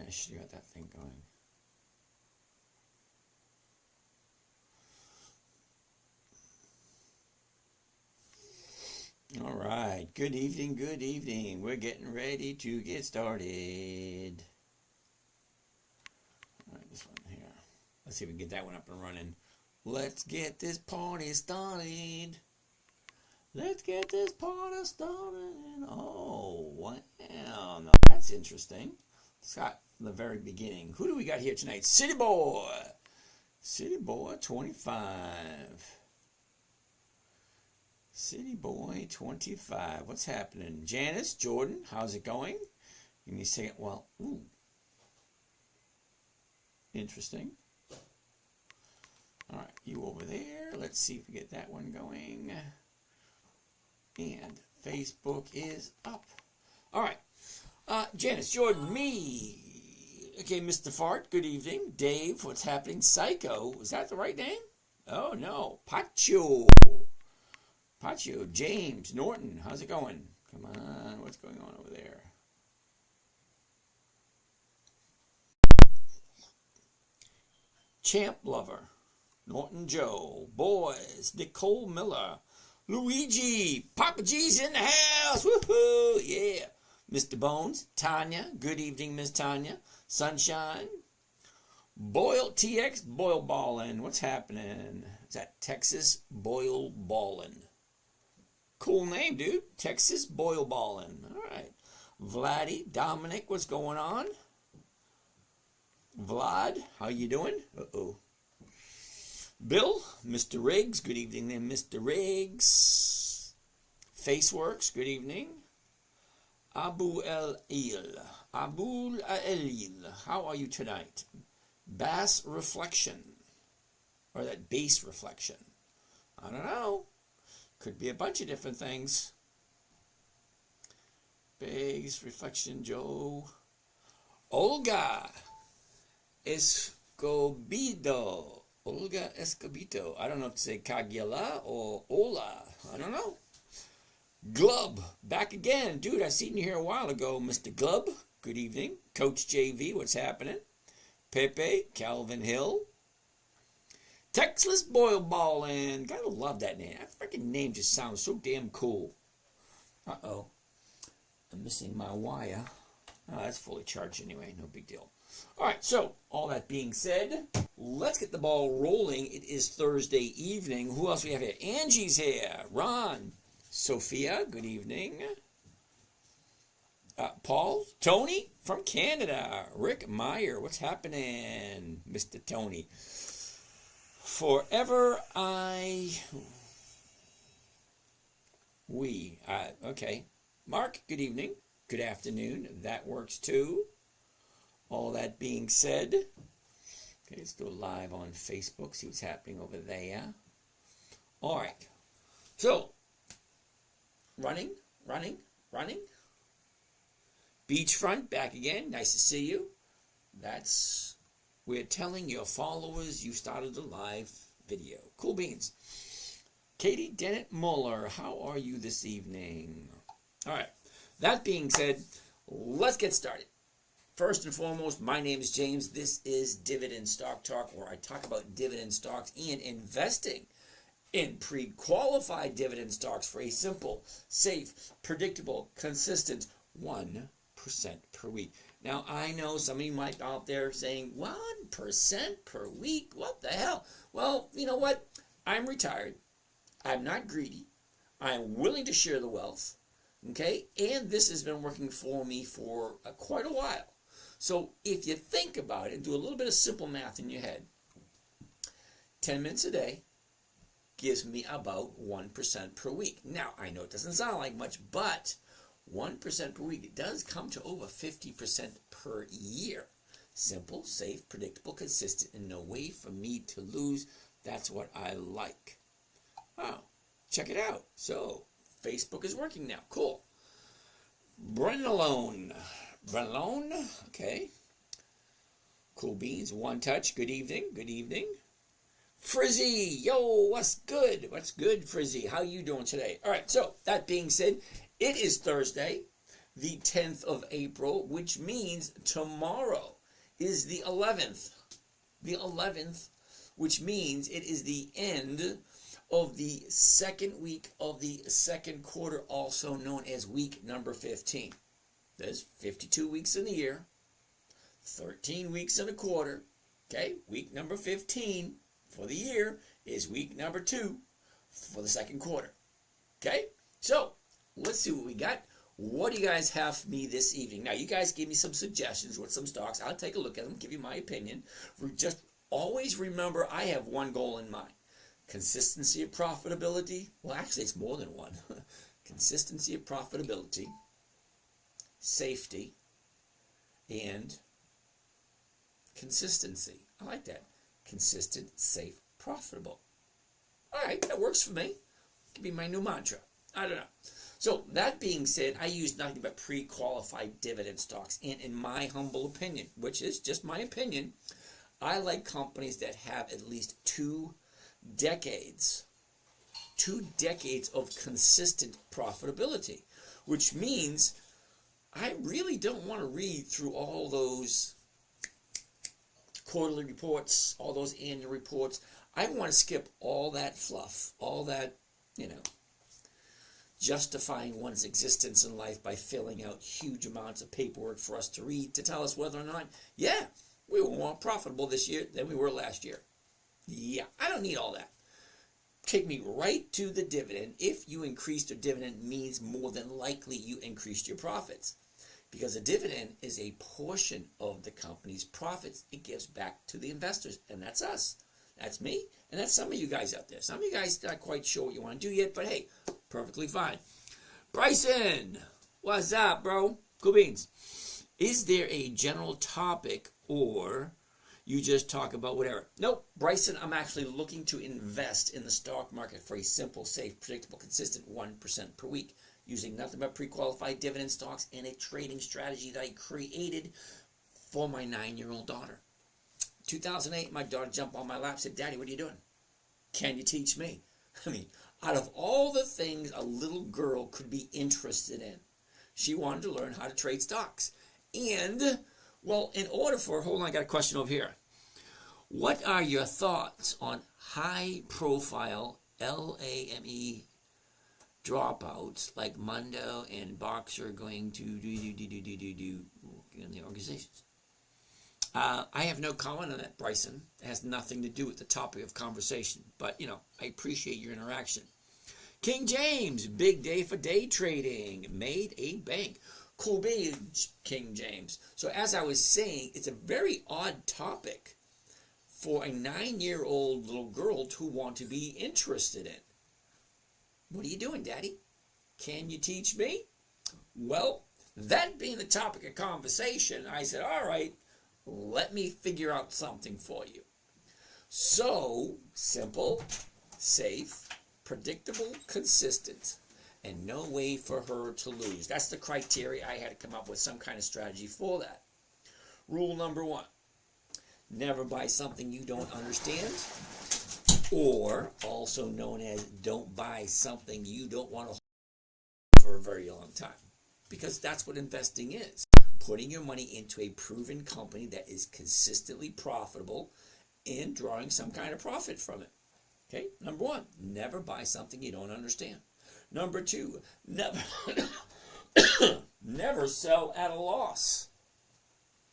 I should have got that thing going. All right. Good evening. Good evening. We're getting ready to get started. All right, this one here. Let's see if we can get that one up and running. Let's get this party started. Let's get this party started. Oh, wow. Now, that's interesting. Scott, from the very beginning. Who do we got here tonight? City Boy. City Boy 25. City Boy 25. What's happening? Janice, Jordan, how's it going? Give me a second. Well, ooh. Interesting. All right, you over there. Let's see if we get that one going. And Facebook is up. All right. Janice, Jordan, me. Okay, Mr. Fart, good evening. Dave, what's happening? Psycho, is that the right name? Oh, no. Pacho. James, Norton, how's it going? Come on, what's going on over there? Champ Lover, Norton Joe, Boys, Nicole Miller, Luigi, Papa G's in the house, woohoo, yeah. Mr. Bones, Tanya, good evening, Miss Tanya. Sunshine, Boyle TX, Boyle Ballin, what's happening? Is that Texas Boyle Ballin? Cool name, dude. Texas Boyle Ballin. All right. Vladdy, Dominic, what's going on? Vlad, how you doing? Uh-oh. Bill, Mr. Riggs, good evening then, Mr. Riggs. Faceworks, good evening. Abu El-Il, how are you tonight? Bass Reflection, or that bass reflection. I don't know. Could be a bunch of different things. Bass Reflection, Joe. Olga Escobedo. Olga Escobedo. I don't know if to say Caguela or Ola. I don't know. Glub, back again. Dude, I seen you here a while ago, Mr. Glub. Good evening. Coach JV, what's happening? Pepe, Calvin Hill. Texas Boyle Ballin. Gotta love that name. That freaking name just sounds so damn cool. Uh-oh. I'm missing my wire. Oh, that's fully charged anyway. No big deal. All right, so all that being said, let's get the ball rolling. It is Thursday evening. Who else we have here? Angie's here. Ron. Sophia, good evening. Paul, Tony from Canada. Rick Meyer, what's happening, Mr. Tony? Okay. Mark, good evening. Good afternoon. That works too. All that being said, okay, let's go live on Facebook, see what's happening over there. All right. So, running. Beachfront, back again. Nice to see you. We're telling your followers you started a live video. Cool beans. Katie Dennett Muller, how are you this evening? All right. That being said, let's get started. First and foremost, my name is James. This is Dividend Stock Talk, where I talk about dividend stocks and investing in pre-qualified dividend stocks for a simple, safe, predictable, consistent 1% per week. Now, I know some of you might be out there saying, 1% per week? What the hell? Well, you know what? I'm retired. I'm not greedy. I'm willing to share the wealth. Okay? And this has been working for me for quite a while. So if you think about it and do a little bit of simple math in your head, 10 minutes a day gives me about 1% per week. Now, I know it doesn't sound like much, but 1% per week, it does come to over 50% per year. Simple, safe, predictable, consistent, and no way for me to lose. That's what I like. Wow, check it out. So, Facebook is working now. Cool. Brenalone, okay. Cool beans, One Touch, good evening. Frizzy, yo, what's good? What's good, Frizzy? How you doing today? All right, so that being said, it is Thursday, the 10th of April, which means tomorrow is the 11th. The 11th, which means it is the end of the second week of the second quarter, also known as week number 15. There's 52 weeks in the year, 13 weeks in a quarter. Okay, week number 15 for the year is week number 2 for the second quarter. Okay, so let's see what we got. What do you guys have for me this evening? Now, you guys give me some suggestions with some stocks. I'll take a look at them, give you my opinion. Just always remember, I have one goal in mind. Consistency of profitability. Well, actually, it's more than one. Consistency of profitability, safety, and consistency. I like that. Consistent, safe, profitable. All right, that works for me. It could be my new mantra. I don't know. So that being said, I use nothing but pre-qualified dividend stocks. And in my humble opinion, which is just my opinion, I like companies that have at least 2 decades of consistent profitability, which means I really don't want to read through all those quarterly reports, all those annual reports. I want to skip all that fluff, all that, justifying one's existence in life by filling out huge amounts of paperwork for us to read to tell us whether or not, yeah, we were more profitable this year than we were last year. Yeah, I don't need all that. Take me right to the dividend. If you increased your dividend, means more than likely you increased your profits. Because a dividend is a portion of the company's profits it gives back to the investors. And that's us. That's me. And that's some of you guys out there. Some of you guys not quite sure what you want to do yet, but hey, perfectly fine. Bryson, what's up, bro? Cool beans. Is there a general topic or you just talk about whatever? Nope, Bryson, I'm actually looking to invest in the stock market for a simple, safe, predictable, consistent 1% per week, using nothing but pre-qualified dividend stocks and a trading strategy that I created for my 9-year-old daughter. 2008, my daughter jumped on my lap and said, Daddy, what are you doing? Can you teach me? I mean, out of all the things a little girl could be interested in, she wanted to learn how to trade stocks. And, well, in order for, hold on, I got a question over here. What are your thoughts on high-profile LAME dropouts like Mundo and Boxer going to do in the organizations? I have no comment on that, Bryson. It has nothing to do with the topic of conversation. But, I appreciate your interaction. King James, big day for day trading. Made a bank. Cool beans, King James. So as I was saying, it's a very odd topic for a 9-year-old little girl to want to be interested in. What are you doing, Daddy? Can you teach me? Well, that being the topic of conversation, I said, all right, let me figure out something for you. So, simple, safe, predictable, consistent, and no way for her to lose. That's the criteria. I had to come up with some kind of strategy for that. Rule number 1, never buy something you don't understand, or also known as don't buy something you don't want to hold for a very long time. Because that's what investing is. Putting your money into a proven company that is consistently profitable and drawing some kind of profit from it. Okay, number 1, never buy something you don't understand. Number 2, never sell at a loss.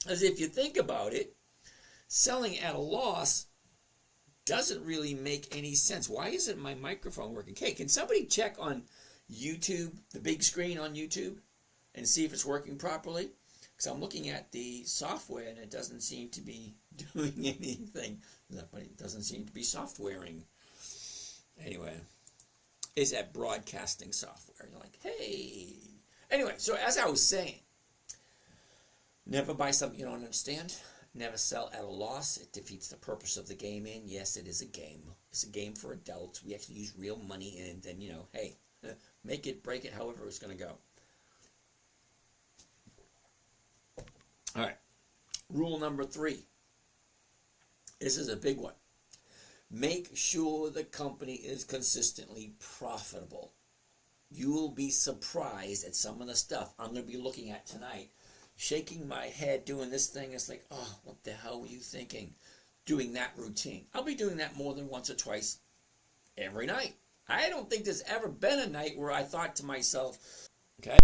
As if you think about it, selling at a loss doesn't really make any sense. Why isn't my microphone working? Okay, can somebody check on YouTube, the big screen on YouTube, and see if it's working properly? Because I'm looking at the software and it doesn't seem to be doing anything. It doesn't seem to be softwaring. Anyway, it's that broadcasting software. You're like, hey. Anyway, so as I was saying, never buy something you don't understand. Never sell at a loss. It defeats the purpose of the game. And yes, it is a game. It's a game for adults. We actually use real money in it. And, hey, make it, break it, however it's going to go. All right. Rule number 3. This is a big one. Make sure the company is consistently profitable. You will be surprised at some of the stuff I'm going to be looking at tonight shaking my head, doing this thing. It's like, oh, what the hell were you thinking? Doing that routine. I'll be doing that more than once or twice every night. I don't think there's ever been a night where I thought to myself, okay,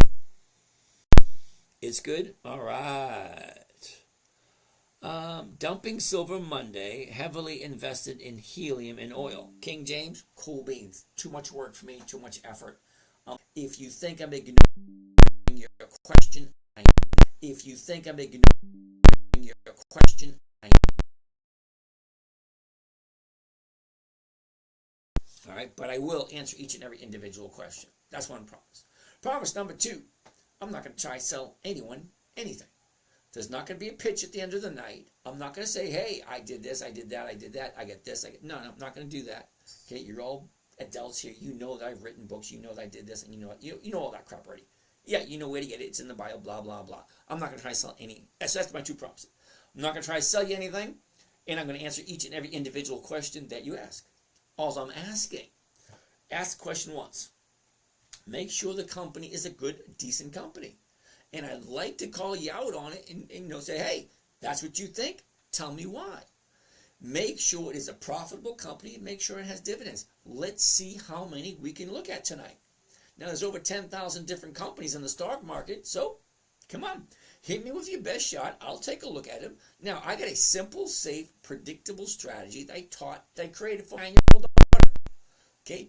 it's good. All right. Dumping silver Monday, heavily invested in helium and oil. King James, cool beans. Too much work for me, too much effort. If you think I'm ignoring your question, if you think I'm ignoring your question, all right, but I will answer each and every individual question. That's one promise. Promise number 2, I'm not going to try to sell anyone anything. There's not going to be a pitch at the end of the night. I'm not going to say, hey, I did this, I did that, I did that, I get this. No, I'm not going to do that. Okay, you're all adults here. You know that I've written books. You know that I did this, and you know all that crap already. Yeah, you know where to get it. It's in the Bible, blah, blah, blah. I'm not going to try to sell any. That's my 2 promises. I'm not going to try to sell you anything, and I'm going to answer each and every individual question that you ask. All I'm asking, ask the question once. Make sure the company is a good, decent company. And I'd like to call you out on it and say, hey, that's what you think. Tell me why. Make sure it is a profitable company. Make sure it has dividends. Let's see how many we can look at tonight. Now, there's over 10,000 different companies in the stock market. So, come on. Hit me with your best shot. I'll take a look at them. Now, I got a simple, safe, predictable strategy that I created for my 9-year-old daughter. Okay?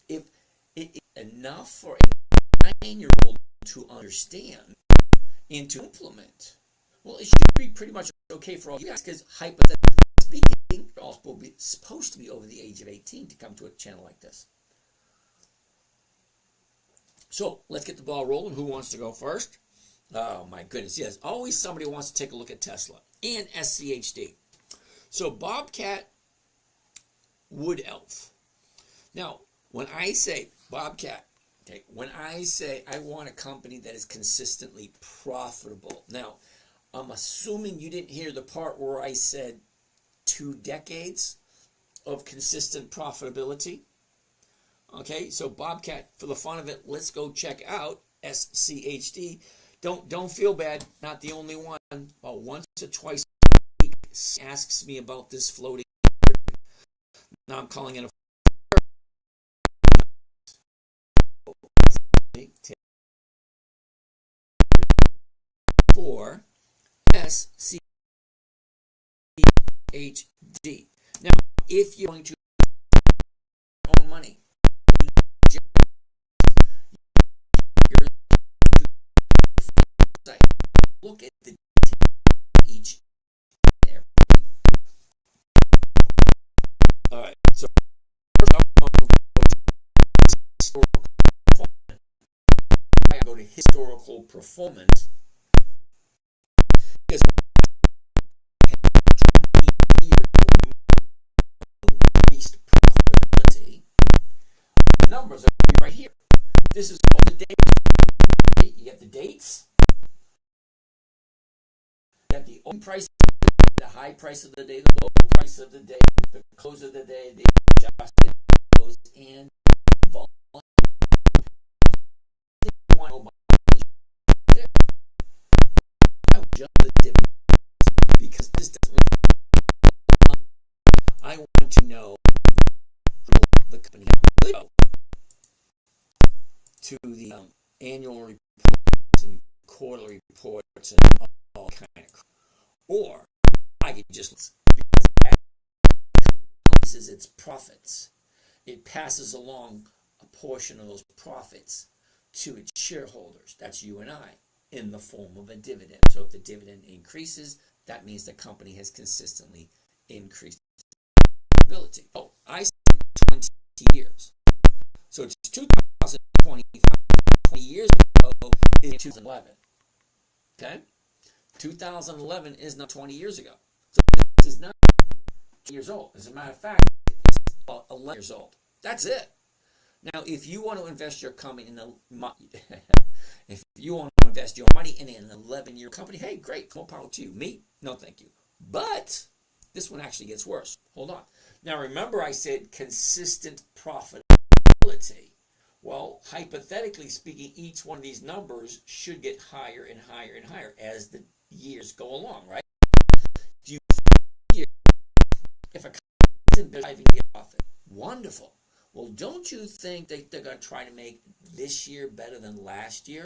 If it is enough for a 9-year-old to understand and to implement, well, it should be pretty much okay for all you guys, because hypothetically speaking, you're all supposed to be over the age of 18 to come to a channel like this. So let's get the ball rolling. Who wants to go first? Oh my goodness, yes. Always somebody wants to take a look at Tesla and SCHD. So Bobcat Wood Elf. Now, when I say Bobcat, okay, when I say I want a company that is consistently profitable. Now, I'm assuming you didn't hear the part where I said 2 decades of consistent profitability. Okay, so Bobcat, for the fun of it, let's go check out SCHD. Don't feel bad, not the only one. About once or twice a week asks me about this floating. Now I'm calling it a for SCHD. Now, if you're going to own money, look at the each there. All right. So first I go to historical performance. Because increased profitability. The numbers are right here. This is all the data. You get the dates. You got the open price, the high price of the day, the low price of the day, the close of the day, the adjusted close, and volume. I would jump the dividends because this doesn't really. I want to know the company to the annual reports and quarterly reports and all kind of crap. Or I could just increases its profits. It passes along a portion of those profits to its shareholders. That's you and I, in the form of a dividend. So if the dividend increases, that means the company has consistently increased profitability. Oh, I said 20 years. So it's 2020, 20 years ago is 2011. Okay? 2011 is not 20 years ago. So this is not 20 years old. As a matter of fact, it's 11 years old. That's it. Now, if you want to invest your company in if you want to invest your money in an 11-year company, hey, great, more power to you. Me? No, thank you. But this one actually gets worse. Hold on. Now, remember I said consistent profitability. Well, hypothetically speaking, each one of these numbers should get higher and higher and higher as the years go along, right? Do you figure if a company is driving the profit? Wonderful. Well, don't you think that they're going to try to make this year better than last year?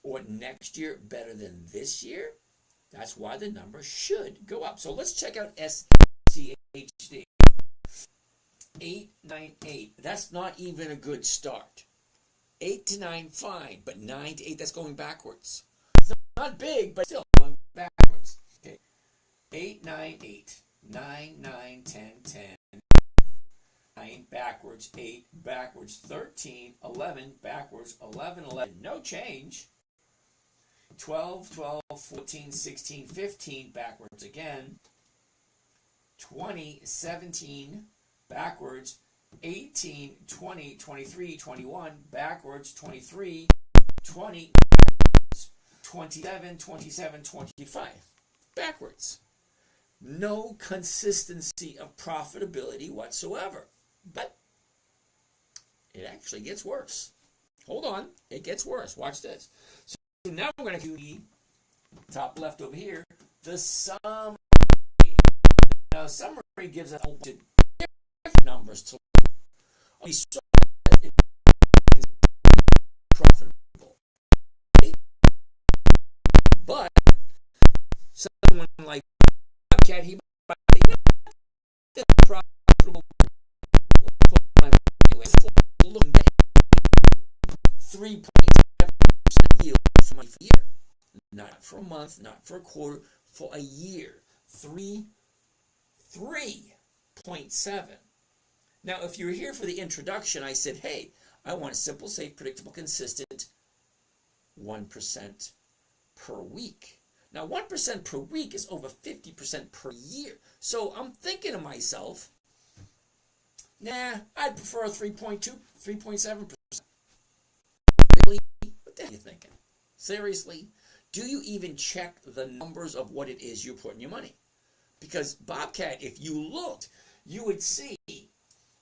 Or next year better than this year? That's why the number should go up. So let's check out SCHD. 898. That's not even a good start. 8 to 9, fine. But 9 to 8, that's going backwards. It's not big, but still going backwards. Okay. 8, 9, 8. 9, 9, 10, 10. 9, backwards. 8, backwards. 13, 11, backwards. 11, 11. No change. 12, 12, 14, 16, 15, backwards again. 20, 17, backwards. 18, 20, 23, 21, backwards. 23, 20, 27, 27, 25, backwards. No consistency of profitability whatsoever. But it actually gets worse. Hold on, it gets worse. Watch this. So now we're going to do the top left over here, the summary. Now, summary gives us a whole bunch of different numbers to look at. We saw that it's profitable. But someone like Bobcat, he might say, you know, that's profitable. Looking at 3.7% yield for my year. Not for a month, not for a quarter, for a year. 3.7. Now, if you're here for the introduction, I said, hey, I want a simple, safe, predictable, consistent 1% per week. Now, 1% per week is over 50% per year. So I'm thinking to myself, nah, I'd prefer 3.2, 3.7%. Really? What the hell are you thinking? Seriously? Do you even check the numbers of what it is you're putting your money? Because Bobcat, if you looked, you would see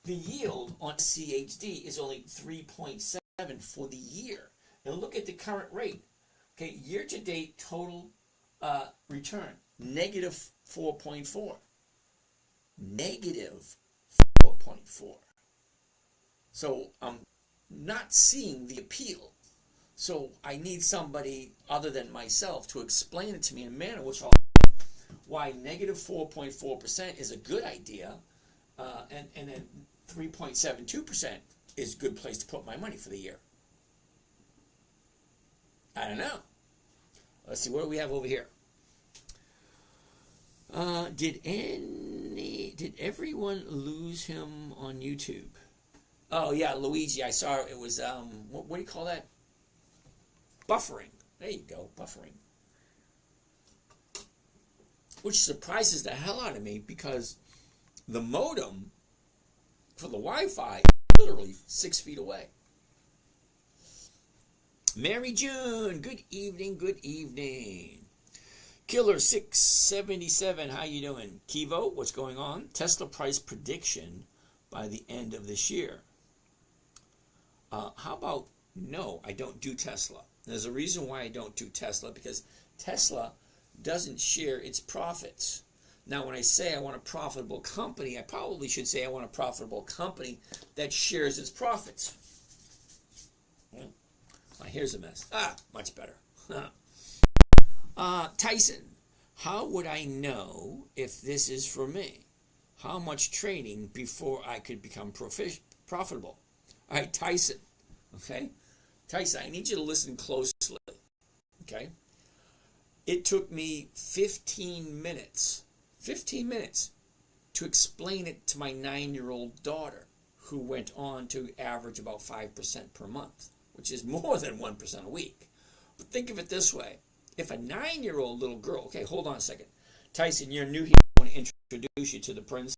the yield on CHD is only 3.7 for the year. And look at the current rate. Okay, year-to-date total return, negative 4.4. Negative 4.4. So I'm not seeing the appeal. So I need somebody other than myself to explain it to me in a manner which I'll why negative 4.4% is a good idea, and then 3.72% is a good place to put my money for the year. I don't know. Let's see, what do we have over here? Did everyone lose him on YouTube? Oh yeah, Luigi, I saw it was what do you call that? Buffering. There you go, buffering. Which surprises the hell out of me because the modem for the Wi-Fi is literally 6 feet away. Mary June, good evening, good evening. Killer 677, how you doing? Kivo, what's going on? Tesla price prediction by the end of this year. How about no, I don't do Tesla. There's a reason why I don't do Tesla, because Tesla doesn't share its profits. Now, when I say I want a profitable company, I probably should say I want a profitable company that shares its profits. Well, here's a mess. Much better. Tyson, how would I know if this is for me? How much training before I could become profitable? All right, Tyson. Okay? Tyson, I need you to listen closely. Okay? It took me 15 minutes to explain it to my 9-year-old daughter, who went on to average about 5% per month, which is more than 1% a week. But think of it this way. If a 9-year-old little girl, okay, hold on a second. Tyson, you're new here. I want to introduce you to the princess.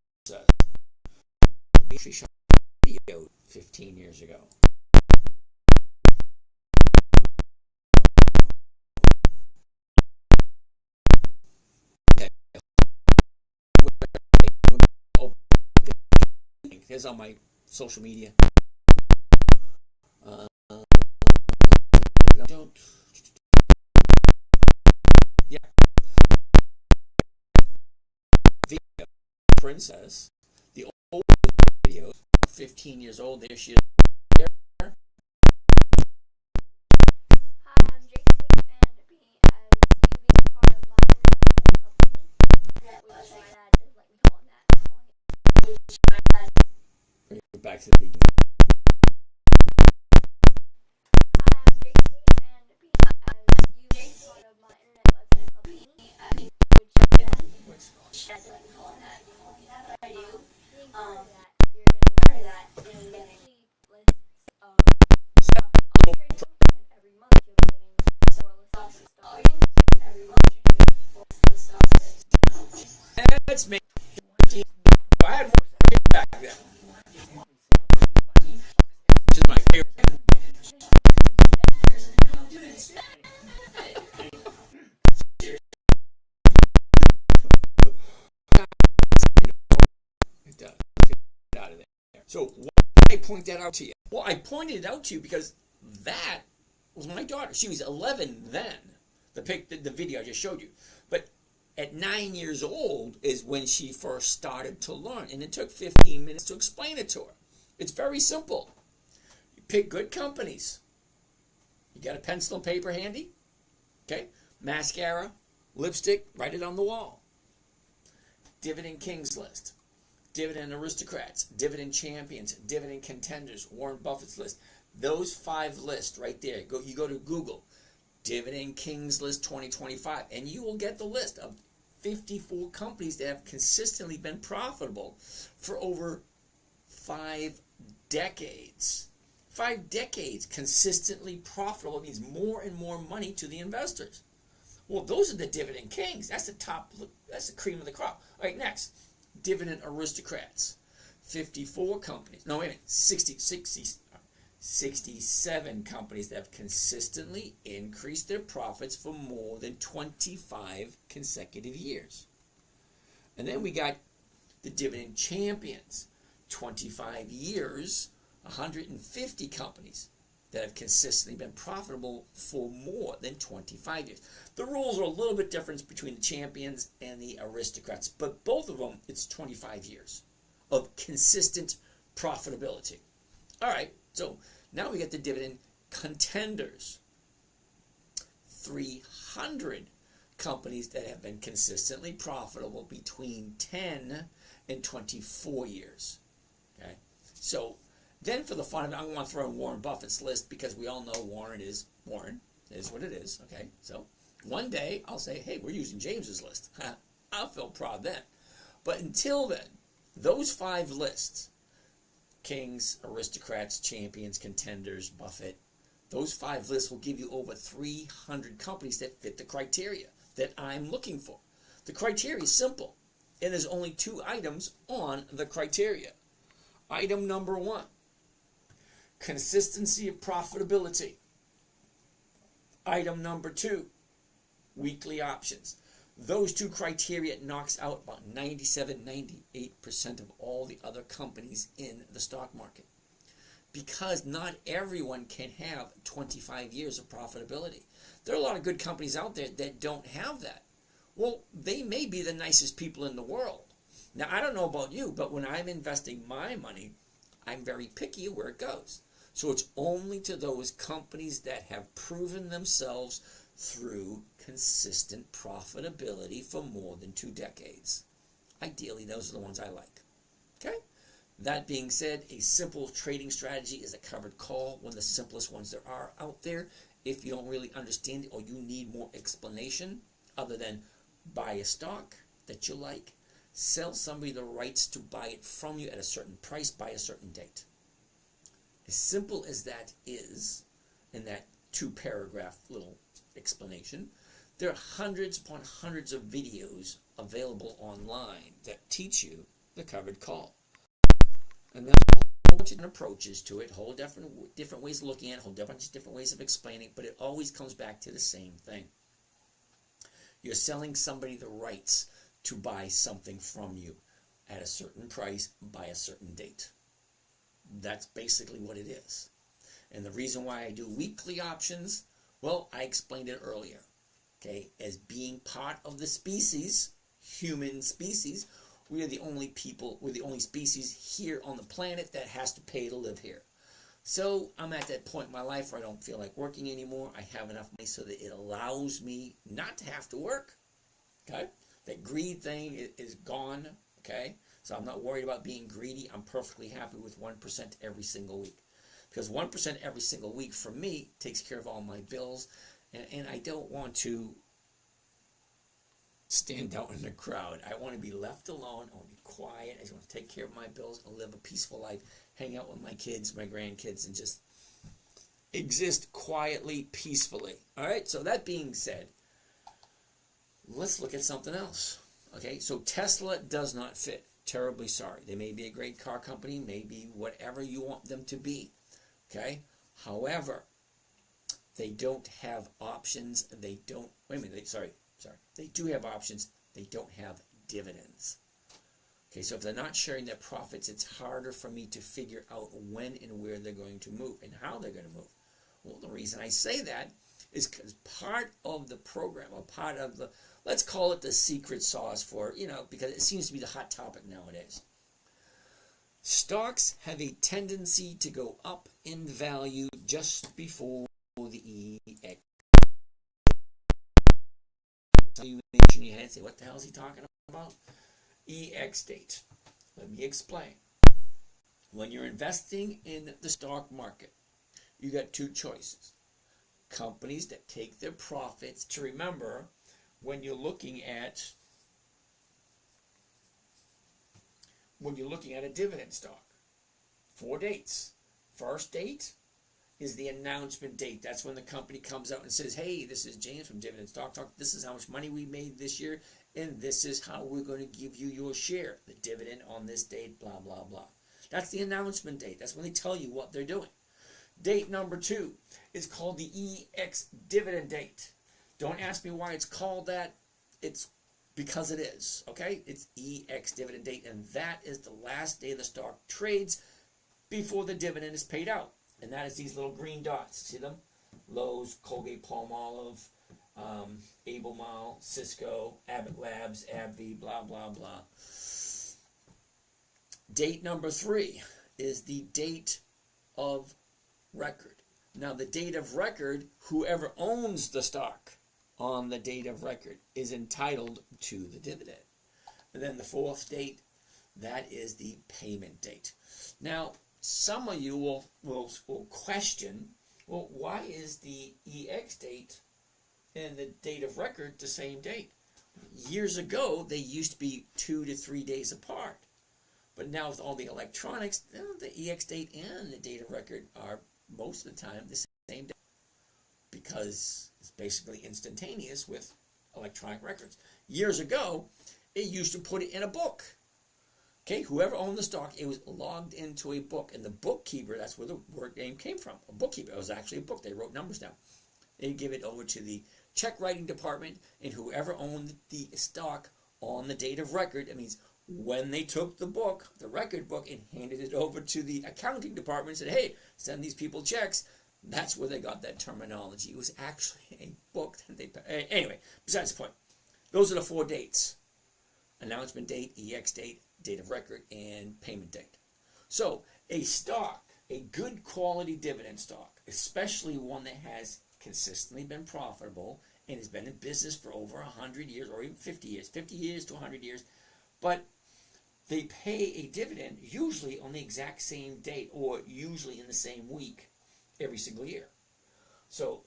She shot a video 15 years ago. Here's on my social media. princess. The old videos, 15 years old, there she is. Hi, I'm JC, and being part of my internet company, which my dad doesn't let me call him that. Bring it back to the beginning. Hi, I'm JC, and being part of my internet website company, which my dad doesn't let me call him that. Being part of that, you're going to get weekly lists of stock and option trading, and every month you'll be getting more lists of stock. That's me. I had one back then. Which is my favorite. Get out of there. So why did I point that out to you? Well, I pointed it out to you because that was my daughter. She was 11 then. The video I just showed you. But at 9 years old is when she first started to learn. And it took 15 minutes to explain it to her. It's very simple. You pick good companies. You got a pencil and paper handy? Okay? Mascara, lipstick, write it on the wall. Dividend Kings list. Dividend Aristocrats, Dividend Champions, Dividend Contenders, Warren Buffett's list. Those 5 lists right there. You go to Google, Dividend Kings List 2025, and you will get the list of 54 companies that have consistently been profitable for over 5 decades. 5 decades consistently profitable means more and more money to the investors. Well, those are the Dividend Kings. That's the top. That's the cream of the crop. All right, next. Dividend Aristocrats, 54 companies. No, wait a minute, 67 companies that have consistently increased their profits for more than 25 consecutive years. And then we got the Dividend Champions, 25 years, 150 companies that have consistently been profitable for more than 25 years. The rules are a little bit different between the Champions and the Aristocrats, but both of them, it's 25 years of consistent profitability. All right, so now we get the Dividend Contenders. 300 companies that have been consistently profitable between 10 and 24 years. Okay, so then for the fun of it, I'm going to throw in Warren Buffett's list because we all know Warren is what it is. Okay, so one day I'll say, hey, we're using James's list. I'll feel proud then. But until then, those 5 lists, Kings, Aristocrats, Champions, Contenders, Buffett, those 5 lists will give you over 300 companies that fit the criteria that I'm looking for. The criteria is simple, and there's only 2 items on the criteria. Item number 1. Consistency of profitability. Item number 2, weekly options. Those 2 criteria knocks out about 97-98% of all the other companies in the stock market. Because not everyone can have 25 years of profitability. There are a lot of good companies out there that don't have that. Well, they may be the nicest people in the world. Now, I don't know about you, but when I'm investing my money, I'm very picky where it goes. So it's only to those companies that have proven themselves through consistent profitability for more than 2 decades. Ideally, those are the ones I like. Okay? That being said, a simple trading strategy is a covered call, one of the simplest ones there are out there. If you don't really understand it or you need more explanation other than buy a stock that you like, sell somebody the rights to buy it from you at a certain price by a certain date. As simple as that is, in that 2-paragraph little explanation, there are hundreds upon hundreds of videos available online that teach you the covered call. And there's a whole bunch of different approaches to it, whole different ways of looking at it, whole bunch of different ways of explaining it, but it always comes back to the same thing. You're selling somebody the rights to buy something from you at a certain price by a certain date. That's basically what it is. And the reason why I do weekly options, well, I explained it earlier. Okay, as being part of the species, human species, We are the only people, we're the only species here on the planet that has to pay to live here. So I'm at that point in my life where I don't feel like working anymore. I have enough money so that it allows me not to have to work. Okay? That greed thing is gone. Okay? So I'm not worried about being greedy. I'm perfectly happy with 1% every single week. Because 1% every single week for me takes care of all my bills. And I don't want to stand out in the crowd. I want to be left alone. I want to be quiet. I just want to take care of my bills and live a peaceful life. Hang out with my kids, my grandkids, and just exist quietly, peacefully. All right? So that being said, let's look at something else. Okay? So Tesla does not fit. Terribly sorry. They may be a great car company, maybe whatever you want them to be. Okay? However, they don't have options. They don't, wait a minute, sorry. They do have options. They don't have dividends. Okay, so if they're not sharing their profits, it's harder for me to figure out when and where they're going to move and how they're going to move. Well, the reason I say that is because part of the program, or part of the, let's call it the secret sauce for, because it seems to be the hot topic nowadays. Stocks have a tendency to go up in value just before the EX. So you mention your head and say, what the hell is he talking about? EX date. Let me explain. When you're investing in the stock market, you got two choices. Companies that take their profits. To remember, when you're looking at a dividend stock, 4 dates. First date is the announcement date. That's when the company comes out and says, hey, this is James from Dividend Stock Talk. This is how much money we made this year, and this is how we're going to give you your share, the dividend on this date, blah, blah, blah. That's the announcement date. That's when they tell you what they're doing. Date number 2 is called the EX dividend date. Don't ask me why it's called that. It's because it is, okay? It's EX dividend date, and that is the last day the stock trades before the dividend is paid out. And that is these little green dots. See them? Lowe's, Colgate-Palmolive, Albemarle, Cisco, Abbott Labs, AbbVie, blah, blah, blah. Date number 3 is the date of record. Now, the date of record, whoever owns the stock on the date of record is entitled to the dividend. And then the 4th date, that is the payment date. Now, some of you will question, well, why is the EX date and the date of record the same date? Years ago, they used to be 2 to 3 days apart. But now with all the electronics, the EX date and the date of record are most of the time the same day, because it's basically instantaneous with electronic records. Years ago, it used to put it in a book. Okay, whoever owned the stock, it was logged into a book, and the bookkeeper, that's where the word name came from. A bookkeeper. It was actually a book. They wrote numbers down. They give it over to the check writing department, and whoever owned the stock on the date of record, it means when they took the book, the record book, and handed it over to the accounting department and said, hey, send these people checks, that's where they got that terminology. It was actually a book that they... Anyway, besides the point, those are the 4 dates. Announcement date, EX date, date of record, and payment date. So a stock, a good quality dividend stock, especially one that has consistently been profitable and has been in business for over 100 years or even 50 years, 50 years to 100 years, but they pay a dividend usually on the exact same date or usually in the same week every single year. So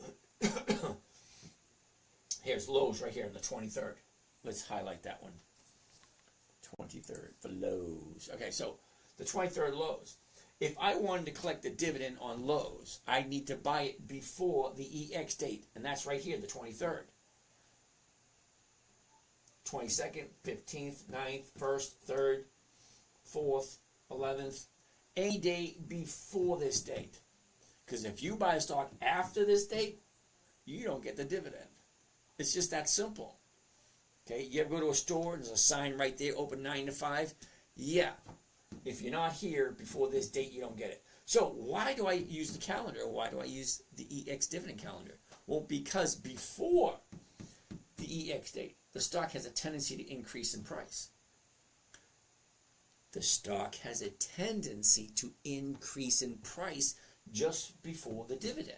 here's Lowe's right here on the 23rd. Let's highlight that one. 23rd for Lowe's. Okay, so the 23rd Lowe's. If I wanted to collect the dividend on Lowe's, I need to buy it before the EX date, and that's right here, the 23rd. 22nd, 15th, 9th, 1st, 3rd, 4th, 11th, any day before this date. Because if you buy a stock after this date, you don't get the dividend. It's just that simple. Okay, you ever go to a store and there's a sign right there, open 9 to 5? Yeah. If you're not here before this date, you don't get it. So why do I use the calendar? Why do I use the EX dividend calendar? Well, because before the EX date, the stock has a tendency to increase in price. the stock has a tendency to increase in price just before the dividend.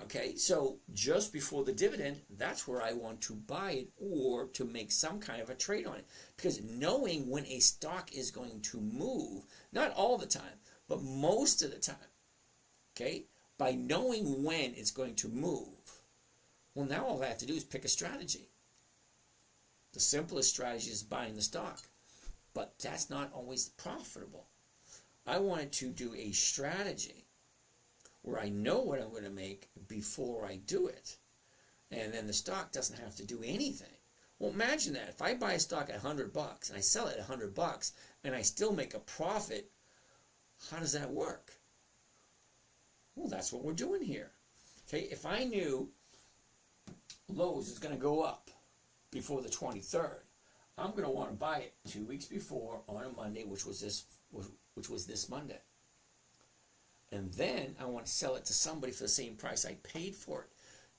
Okay, so just before the dividend, that's where I want to buy it or to make some kind of a trade on it. Because knowing when a stock is going to move, not all the time, but most of the time, okay, by knowing when it's going to move, well, now all I have to do is pick a strategy. The simplest strategy is buying the stock, but that's not always profitable. I wanted to do a strategy where I know what I'm going to make before I do it. And then the stock doesn't have to do anything. Well, imagine that. If I buy a stock at $100 and I sell it at $100 and I still make a profit, how does that work? Well, that's what we're doing here. Okay, if I knew Lowe's is going to go up before the 23rd, I'm going to want to buy it 2 weeks before on a Monday, which was this Monday. And then I want to sell it to somebody for the same price I paid for it,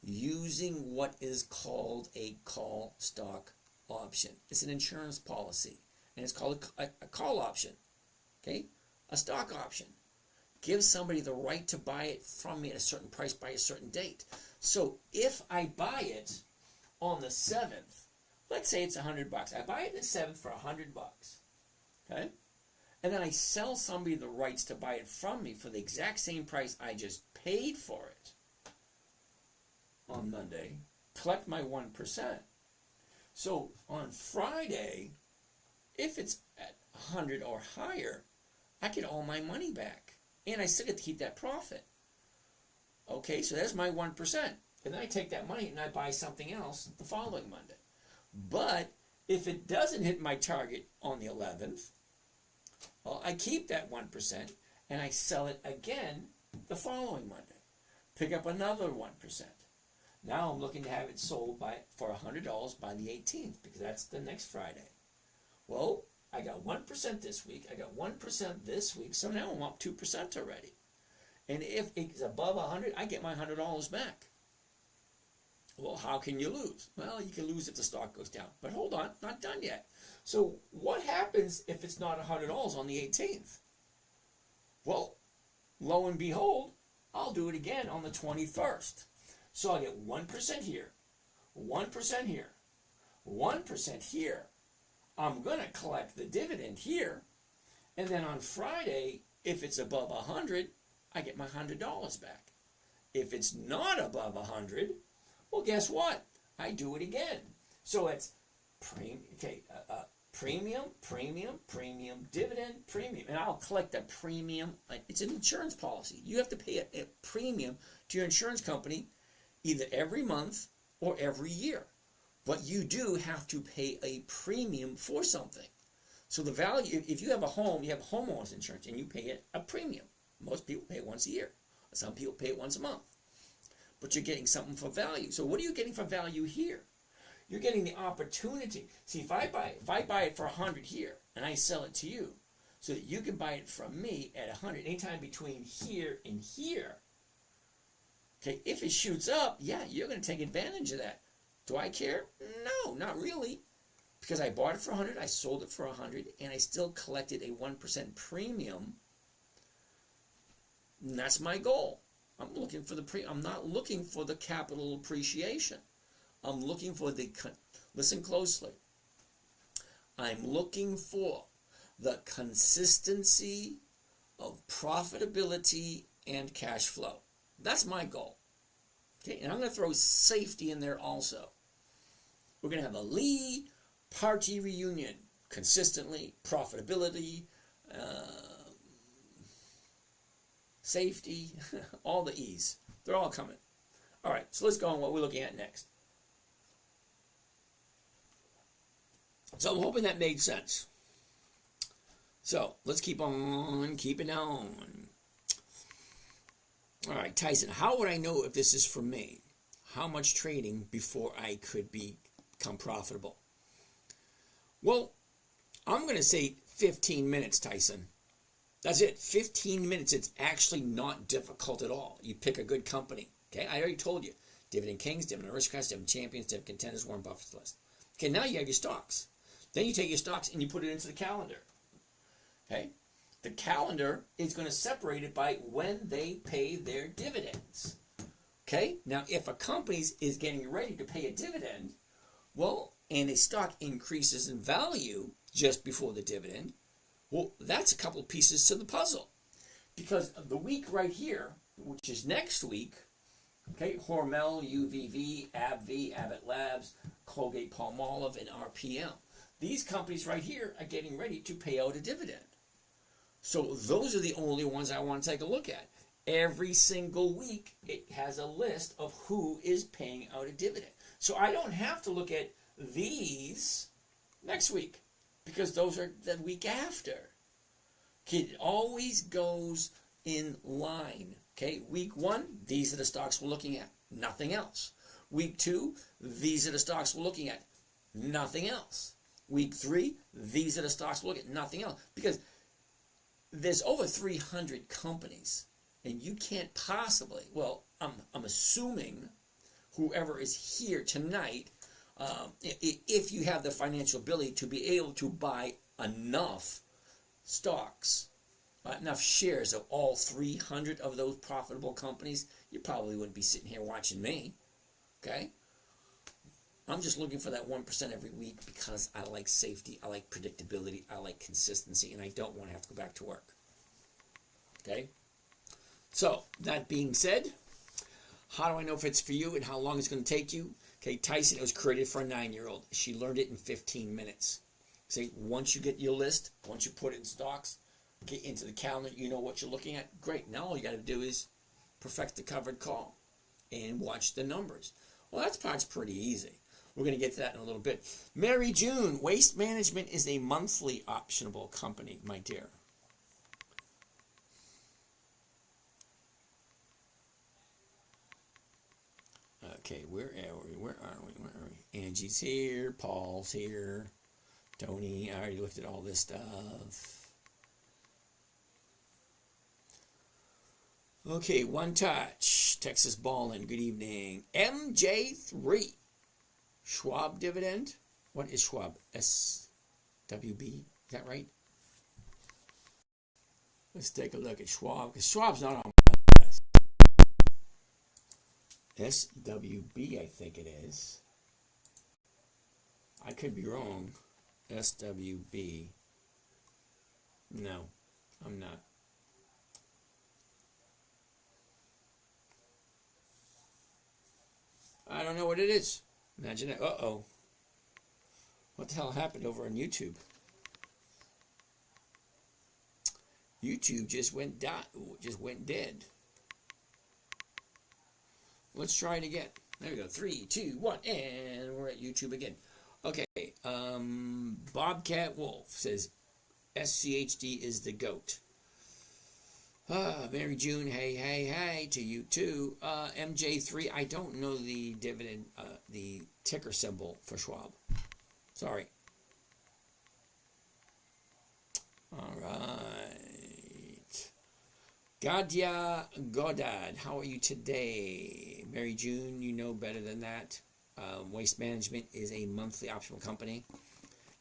using what is called a call stock option. It's an insurance policy, and it's called a call option. Okay, a stock option gives somebody the right to buy it from me at a certain price by a certain date. So if I buy it on the 7th, let's say it's $100, I buy it on the 7th for $100. Okay. And then I sell somebody the rights to buy it from me for the exact same price I just paid for it on Monday, collect my 1%. So on Friday, if it's at 100 or higher, I get all my money back. And I still get to keep that profit. Okay, so there's my 1%. And then I take that money and I buy something else the following Monday. But if it doesn't hit my target on the 11th, well, I keep that 1% and I sell it again the following Monday. Pick up another 1%. Now I'm looking to have it sold for $100 by the 18th because that's the next Friday. Well, I got 1% this week. I got 1% this week. So now I'm up 2% already. And if it's above 100, I get my $100 back. Well, how can you lose? Well, you can lose if the stock goes down. But hold on, not done yet. So what happens if it's not $100 on the 18th? Well, lo and behold, I'll do it again on the 21st. So I get 1% here, 1% here, 1% here. I'm going to collect the dividend here. And then on Friday, if it's above 100, I get my $100 back. If it's not above 100, well, guess what? I do it again. So it's premium, dividend, premium. And I'll collect a premium. It's an insurance policy. You have to pay a premium to your insurance company either every month or every year. But you do have to pay a premium for something. So the value, if you have a home, you have homeowners insurance, and you pay it a premium. Most people pay it once a year. Some people pay it once a month. But you're getting something for value. So what are you getting for value here? You're getting the opportunity. See, if I buy it for 100 here, and I sell it to you, so that you can buy it from me at 100 anytime between here and here. Okay, if it shoots up, yeah, you're going to take advantage of that. Do I care? No, not really. Because I bought it for 100, I sold it for 100, and I still collected a 1% premium. And that's my goal. I'm not looking for the capital appreciation. I'm looking for listen closely. I'm looking for the consistency of profitability and cash flow. That's my goal. Okay, and I'm going to throw safety in there also. We're going to have a Lee party reunion. Consistently, profitability, safety, all the E's. They're all coming. All right, so let's go on what we're looking at next. So I'm hoping that made sense. So let's keep on keeping on. All right, Tyson, how would I know if this is for me? How much trading before I could become profitable? Well, I'm going to say 15 minutes, Tyson. That's it, 15 minutes. It's actually not difficult at all. You pick a good company. Okay, I already told you. Dividend Kings, Dividend Aristocrats, Dividend Champions, Dividend Contenders, Warren Buffett's list. Okay, now you have your stocks. Then you take your stocks and you put it into the calendar. Okay? The calendar is going to separate it by when they pay their dividends. Okay? Now, if a company is getting ready to pay a dividend, well, and a stock increases in value just before the dividend, well, that's a couple of pieces to the puzzle. Because the week right here, which is next week, okay, Hormel, UVV, AbbVie, Abbott Labs, Colgate-Palmolive, and RPM. These companies right here are getting ready to pay out a dividend. So those are the only ones I want to take a look at. Every single week, it has a list of who is paying out a dividend. So I don't have to look at these next week because those are the week after. Okay, it always goes in line. Okay, week 1, these are the stocks we're looking at. Nothing else. Week 2, these are the stocks we're looking at. Nothing else. Week 3, these are the stocks we're looking at. Nothing else. Because there's over 300 companies, and you can't possibly, well, I'm assuming whoever is here tonight, if you have the financial ability to be able to buy enough stocks, enough shares of all 300 of those profitable companies, you probably wouldn't be sitting here watching me. Okay? I'm just looking for that 1% every week because I like safety, I like predictability, I like consistency, and I don't want to have to go back to work. Okay? So, that being said, how do I know if it's for you and how long it's going to take you? Okay, Tyson, it was created for a 9-year-old. She learned it in 15 minutes. See, once you get your list, once you put it in stocks, get into the calendar, you know what you're looking at. Great. Now all you got to do is perfect the covered call and watch the numbers. Well, that part's pretty easy. We're going to get to that in a little bit. Mary June, Waste Management is a monthly optionable company, my dear. Okay, where are we? Where are we? Angie's here. Paul's here. Tony, I already looked at all this stuff. Okay, One Touch, Texas Ballin', good evening. MJ3, Schwab dividend. What is Schwab? SWB, is that right? Let's take a look at Schwab, because Schwab's not on my list. SWB, I think it is. I could be wrong. SWB. No, I'm not. I don't know what it is. Imagine it. Uh-oh. What the hell happened over on YouTube? YouTube just went dead. Let's try it again. There we go. 3, 2, 1, and we're at YouTube again. Okay. Bobcat Wolf says SCHD is the GOAT. Mary June, hey to you too. MJ3, I don't know the dividend, the ticker symbol for Schwab. Sorry. All right. Gadia Godad, how are you today? Mary June, you know better than that. Waste Management is a monthly optional company.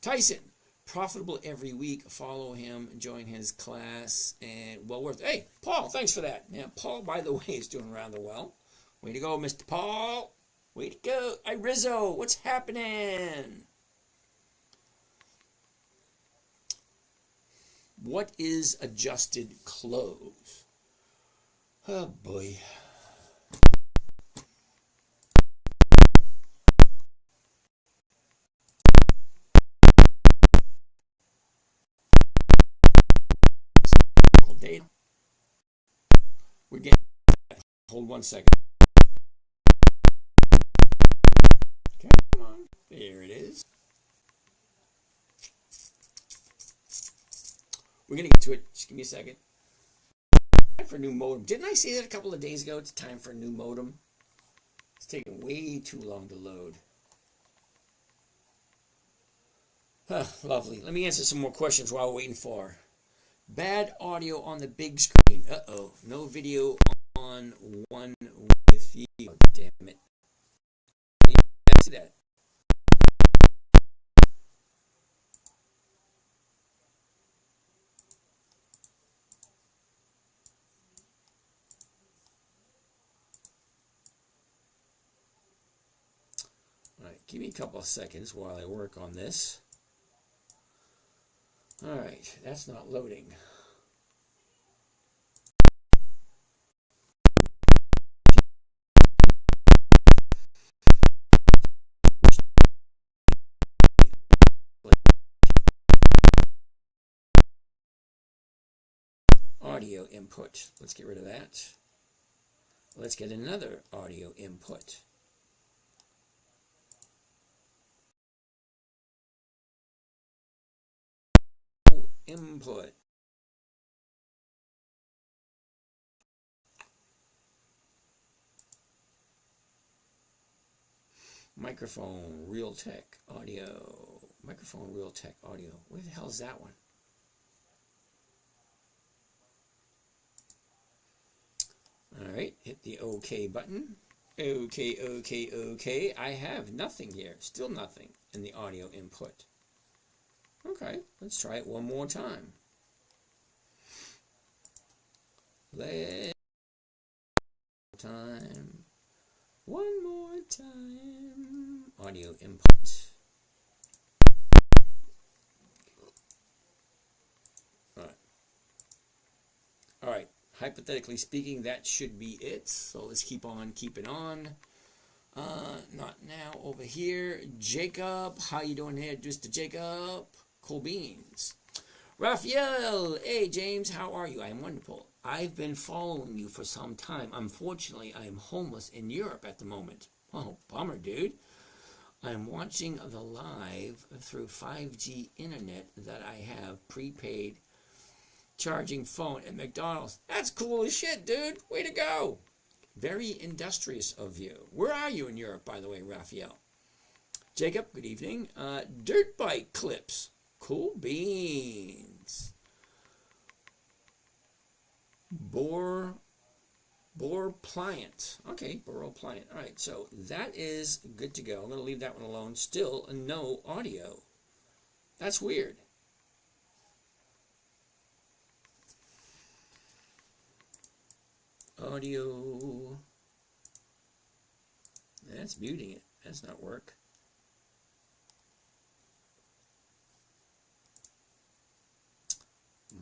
Tyson, profitable every week. Follow him, join his class, and well worth. Hey, Paul, thanks for that. Yeah, Paul, by the way, is doing rather well. Way to go, Mr. Paul. Way to go. Hey, Rizzo, what's happening? What is adjusted close? Oh, boy. Data. We're getting. Hold 1 second. Come on. There it is. We're going to get to it. Just give me a second. Time for a new modem. Didn't I say that a couple of days ago? It's time for a new modem. It's taking way too long to load. Lovely. Let me answer some more questions while we're waiting for. Bad audio on the big screen. Uh-oh. No video on one with you. Oh, damn it. See that. give me a couple of seconds while I work on this. All right, that's not loading. Audio input. Let's get rid of that. Let's get another audio input. Input. Microphone, Realtek audio. Microphone, Realtek audio. Where the hell is that one? All right, hit the OK button. OK. I have nothing here. Still nothing in the audio input. Okay, let's try it one more time. One more time. Audio input. All right. Hypothetically speaking, that should be it. So let's keep on keeping on. Not now. Over here, Jacob. How you doing here, Mr. Jacob? Cool beans. Raphael. Hey, James. How are you? I am wonderful. I've been following you for some time. Unfortunately, I am homeless in Europe at the moment. Oh, bummer, dude. I'm watching the live through 5G internet that I have prepaid charging phone at McDonald's. That's cool as shit, dude. Way to go. Very industrious of you. Where are you in Europe, by the way, Raphael? Jacob, good evening. Dirt bike clips. Cool beans. Bore pliant. Okay, bore pliant. All right, so that is good to go. I'm going to leave that one alone. Still no audio. That's weird. Audio. That's muting it. That's not work.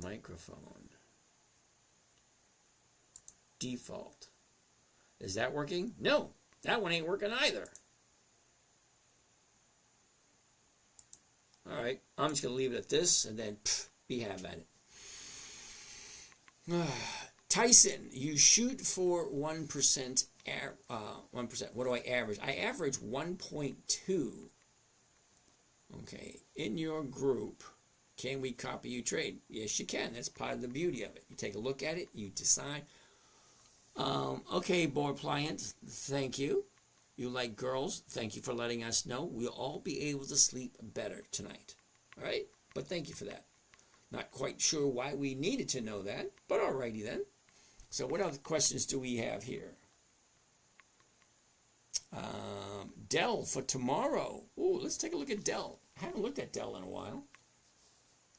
Microphone. Default. Is that working? No, that one ain't working either. All right, I'm just going to leave it at this and then have at it. Tyson, you shoot for 1%. 1%. What do I average? I average 1.2. Okay, in your group, can we copy you trade? Yes, you can. That's part of the beauty of it. You take a look at it, you decide. Okay, Bore Pliant, thank you. You like girls. Thank you for letting us know. We'll all be able to sleep better tonight. All right? But thank you for that. Not quite sure why we needed to know that, but alrighty then. So what other questions do we have here? Dell for tomorrow. Ooh, let's take a look at Dell. I haven't looked at Dell in a while.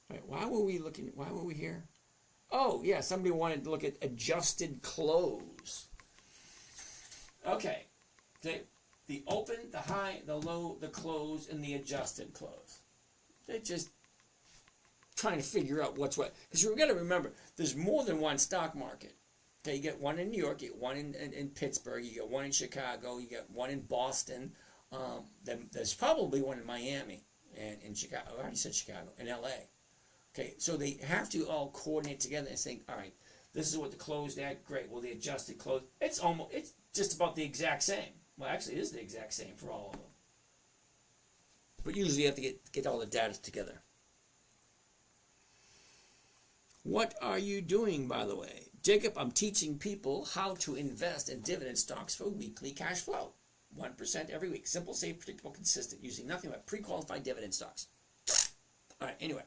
All right, why were we looking? Why were we here? Oh, yeah, somebody wanted to look at adjusted close. Okay. The open, the high, the low, the close, and the adjusted close. They're just trying to figure out what's what. Because you've got to remember, there's more than one stock market. Okay, you get one in New York, you get one in Pittsburgh, you get one in Chicago, you get one in Boston. Then there's probably one in Miami and in Chicago. I already said Chicago, in LA. Okay, so they have to all coordinate together and think, all right, this is what the closed at, great. Well, the adjusted close, it's just about the exact same. Well, actually, it is the exact same for all of them. But usually you have to get all the data together. What are you doing, by the way? Jacob, I'm teaching people how to invest in dividend stocks for weekly cash flow. 1% every week. Simple, safe, predictable, consistent, using nothing but pre-qualified dividend stocks. All right, anyway.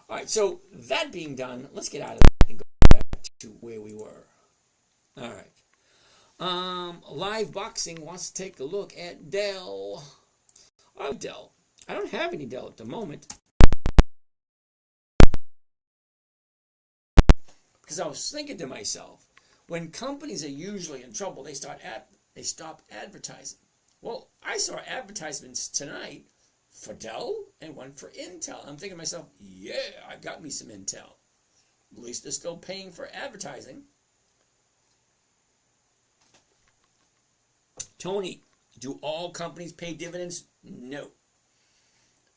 All right, so that being done, let's get out of that and go back to where we were. All right. Live Boxing wants to take a look at Dell. Oh, Dell. I don't have any Dell at the moment. Because I was thinking to myself, when companies are usually in trouble, they stop advertising. Well, I saw advertisements tonight for Dell and one for Intel. I'm thinking to myself, yeah, I got me some Intel. At least they're still paying for advertising. Tony, do all companies pay dividends? No.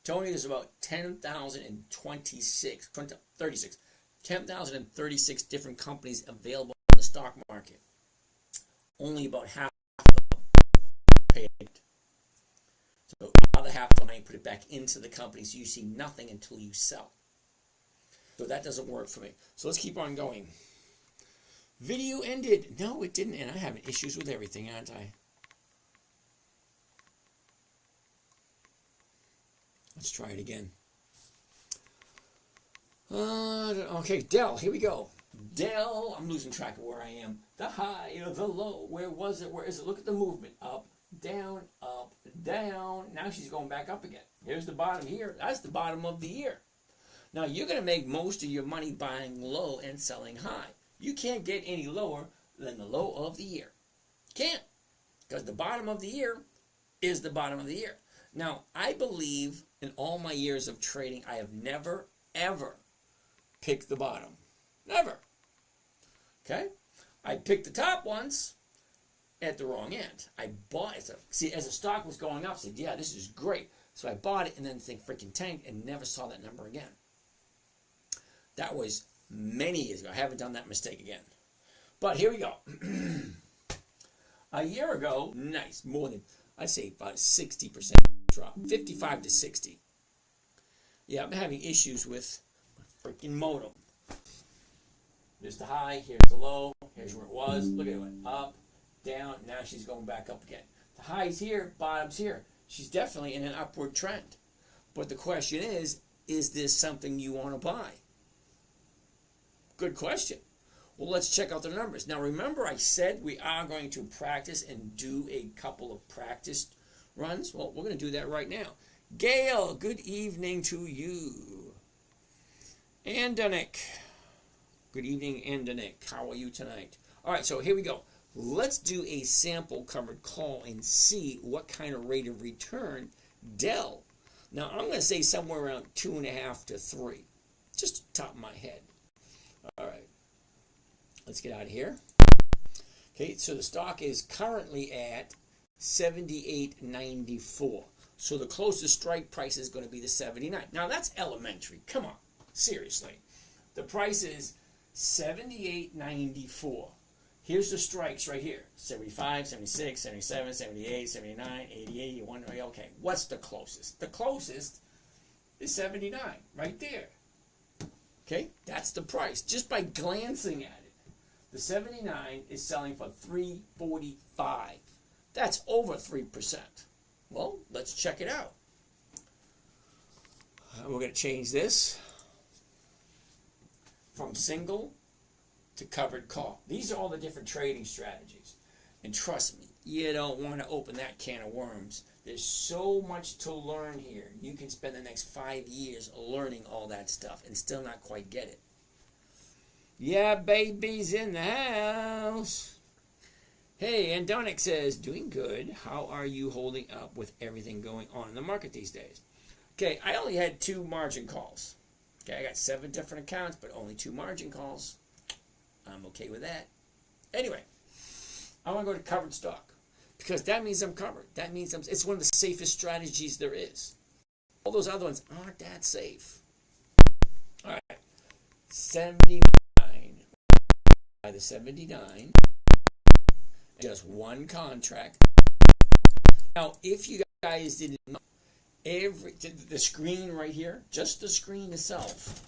Tony, there's about 10,036 different companies available in the stock market. Only about half of them pay it. So the other half of the money, put it back into the company, so you see nothing until you sell. So that doesn't work for me. So let's keep on going. Video ended. No, it didn't end. I'm having issues with everything, aren't I? Let's try it again. Okay, Dell, here we go. Dell, I'm losing track of where I am. The high or the low, where was it? Where is it? Look at the movement. Up, down, down. Now she's going back up again. Here's the bottom here. That's the bottom of the year. Now you're going to make most of your money buying low and selling high. You can't get any lower than the low of the year. Can't. Because the bottom of the year is the bottom of the year. Now, I believe in all my years of trading, I have never, ever picked the bottom. Never. Okay? I picked the top once at the wrong end. I bought it. See, as the stock was going up, I said, yeah, this is great. So I bought it and then the thing freaking tanked and never saw that number again. That was many years ago. I haven't done that mistake again. But here we go. A year ago, nice, more than, I'd say about 60% drop, 55 to 60. Yeah, I'm having issues with my freaking modem. There's the high, here's the low, here's where it was. Look at it, went up, down, now she's going back up again. The high's here, bottom's here. She's definitely in an upward trend. But the question is this something you want to buy? Good question. Well, let's check out the numbers. Now, remember I said we are going to practice and do a couple of practice runs? Well, we're going to do that right now. Gail, good evening to you. Andonik. Good evening, Andonik. How are you tonight? All right, so here we go. Let's do a sample covered call and see what kind of rate of return Dell. Now, I'm going to say somewhere around 2.5 to 3. Just top of my head. All right. Let's get out of here. Okay, so the stock is currently at 78.94. So the closest strike price is going to be the 79. Now that's elementary. Come on, seriously. The price is 78.94. Here's the strikes right here. 75, 76, 77, 78, 79, 80, 81. Okay, what's the closest? The closest is 79, right there. Okay, that's the price. Just by glancing at it. The 79 is selling for $345. That's over 3%. Well, let's check it out. We're going to change this from single to covered call. These are all the different trading strategies. And trust me, you don't want to open that can of worms. There's so much to learn here. You can spend the next 5 years learning all that stuff and still not quite get it. Yeah, baby's in the house. Hey, Andonik says, doing good. How are you holding up with everything going on in the market these days? Okay, I only had 2 margin calls. Okay, I got 7 different accounts, but only 2 margin calls. I'm okay with that. Anyway, I want to go to covered stock because that means I'm covered. That means it's one of the safest strategies there is. All those other ones aren't that safe. All right, 79. By the 79, just one contract. Now, if you guys didn't know, the screen right here, just the screen itself,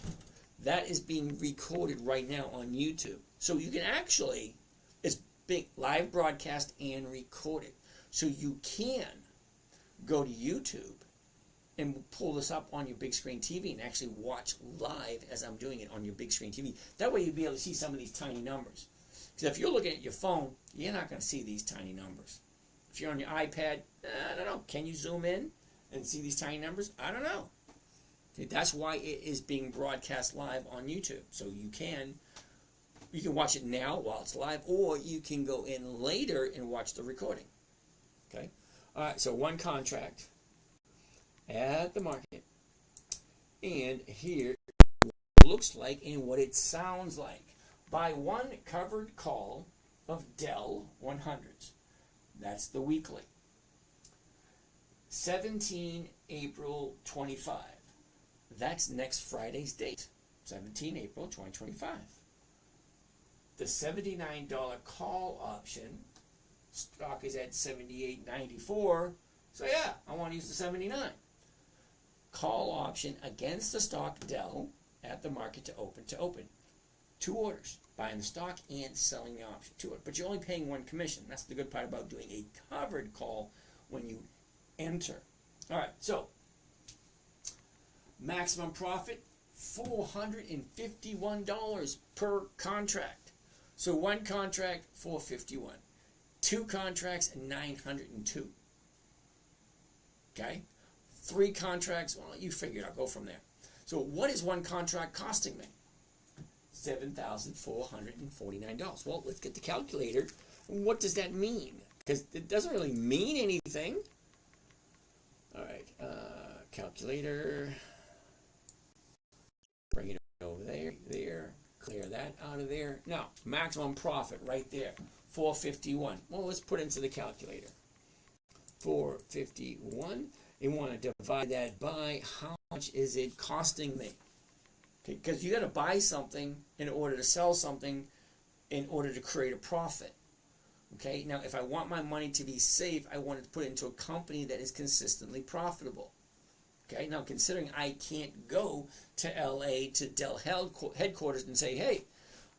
that is being recorded right now on YouTube. So you can actually, it's being live broadcast and recorded. So you can go to YouTube and pull this up on your big screen TV and actually watch live as I'm doing it on your big screen TV. That way you'll be able to see some of these tiny numbers. Because if you're looking at your phone, you're not going to see these tiny numbers. If you're on your iPad, I don't know. Can you zoom in and see these tiny numbers? I don't know. Okay, that's why it is being broadcast live on YouTube. So you can watch it now while it's live, or you can go in later and watch the recording. Okay. All right, so one contract at the market. And here it looks like and what it sounds like. Buy one covered call of Dell 100s. That's the weekly. 17 April 25. That's next Friday's date. 17 April 2025. The $79 call option, stock is at $78.94. So yeah, I want to use the 79. Call option against the stock Dell at the market to open. 2 orders, buying the stock and selling the option to it. But you're only paying 1 commission. That's the good part about doing a covered call when you enter. All right, so maximum profit, $451 per contract. So 1 contract, $451. 2 contracts, $902. Okay? 3 contracts, well, you figure it out, go from there. So what is 1 contract costing me? $7,449. Well, let's get the calculator. What does that mean? Because it doesn't really mean anything. All right, calculator. Bring it over there. Clear that out of there. Now, maximum profit right there, $451. Well, let's put it into the calculator. $451. You want to divide that by how much is it costing me? Okay, because you got to buy something in order to sell something in order to create a profit. Okay, now if I want my money to be safe, I want to put it into a company that is consistently profitable. Okay, now considering I can't go to LA to Dell headquarters and say, hey,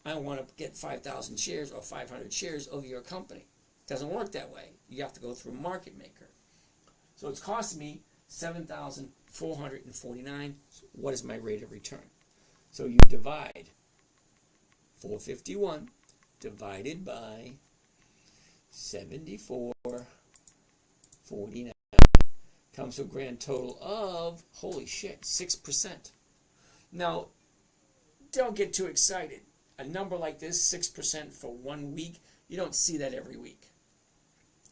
I want to get 5,000 shares or 500 shares of your company. It doesn't work that way. You have to go through a market maker. So it's costing me $7,449. What is my rate of return? So you divide 451 divided by 74.49 comes to a grand total of, holy shit, 6%. Now, don't get too excited. A number like this, 6% for 1 week, you don't see that every week.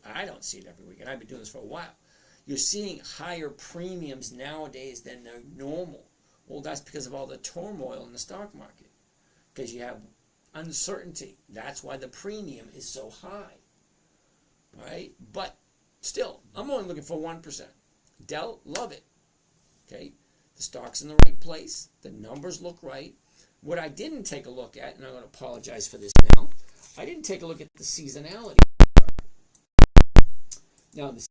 I don't see it every week, and I've been doing this for a while. You're seeing higher premiums nowadays than they're normal. Well, that's because of all the turmoil in the stock market. Because you have uncertainty. That's why the premium is so high. All right? But still, I'm only looking for 1%. Dell, love it. Okay? The stock's in the right place. The numbers look right. What I didn't take a look at, and I'm going to apologize for this now, I didn't take a look at the seasonality. Now, the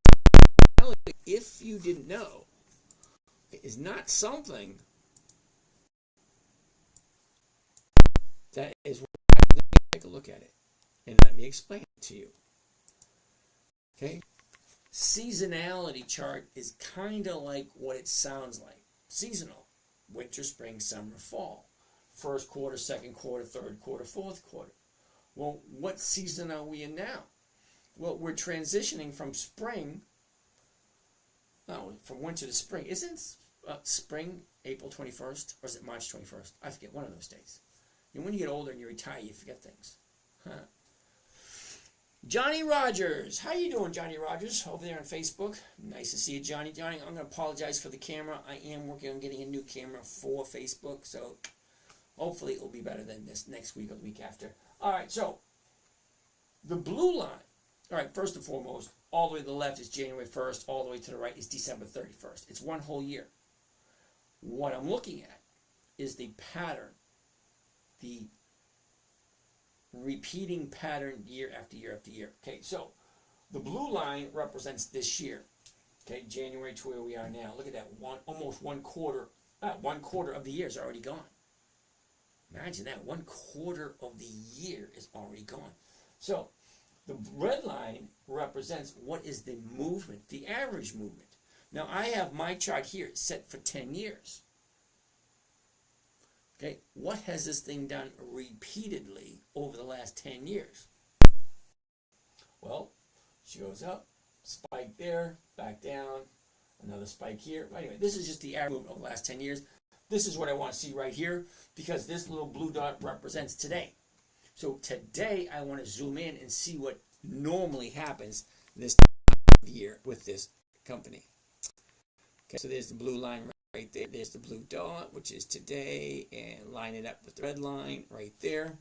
seasonality, if you didn't know, is not something that is what let me take a look at it and let me explain it to you. Okay? Seasonality chart is kind of like what it sounds like. Seasonal. Winter, spring, summer, fall. First quarter, second quarter, third quarter, fourth quarter. Well, what season are we in now? Well, we're transitioning from from winter to spring. Isn't spring April 21st? Or is it March 21st? I forget, one of those days. And when you get older and you retire, you forget things. Huh. Johnny Rogers. How you doing, Johnny Rogers? Over there on Facebook. Nice to see you, Johnny. Johnny, I'm going to apologize for the camera. I am working on getting a new camera for Facebook, so hopefully it will be better than this next week or the week after. All right, so the blue line. All right, first and foremost, all the way to the left is January 1st. All the way to the right is December 31st. It's one whole year. What I'm looking at is the pattern, the repeating pattern year after year after year. Okay, so the blue line represents this year. Okay, January to where we are now. Look at that, almost one quarter of the year is already gone. Imagine that, 1/4 of the year is already gone. So the red line represents what is the movement, the average movement. Now I have my chart here set for 10 years. Okay, what has this thing done repeatedly over the last 10 years? Well, she goes up, spike there, back down, another spike here. Anyway, this is just the average movement over the last 10 years. This is what I want to see right here because this little blue dot represents today. So today I want to zoom in and see what normally happens this time. year with this company. Okay, so there's the blue line right there. There's the blue dot, which is today, and line it up with the red line right there.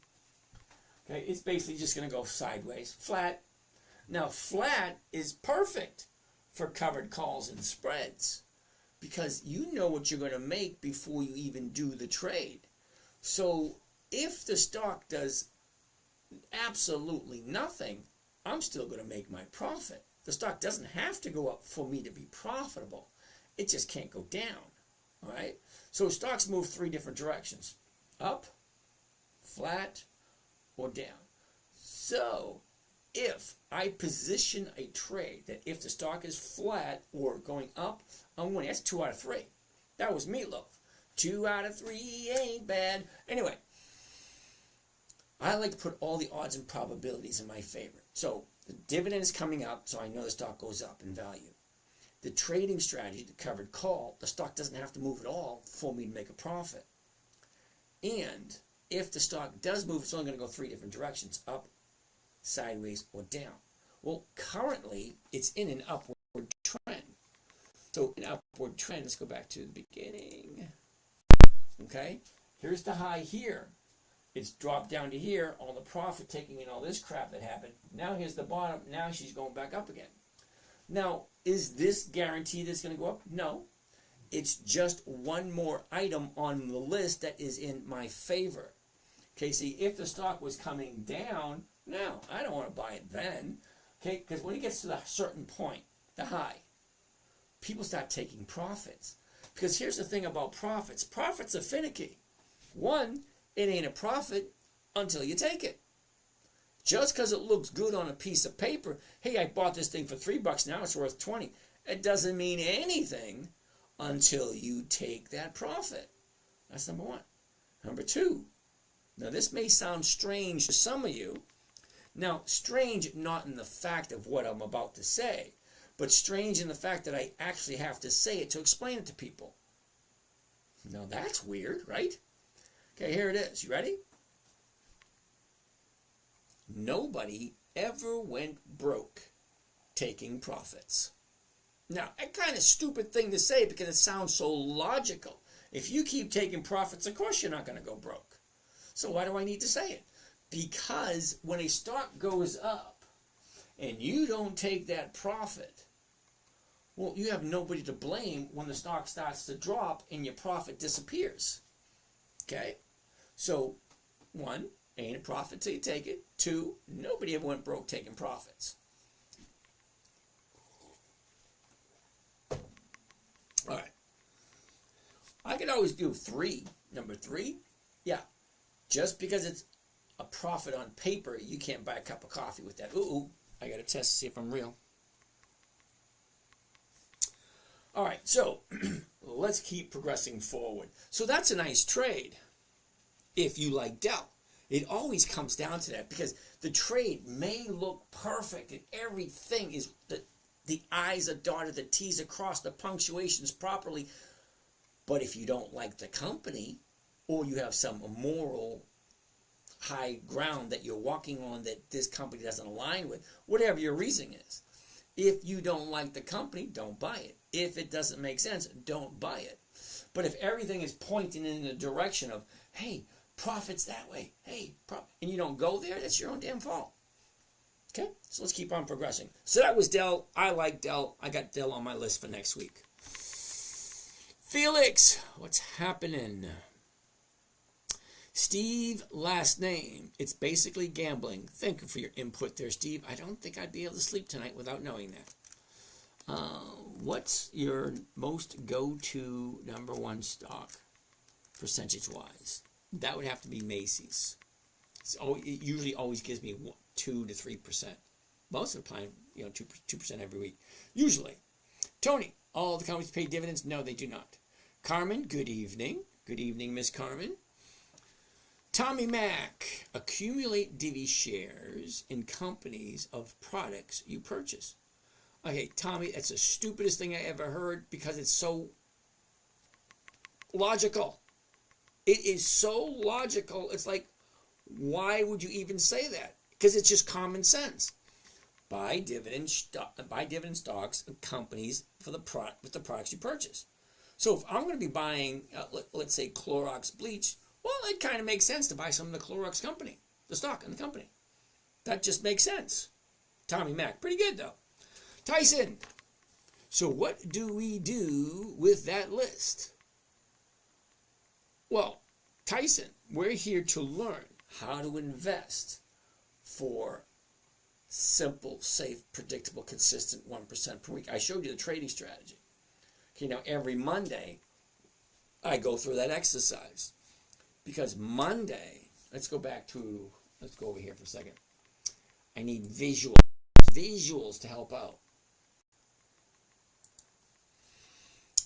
Okay, it's basically just going to go sideways, flat. Now, flat is perfect for covered calls and spreads because you know what you're going to make before you even do the trade. So if the stock does absolutely nothing, I'm still going to make my profit. The stock doesn't have to go up for me to be profitable. It just can't go down. All right? So stocks move three different directions: up, flat, or down. So if I position a trade that if the stock is flat or going up, I'm winning. That's 2 out of 3. That was Meatloaf. 2 out of 3 ain't bad. Anyway, I like to put all the odds and probabilities in my favor. So the dividend is coming up, so I know the stock goes up in value. The trading strategy, the covered call, the stock doesn't have to move at all for me to make a profit. And if the stock does move, it's only going to go 3 different directions: up, sideways, or down. Well, currently, it's in an upward trend. So an upward trend, let's go back to the beginning. Okay, here's the high here. It's dropped down to here, all the profit taking in all this crap that happened. Now here's the bottom. Now she's going back up again. Now, is this guaranteed it's going to go up? No. It's just one more item on the list that is in my favor. Okay, see, if the stock was coming down, no, I don't want to buy it then. Okay, because when it gets to the certain point, the high, people start taking profits. Because here's the thing about profits. Profits are finicky. One, it ain't a profit until you take it. Just because it looks good on a piece of paper, hey, I bought this thing for $3, now it's worth 20. It doesn't mean anything until you take that profit. That's number one. Number two, now this may sound strange to some of you. Now, strange not in the fact of what I'm about to say, but strange in the fact that I actually have to say it to explain it to people. Now that's weird, right? Okay, here it is. You ready? Nobody ever went broke taking profits. Now, a kind of stupid thing to say because it sounds so logical. If you keep taking profits, of course you're not going to go broke. So why do I need to say it? Because when a stock goes up and you don't take that profit, well, you have nobody to blame when the stock starts to drop and your profit disappears. Okay? So, one, ain't a profit till you take it. Two, nobody ever went broke taking profits. All right. I could always do 3. Number 3, yeah. Just because it's a profit on paper, you can't buy a cup of coffee with that. Ooh, I got to test to see if I'm real. All right, so let's keep progressing forward. So that's a nice trade if you like Dell. It always comes down to that because the trade may look perfect and everything is, the I's are dotted, the T's are crossed, the punctuation's properly. But if you don't like the company or you have some moral high ground that you're walking on that this company doesn't align with, whatever your reason is, if you don't like the company, don't buy it. If it doesn't make sense, don't buy it. But if everything is pointing in the direction of, hey, profits that way, hey, and you don't go there, that's your own damn fault. Okay, so let's keep on progressing. So that was Dell. I like Dell. I got Dell on my list for next week. Felix, what's happening? Steve, last name. It's basically gambling. Thank you for your input there, Steve. I don't think I'd be able to sleep tonight without knowing that. What's your most go-to number one stock, percentage-wise? That would have to be Macy's. It usually always gives me 2 to 3%. Most of the time, 2% every week. Usually. Tony, all the companies pay dividends? No, they do not. Carmen, good evening. Good evening, Miss Carmen. Tommy Mack, accumulate divvy shares in companies of products you purchase. Okay, Tommy, that's the stupidest thing I ever heard because it's so logical. It is so logical. It's like, why would you even say that? Because it's just common sense. buy dividend stocks of companies for with the products you purchase. So if I'm going to be buying, let's say Clorox bleach, well, it kind of makes sense to buy some of the Clorox company, the stock in the company. That just makes sense. Tommy Mac, pretty good though. Tyson, so what do we do with that list? Well, Tyson, we're here to learn how to invest for simple, safe, predictable, consistent 1% per week. I showed you the trading strategy. Okay, now every Monday, I go through that exercise. Because Monday, let's go over here for a second. I need visuals to help out.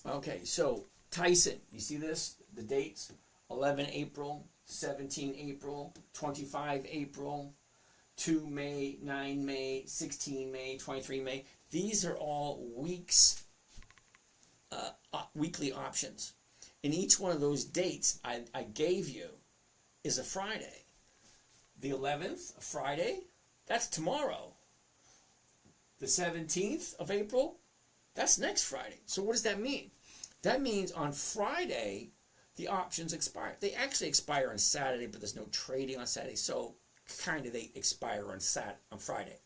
Okay, so Tyson, you see this? The dates? 11 April, 17 April, 25 April, 2 May, 9 May, 16 May, 23 May. These are all weekly options. And each one of those dates I gave you is a Friday. The 11th, a Friday, that's tomorrow. The 17th of April, that's next Friday. So what does that mean? That means on Friday, the options expire. They actually expire on Saturday, but there's no trading on Saturday. So kind of they expire on Friday.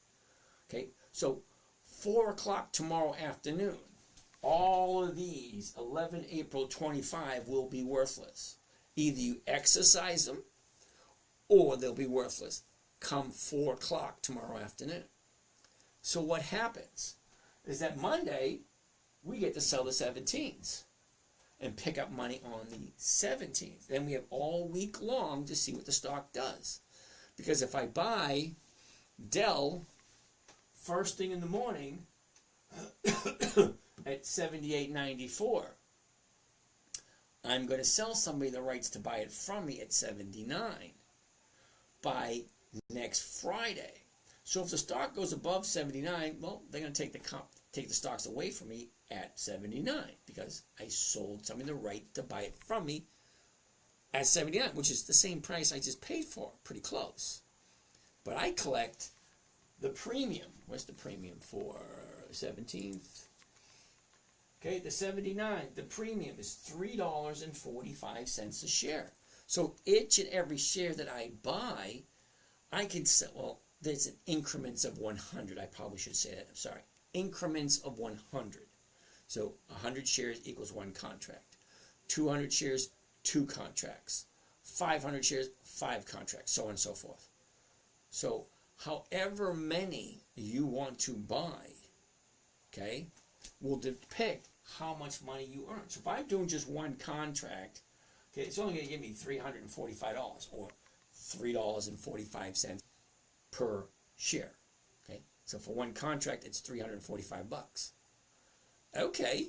Okay, so 4 o'clock tomorrow afternoon, all of these 11 April 25 will be worthless. Either you exercise them or they'll be worthless come 4 o'clock tomorrow afternoon. So what happens is that Monday we get to sell the 17s and pick up money on the 17th. Then we have all week long to see what the stock does. Because if I buy Dell first thing in the morning at 78.94, I'm going to sell somebody the rights to buy it from me at 79 by next Friday. So if the stock goes above 79, well, they're going to take the stocks away from me at 79 because I sold somebody the right to buy it from me at 79, which is the same price I just paid for, pretty close. But I collect the premium. Where's the premium for 17th? Okay, the 79, the premium is $3.45 a share. So each and every share that I buy, I can sell, well, there's an increments of 100. I probably should say that, I'm sorry. Increments of 100. So 100 shares equals 1 contract. 200 shares, 2 contracts. 500 shares, 5 contracts, so on and so forth. So however many you want to buy, okay, will depict how much money you earn. So if I'm doing just 1 contract, okay, it's only going to give me $345 or $3.45 per share. Okay, so for 1 contract, it's $345. Okay,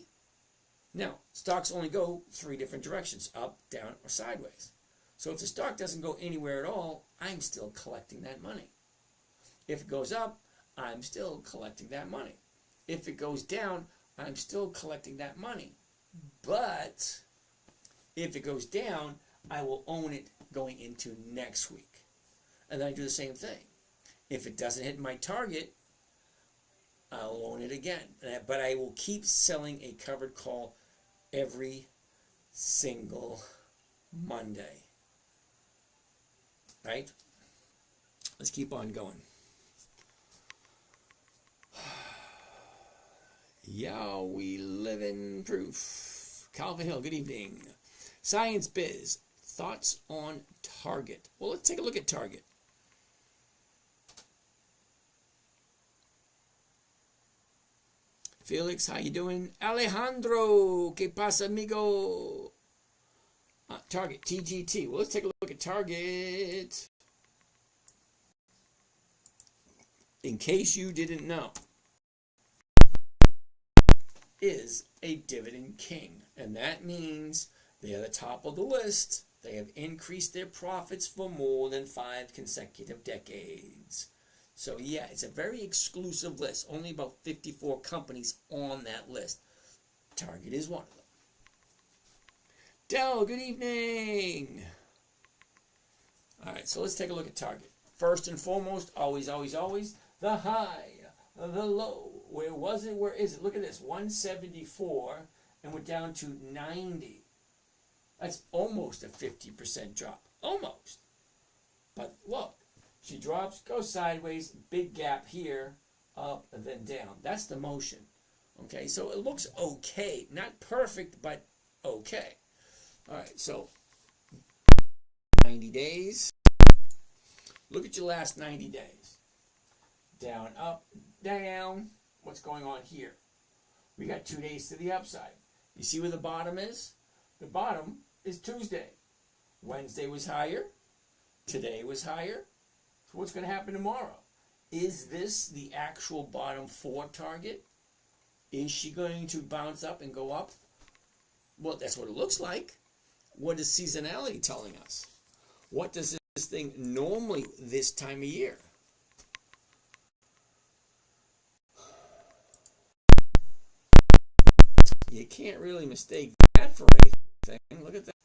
now stocks only go 3 different directions: up, down, or sideways. So if the stock doesn't go anywhere at all, I'm still collecting that money. If it goes up, I'm still collecting that money. If it goes down, I'm still collecting that money. But if it goes down, I will own it going into next week. And then I do the same thing. If it doesn't hit my target, I'll own it again. But I will keep selling a covered call every single Monday. Right? Let's keep on going. Yeah, we live in proof. Calvin Hill, good evening. Science Biz, thoughts on Target? Well, let's take a look at Target. Felix, how you doing? Alejandro, ¿qué pasa, amigo? Target, TGT. Well, let's take a look at Target. In case you didn't know, is a dividend king. And that means they're the top of the list. They have increased their profits for more than 5 consecutive decades. So yeah, it's a very exclusive list. Only about 54 companies on that list. Target is one of them. Dell, good evening. All right, so let's take a look at Target. First and foremost, always, the high the low. Where was it? Where is it? Look at this. 174 and we're down to 90. That's almost a 50% drop. Almost. But look, she drops, goes sideways, big gap here, up, and then down. That's the motion. Okay, so it looks okay. Not perfect, but okay. All right, so 90 days. Look at your last 90 days. Down, up, down. What's going on here? We got 2 days to the upside. You see where the bottom is? The bottom is Tuesday. Wednesday was higher. Today was higher. So what's going to happen tomorrow? Is this the actual bottom for target? Is she going to bounce up and go up? Well, that's what it looks like. What is seasonality telling us? What does this thing normally this time of year? You can't really mistake that for anything. Look at that.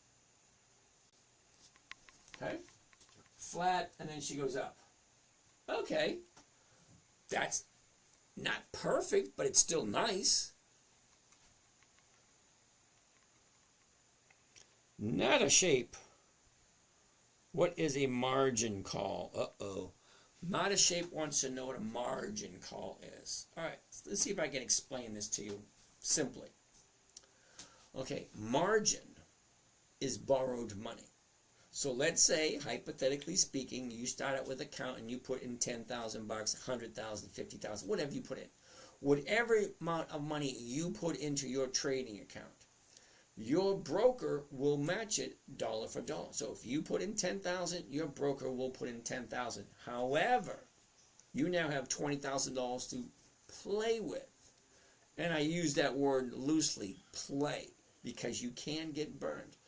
Okay. Flat, and then she goes up. Okay. That's not perfect, but it's still nice. Not a shape. What is a margin call? Uh-oh. Not a shape wants to know what a margin call is. All right, let's see if I can explain this to you simply. Okay, margin is borrowed money. So let's say, hypothetically speaking, you start out with an account and you put in 10,000 bucks, 100,000, 50,000, whatever you put in. Whatever amount of money you put into your trading account, your broker will match it dollar for dollar. So if you put in 10,000, your broker will put in 10,000. However, you now have $20,000 to play with. And I use that word loosely, play, because you can get burned.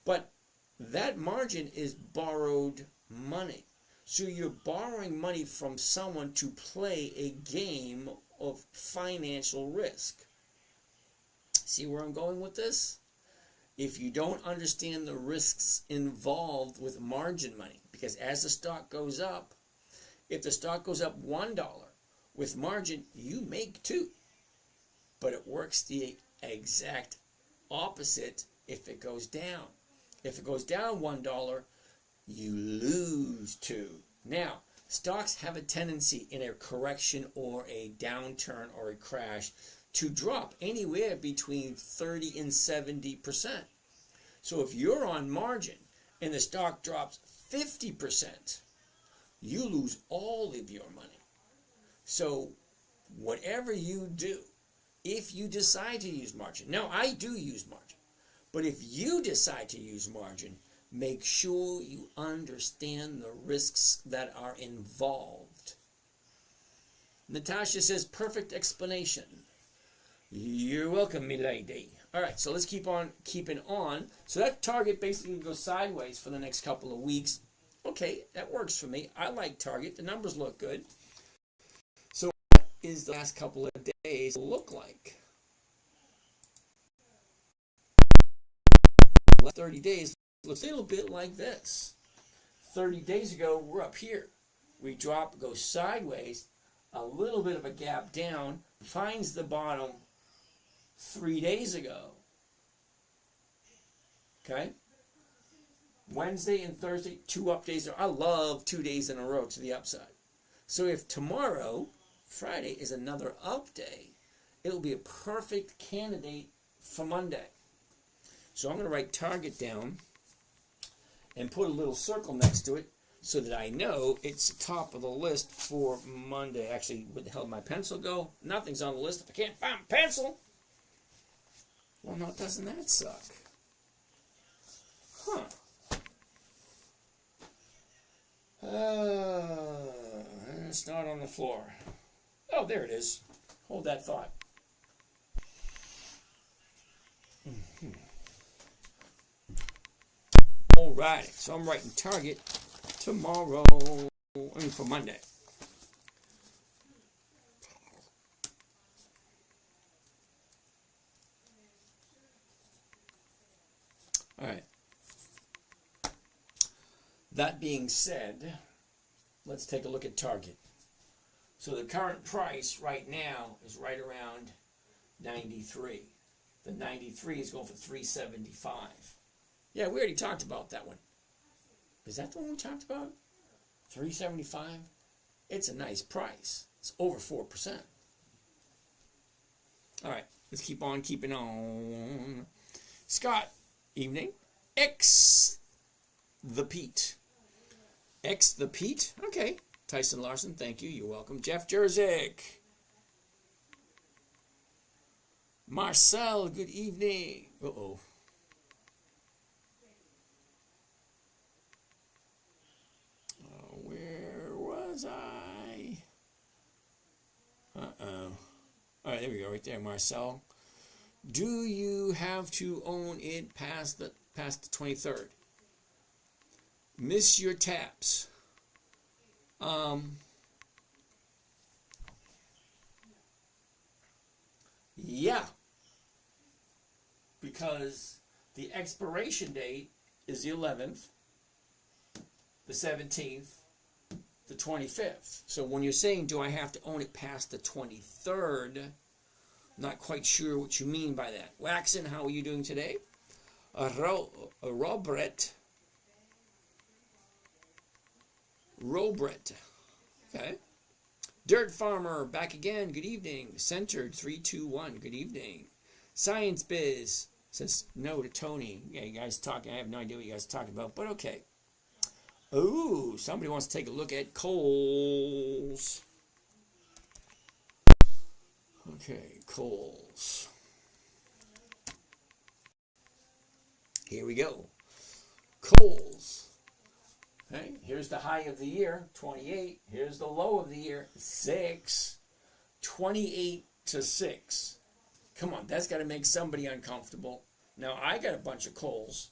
But that margin is borrowed money. So you're borrowing money from someone to play a game of financial risk. See where I'm going with this? If you don't understand the risks involved with margin money, because as the stock goes up, if the stock goes up $1 with margin, you make $2. But it works the exact opposite if it goes down. If it goes down $1, you lose $2. Now, stocks have a tendency in a correction or a downturn or a crash to drop anywhere between 30 and 70%. So if you're on margin and the stock drops 50%, you lose all of your money. So whatever you do, if you decide to use margin, now I do use margin, but if you decide to use margin, make sure you understand the risks that are involved. Natasha says, perfect explanation. You're welcome, milady. All right, so let's keep on keeping on. So that target basically goes sideways for the next couple of weeks. Okay, that works for me. I like target. The numbers look good. So what is the last couple of days look like? The last 30 days looks a little bit like this. 30 days ago, we're up here. We drop, go sideways, a little bit of a gap down, finds the bottom 3 days ago. Okay? Wednesday and Thursday, 2 up days. I love 2 days in a row to the upside. So if tomorrow, Friday, is another up day, it'll be a perfect candidate for Monday. So I'm going to write target down and put a little circle next to it so that I know it's top of the list for Monday. Actually, where the hell did my pencil go? Nothing's on the list if I can't find a pencil. Well, no, doesn't that suck? Huh. It's not on the floor. Oh, there it is. Hold that thought. All right, so I'm writing target tomorrow, for Monday. All right. That being said, let's take a look at target. So the current price right now is right around 93. The 93 is going for 375. Yeah, we already talked about that one. Is that the one we talked about? 375? It's a nice price. It's over 4%. All right, let's keep on keeping on. Scott, evening. X the Pete. X the Pete? Okay. Tyson Larson, thank you. You're welcome. Jeff Jerzik. Marcel, good evening. Uh-oh. Where was I? Uh-oh. All right, there we go, right there, Marcel. Do you have to own it past the 23rd? Miss your taps. Yeah. Because the expiration date is the 11th, the 17th, the 25th. So when you're saying, do I have to own it past the 23rd? Not quite sure what you mean by that. Waxon, how are you doing today? Robert. Okay. Dirt Farmer, back again. Good evening. Centered 321. Good evening. Science Biz says no to Tony. Yeah, you guys talking. I have no idea what you guys are talking about, but okay. Ooh, somebody wants to take a look at coals. Okay, coals. Here we go. Coals. Okay, here's the high of the year, 28. Here's the low of the year, 6. 28 to 6. Come on, that's got to make somebody uncomfortable. Now, I got a bunch of coals.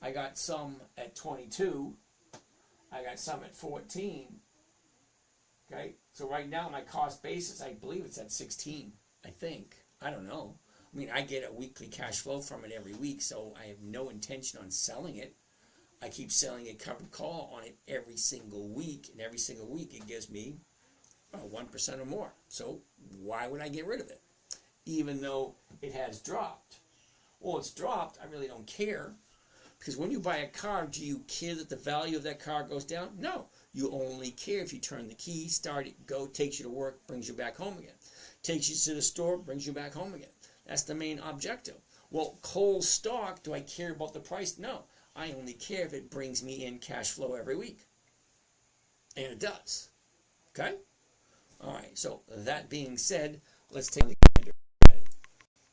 I got some at 22. I got some at 14. Okay, so right now my cost basis, I believe it's at 16. I think. I don't know. I mean, I get a weekly cash flow from it every week, so I have no intention on selling it. I keep selling a covered call on it every single week, and every single week it gives me 1% or more. So why would I get rid of it? Even though it has dropped. Well, it's dropped, I really don't care. Because when you buy a car, do you care that the value of that car goes down? No. You only care if you turn the key, start it, go, takes you to work, brings you back home again. Takes you to the store, brings you back home again. That's the main objective. Well, coal stock, do I care about the price? No. I only care if it brings me in cash flow every week. And it does. Okay? All right, so that being said, let's take a look at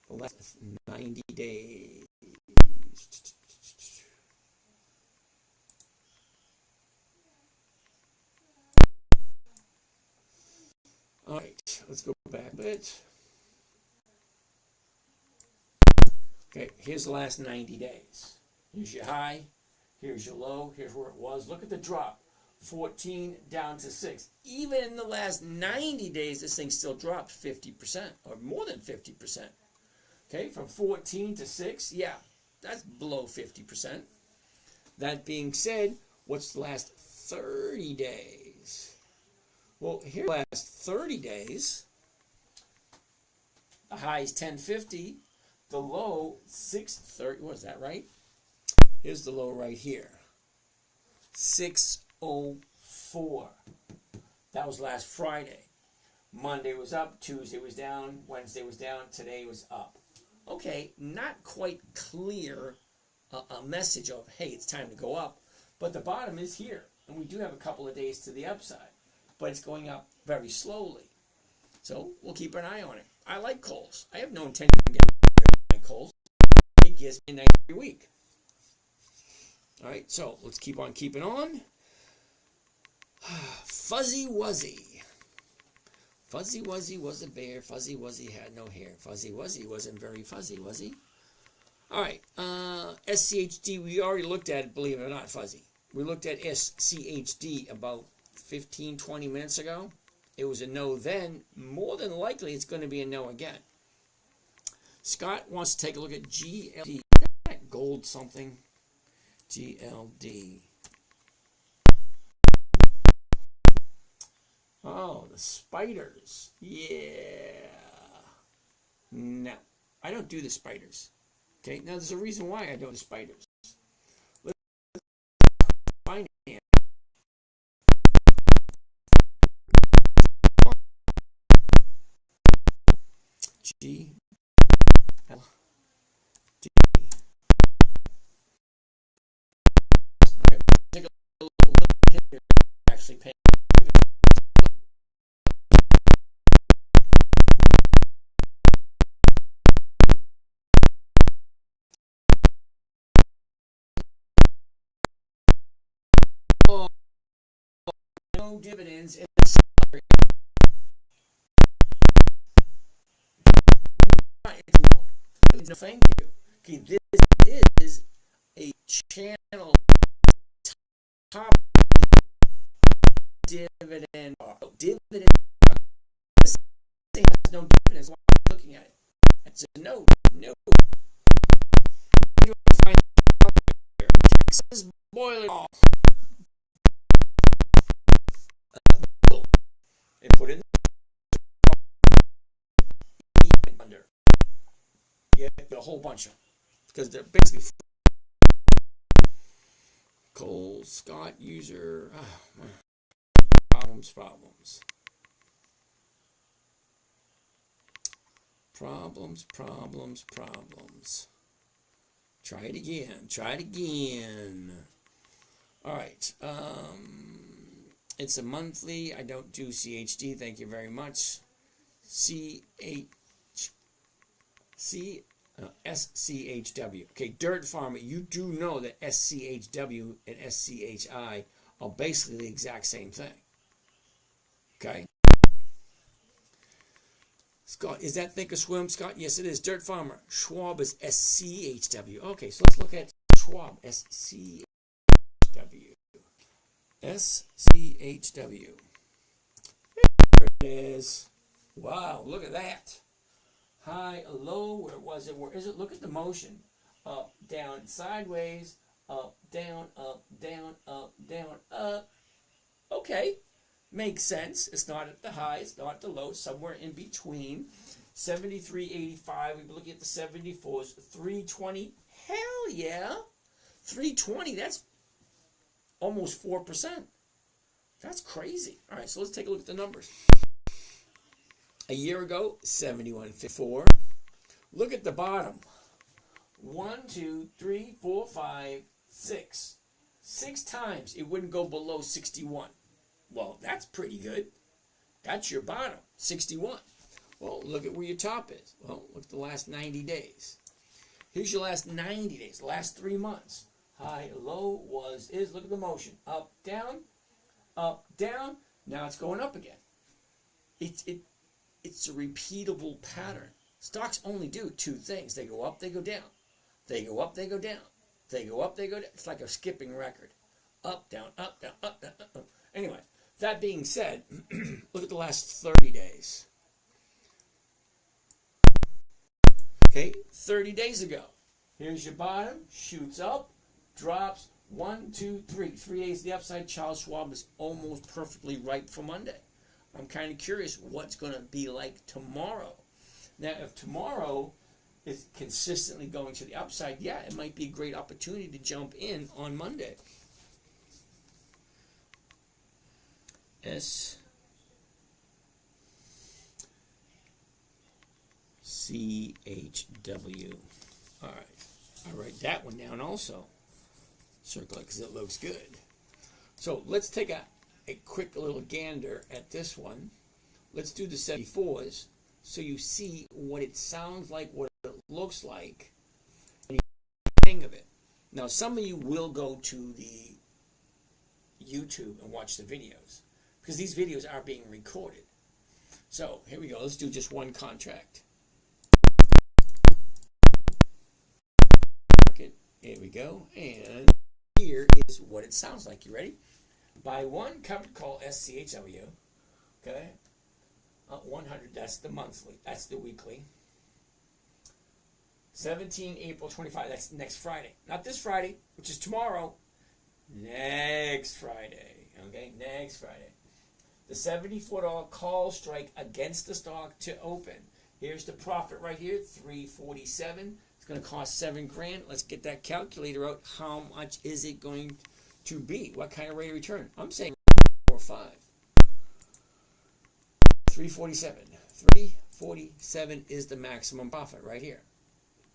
the last 90 days. All right, let's go back a bit. Okay, here's the last 90 days. Here's your high, here's your low, here's where it was. Look at the drop, 14 down to 6. Even in the last 90 days, this thing still dropped 50% or more than 50%. Okay, from 14 to 6, yeah, that's below 50%. That being said, what's the last 30 days? Well, here the last 30 days, the high is 1050, the low 630. Was that right? Here's the low right here, 604. That was last Friday. Monday was up, Tuesday was down, Wednesday was down, today was up. Okay, not quite clear a message of, hey, it's time to go up, but the bottom is here, and we do have a couple of days to the upside, but it's going up very slowly. So we'll keep an eye on it. I like coals. I have no intention of getting rid of my coals. It gives me a nice every week. All right, so let's keep on keeping on. Fuzzy Wuzzy. Fuzzy Wuzzy was a bear. Fuzzy Wuzzy had no hair. Fuzzy Wuzzy wasn't very fuzzy, was he? All right, SCHD, we already looked at it, believe it or not, Fuzzy. We looked at SCHD about 15, 20 minutes ago. It was a no then. More than likely, it's going to be a no again. Scott wants to take a look at GLD. Gold something. GLD. Oh, the spiders. Yeah. No, I don't do the spiders. Okay, now there's a reason why I don't do spiders. Let's find it. G L D. Right, take a little hit here. Actually pay. Oh, no dividends in the salary. No, thank you. Okay, this is a channel top dividend. Dividend. This thing has no dividends. Why are you looking at it? That's a no. No. You find Texas boiler off. And put in under. Get a whole bunch of them because they're basically Cole Scott user. Problems. Try it again. All right. It's a monthly. I don't do CHD. Thank you very much. SCHW. Okay, Dirt Farmer, you do know that SCHW and SCHI are basically the exact same thing. Okay? Scott, is that Think or Swim, Scott? Yes, it is. Dirt Farmer. Schwab is SCHW. Okay, so let's look at Schwab. SCHW. SCHW. There it is. Wow, look at that. High, low, where was it? Where is it? Look at the motion. Up, down, sideways, up, down, up, down, up, down, up. Okay, makes sense. It's not at the high, it's not at the low, somewhere in between. 73.85, we've been looking at the 74s. 320, hell yeah. 320, that's almost 4%. That's crazy. All right, so let's take a look at the numbers. A year ago, 71.54. Look at the bottom. 1, 2, 3, 4, 5, 6. 6 times it wouldn't go below 61. Well, that's pretty good. That's your bottom, 61. Well, look at where your top is. Well, look at the last 90 days. Here's your last 90 days, the last 3 months. High, low, was, is. Look at the motion. Up, down, up, down. Now it's going up again. It's a repeatable pattern. Stocks only do 2 things. They go up, they go down. They go up, they go down. They go up, they go down. It's like a skipping record. Up, down, up, down, up, down, up, down. Anyway, that being said, look at the last 30 days. Okay, 30 days ago. Here's your bottom, shoots up, drops, 1, 2, 3. 3 days to the upside. Charles Schwab is almost perfectly ripe for Monday. I'm kind of curious what's going to be like tomorrow. Now, if tomorrow is consistently going to the upside, yeah, it might be a great opportunity to jump in on Monday. SCHW. All right. I'll write that one down also. Circle it because it looks good. So let's take a quick little gander at this one. Let's do the 74s so you see what it sounds like, what it looks like, and you get the hang of it. Now, some of you will go to the YouTube and watch the videos because these videos are being recorded. So here we go. Let's do just one contract. Here we go. And here is what it sounds like. You ready? Buy one covered call SCHW. Okay. 100. That's the monthly. That's the weekly. 17 April 25. That's next Friday. Not this Friday, which is tomorrow. Next Friday. Okay. Next Friday. the $74 call strike against the stock to open. Here's the profit right here, $347. It's going to cost $7,000. Let's get that calculator out. How much is it going to be? What kind of rate of return? I'm saying 4 or 5. 347. 347 is the maximum profit right here.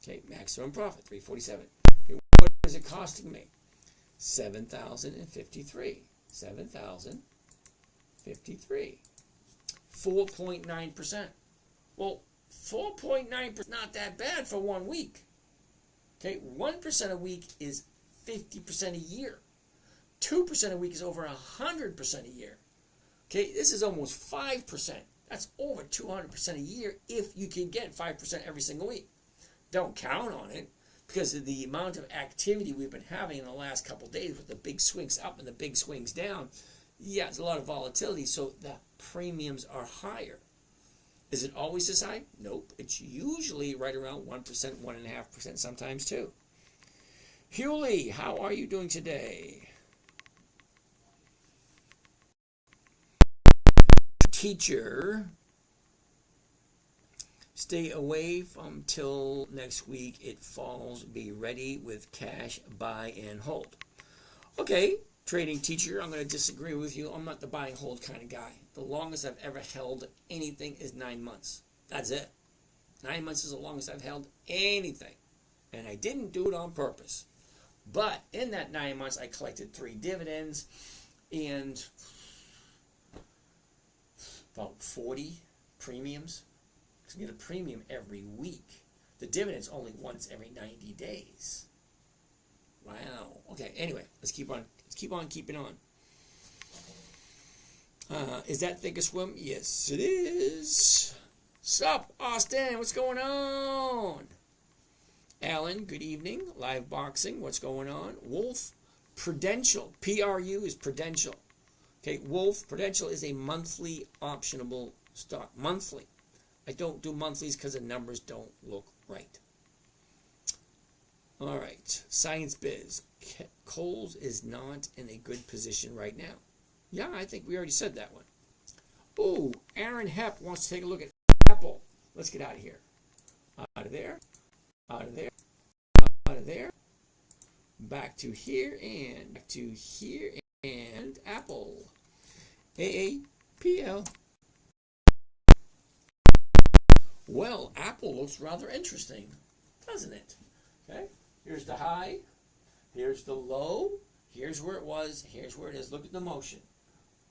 Okay, maximum profit, 347. Okay, what is it costing me? 7,053. 7,053. 4.9%. Well, 4.9% not that bad for 1 week. Okay, 1% a week is 50% a year. 2% a week is over 100% a year. Okay, this is almost 5%. That's over 200% a year if you can get 5% every single week. Don't count on it because of the amount of activity we've been having in the last couple of days with the big swings up and the big swings down. Yeah, it's a lot of volatility, so the premiums are higher. Is it always this high? Nope. It's usually right around 1%, 1.5%, sometimes 2%. Hewley, how are you doing today? Teacher, stay away from till next week. It falls. Be ready with cash, buy and hold. Okay, trading teacher, I'm going to disagree with you. I'm not the buy and hold kind of guy. The longest I've ever held anything is 9 months. That's it. 9 months is the longest I've held anything. And I didn't do it on purpose. But in that 9 months, I collected 3 dividends and about 40 premiums. Because you get a premium every week. The dividend's only once every 90 days. Wow. Okay, anyway, let's keep on keeping on. Is that Thinkorswim? Yes, it is. Sup, Austin? What's going on? Alan, good evening. Live boxing, what's going on? Wolf, Prudential. PRU is Prudential. Okay, Wolf, Prudential is a monthly optionable stock. Monthly. I don't do monthlies because the numbers don't look right. All right, Science Biz. Kohl's is not in a good position right now. Yeah, I think we already said that one. Oh, Aaron Hepp wants to take a look at Apple. Let's get out of here. Out of there. Out of there. Out of there. Back to here and back to here and Apple. AAPL. Well, Apple looks rather interesting, doesn't it? Okay, here's the high. Here's the low. Here's where it was. Here's where it is. Look at the motion.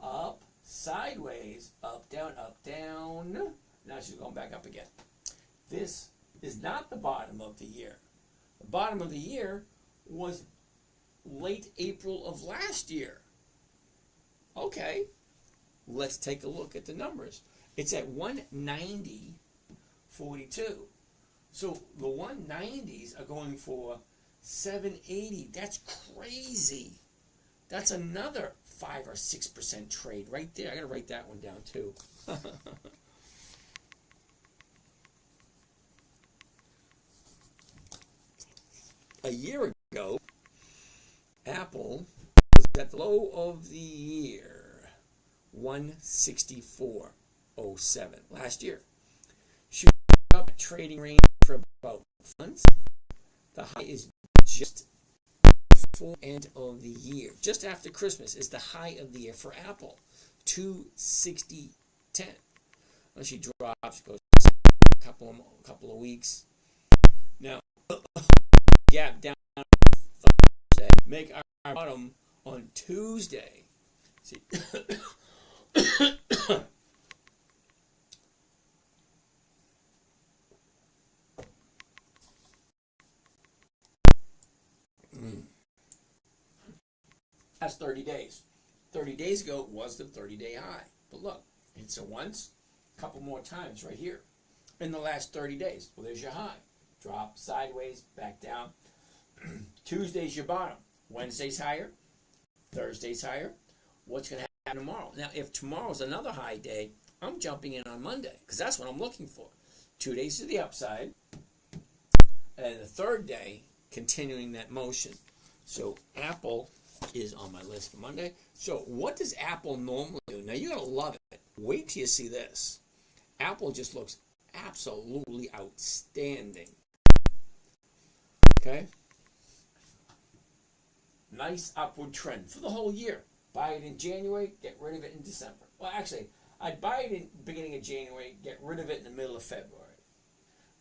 Up, sideways, up, down, up, down. Now she's going back up again. This is not the bottom of the year. The bottom of the year was late April of last year. Okay, let's take a look at the numbers. It's at 190.42. So the 190s are going for 780. That's crazy. That's another 5 or 6% trade right there. I gotta write that one down too. A year ago, Apple was at the low of the year, 164.07 last year. She was up at trading range for about months. The high is just before end of the year. Just after Christmas is the high of the year for Apple, 260.10. When she drops, goes a couple of weeks. Now, gap down Thursday, make our bottom on Tuesday. See. That's 30 days. 30 days ago was the 30-day high. But look, it's a once, a couple more times right here in the last 30 days. Well, there's your high. Drop sideways, back down. Tuesday's your bottom. Wednesday's higher. Thursday's higher. What's going to happen tomorrow? Now, if tomorrow's another high day, I'm jumping in on Monday because that's what I'm looking for. 2 days to the upside. And the third day, continuing that motion. So Apple is on my list for Monday. So what does Apple normally do? afternoon. Now, you're going to love it. Wait till you see this. Apple just looks absolutely outstanding. Okay? Nice upward trend for the whole year. Buy it in January, get rid of it in December. Well, actually, I'd buy it in the beginning of January, get rid of it in the middle of February.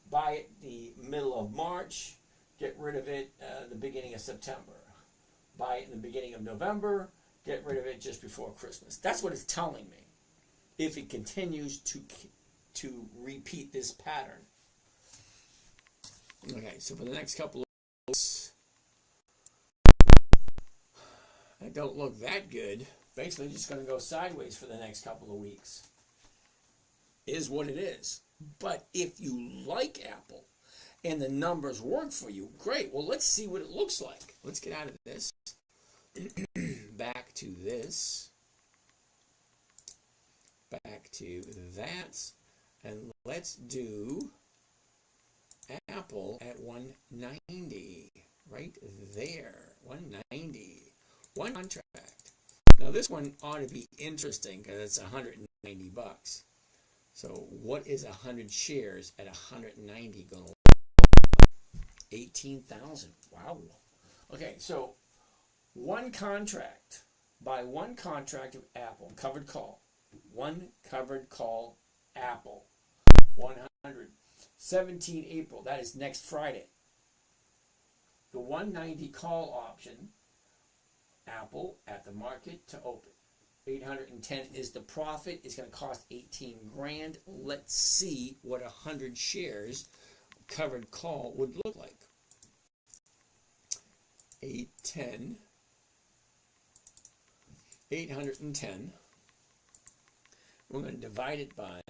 Buy it the middle of March, get rid of it the beginning of September. Buy it in the beginning of November, get rid of it just before Christmas. That's what it's telling me. If it continues to repeat this pattern. Okay, so for the next couple of weeks, I don't look that good. Basically, just going to go sideways for the next couple of weeks. Is what it is. But if you like Apple and the numbers work for you, great. Well, let's see what it looks like. Let's get out of this. Back to this. Back to that. And let's do Apple at 190. Right there. 190. One contract. Now this one ought to be interesting because it's $190. So what is 100 shares at 190 going to look like? 18,000. Wow. Okay, so one contract. Buy one contract of Apple, covered call. One covered call Apple. 100. 17 April. That is next Friday. The 190 call option. Apple at the market to open. 810 is the profit. It's going to cost 18 grand. Let's see what 100 shares covered call would look like. 810. 810. We're going to divide it by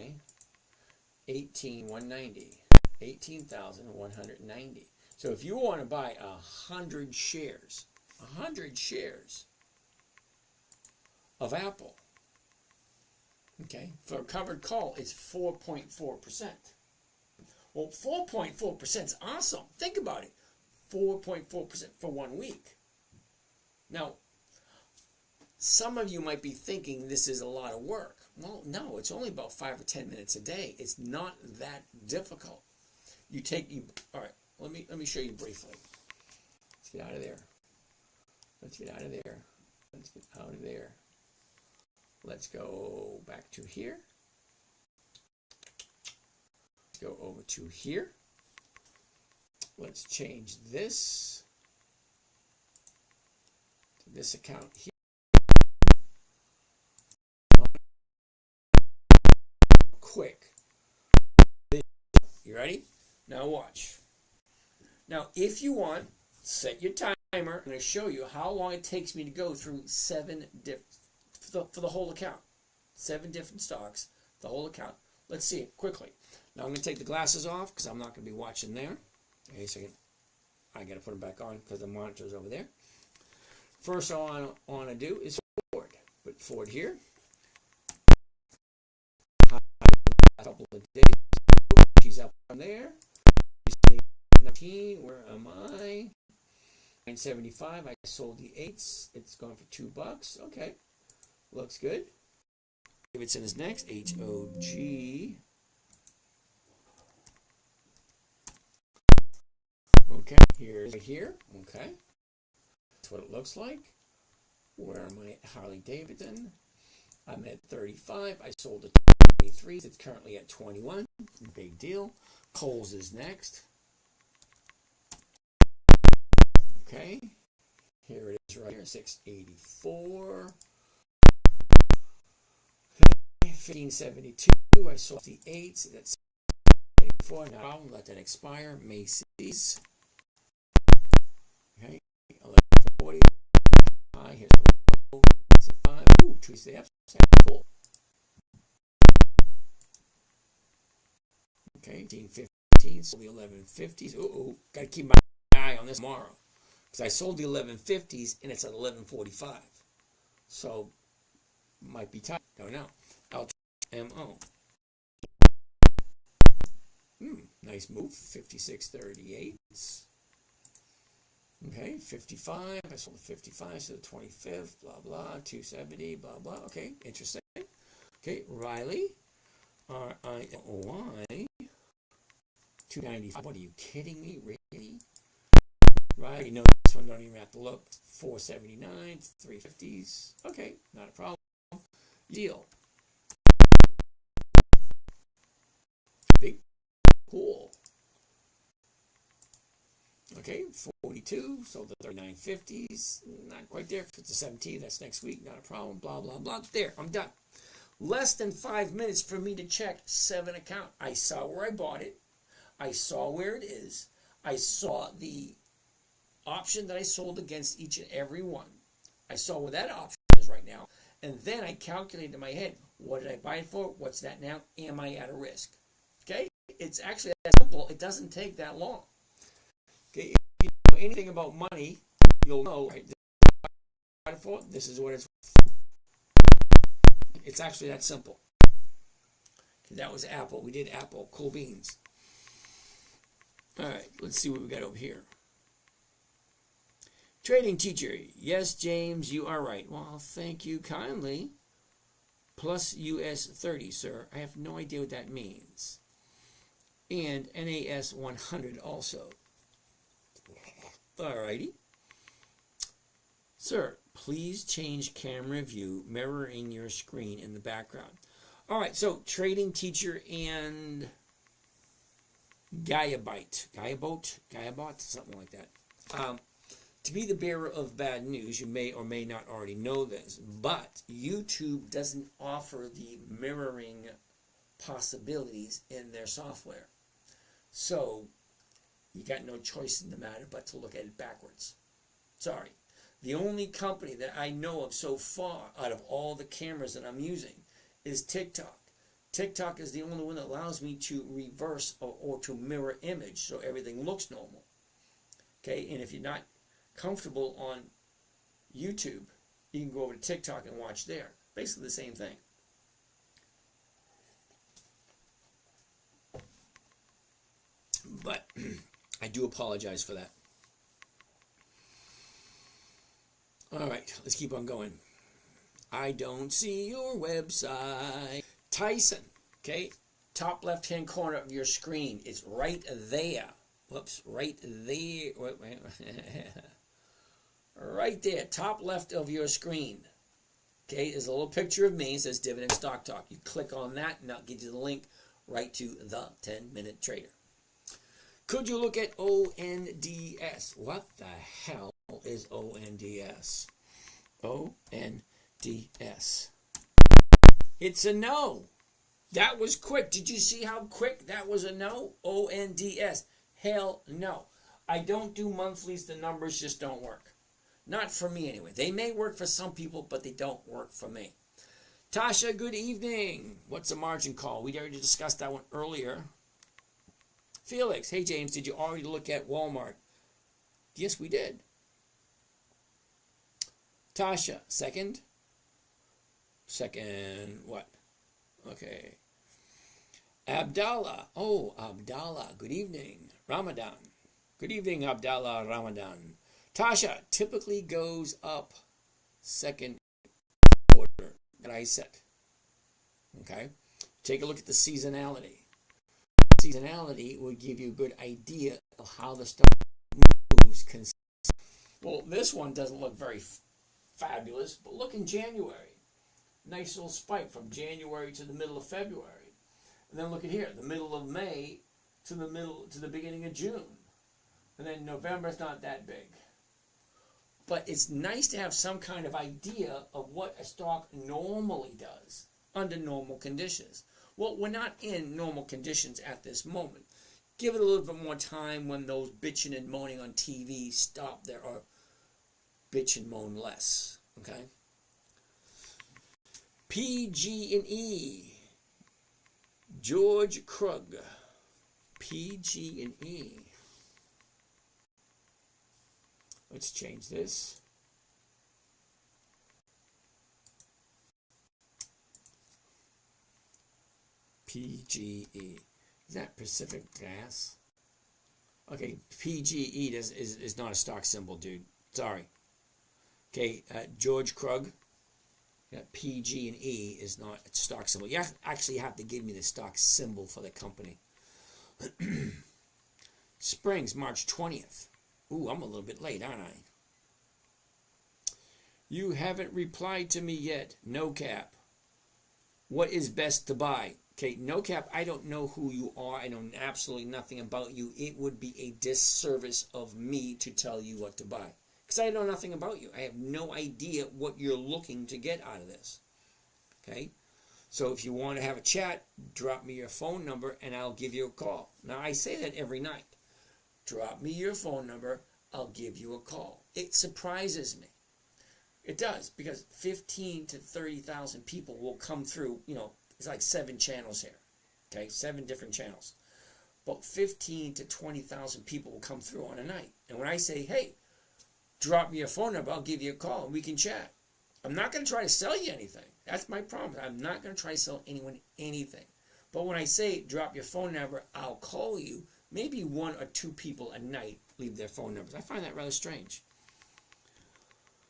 18,190. 18,190. So if you want to buy 100 shares, 100 shares of Apple, okay, for a covered call, it's 4.4%. Well, 4.4% is awesome. Think about it. 4.4% for 1 week. Now, some of you might be thinking this is a lot of work. Well, no, it's only about 5 or 10 minutes a day. It's not that difficult. All right, let me show you briefly. Let's get out of there. Let's get out of there. Let's get out of there. Let's go back to here. Let's go over to here. Let's change this to this account here. Quick. You ready? Now watch. Now, if you want, set your timer. I'm going to show you how long it takes me to go through 7 different, for the whole account. 7 different stocks, the whole account. Let's see it quickly. Now I'm going to take the glasses off because I'm not going to be watching there. Okay, so I got to put them back on because the monitor's over there. First I want to do is Ford. Put Ford here. A couple of days. She's up from there. 19. Where am I? 975. I sold the 8s. It's going for $2. Okay, looks good. Davidson is next. HOG. Okay, here's right here. Okay, that's what it looks like. Where am I? Harley Davidson. I'm at 35. I sold it at 23. It's currently at 21. Big deal. Kohl's is next. Okay, here it is right here, 684. Okay, 1572. I sold the 8s. That's 84. Now I'll let that expire. Macy's. Okay, 1140. High. Here's the low. It's at 5. Ooh, trees the upside. Cool. Okay, 1815. So the 1150s. Ooh, gotta keep my eye on this tomorrow. Because I sold the 1150s and it's at 1145. So, might be tight. Don't know. LMO. Nice move. 5638. Okay, 55. I sold the 55 to the 25th. Blah, blah. 270. Blah, blah. Okay, interesting. Okay, Riley, R-I-L-Y, 295. What, are you kidding me? Really? Riley, you know this one, don't even have to look. 479, 350s. Okay, not a problem. Deal. Big pool. Okay, 42, sold the 39.50s. Not quite there. If it's a 17, that's next week. Not a problem. Blah, blah, blah. There, I'm done. Less than 5 minutes for me to check 7 account. I saw where I bought it. I saw where it is. I saw the option that I sold against each and every one. I saw where that option is right now. And then I calculated in my head, what did I buy it for? What's that now? Am I at a risk? Okay? It's actually that simple. It doesn't take that long. Okay? If you know anything about money, you'll know, right? This is what it's worth. It's actually that simple. That was Apple. We did Apple. Cool beans. All right, let's see what we got over here. Trading teacher. Yes, James, you are right. Well, thank you kindly. Plus US 30, sir. I have no idea what that means. And NAS 100 also. Alrighty. Sir, please change camera view, mirroring your screen in the background. Alright, so trading teacher and Gaiabot, something like that. To be the bearer of bad news, you may or may not already know this, but YouTube doesn't offer the mirroring possibilities in their software. So, you got no choice in the matter but to look at it backwards. Sorry. The only company that I know of so far out of all the cameras that I'm using is TikTok. TikTok is the only one that allows me to reverse or to mirror image so everything looks normal. Okay, and if you're not comfortable on YouTube, you can go over to TikTok and watch there. Basically the same thing. But I do apologize for that. All right, let's keep on going. I don't see your website. Tyson, okay? Top left-hand corner of your screen. It's right there. Whoops, right there. Right there, top left of your screen. Okay, there's a little picture of me. It says Dividend Stock Talk. You click on that, and that'll give you the link right to the 10-minute trader. Could you look at ONDS? What the hell is ONDS? ONDS. It's a no. That was quick. Did you see how quick that was a no? ONDS. Hell no. I don't do monthlies. The numbers just don't work. Not for me anyway. They may work for some people, but they don't work for me. Tasha, good evening. What's a margin call? We already discussed that one earlier. Felix, hey James, did you already look at Walmart? Yes, we did. Tasha, second? Second what? Okay. Abdallah. Oh, Abdallah, good evening. Ramadan. Good evening, Abdallah Ramadan. Tasha, typically goes up second quarter that I said. Okay? Take a look at the seasonality. Seasonality will give you a good idea of how the stock moves. Well, this one doesn't look very fabulous, but look in January. Nice little spike from January to the middle of February. And then look at here, the middle of May to the beginning of June. And then November's not that big. But it's nice to have some kind of idea of what a stock normally does under normal conditions. Well, we're not in normal conditions at this moment. Give it a little bit more time when those bitching and moaning on TV stop there, or bitch and moan less. Okay? PG&E. George Krug. PG&E. Let's change this. PGE. Is that Pacific Gas? Okay, PGE is not a stock symbol, dude. Sorry. Okay, George Krug. Yeah, PG and E is not a stock symbol. You actually have to give me the stock symbol for the company. Springs, March 20th. Ooh, I'm a little bit late, aren't I? You haven't replied to me yet. No cap. What is best to buy? Okay, no cap, I don't know who you are. I know absolutely nothing about you. It would be a disservice of me to tell you what to buy. Because I know nothing about you. I have no idea what you're looking to get out of this. Okay? So if you want to have a chat, drop me your phone number and I'll give you a call. Now, I say that every night. Drop me your phone number, I'll give you a call. It surprises me. It does, because 15 to 30,000 people will come through, it's like 7 channels here. Okay, 7 different channels. But 15 to 20,000 people will come through on a night. And when I say, hey, drop me your phone number, I'll give you a call and we can chat. I'm not going to try to sell you anything. That's my problem. I'm not going to try to sell anyone anything. But when I say drop your phone number, I'll call you, maybe 1 or 2 people a night leave their phone numbers. I find that rather strange.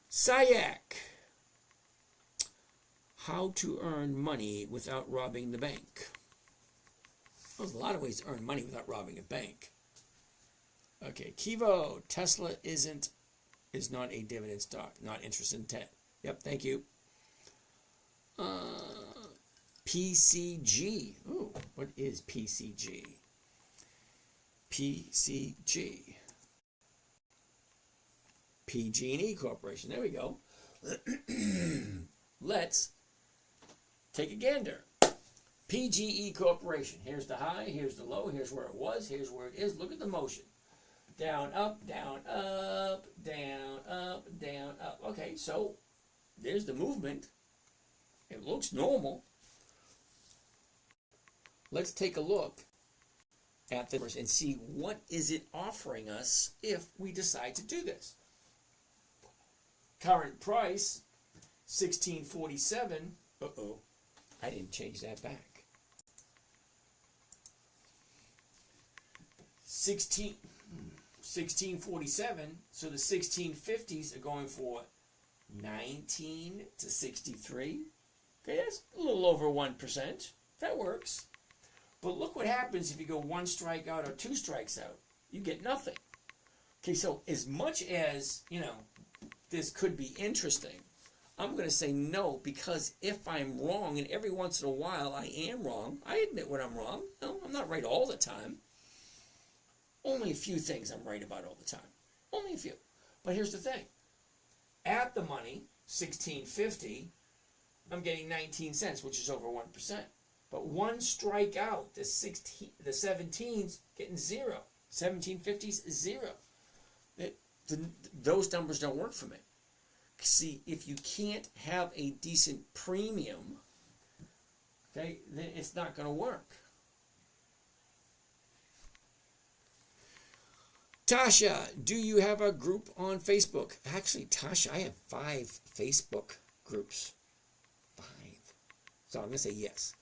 SIAC. How to earn money without robbing the bank. There's a lot of ways to earn money without robbing a bank. Okay, Kivo. Tesla is not a dividend stock. Not interested in tech. Yep, thank you. PCG. Ooh, what is PCG? PCG. PG&E Corporation. There we go. Let's take a gander. PGE Corporation. Here's the high, here's the low, here's where it was, here's where it is. Look at the motion. Down, up, down, up, down, up, down, up. Okay, so there's the movement. It looks normal. Let's take a look at this and see what is it offering us if we decide to do this. Current price, 1647. Uh-oh, I didn't change that back. 1647, so the 1650s are going for 19 to 63. Okay, that's a little over 1%. That works. But look what happens if you go 1 strike out or 2 strikes out. You get nothing. Okay, so as much as, this could be interesting, I'm going to say no, because if I'm wrong, and every once in a while I am wrong, I admit when I'm wrong. No, I'm not right all the time. Only a few things I'm right about all the time. Only a few. But here's the thing. At the money, 1650, I'm getting 19 cents, which is over 1%. But 1 strike out, the 17s getting 0. 1750s, 0. Those numbers don't work for me. See, if you can't have a decent premium, okay, then it's not going to work. Tasha, do you have a group on Facebook? Actually, Tasha, I have 5 Facebook groups. 5. So I'm going to say yes.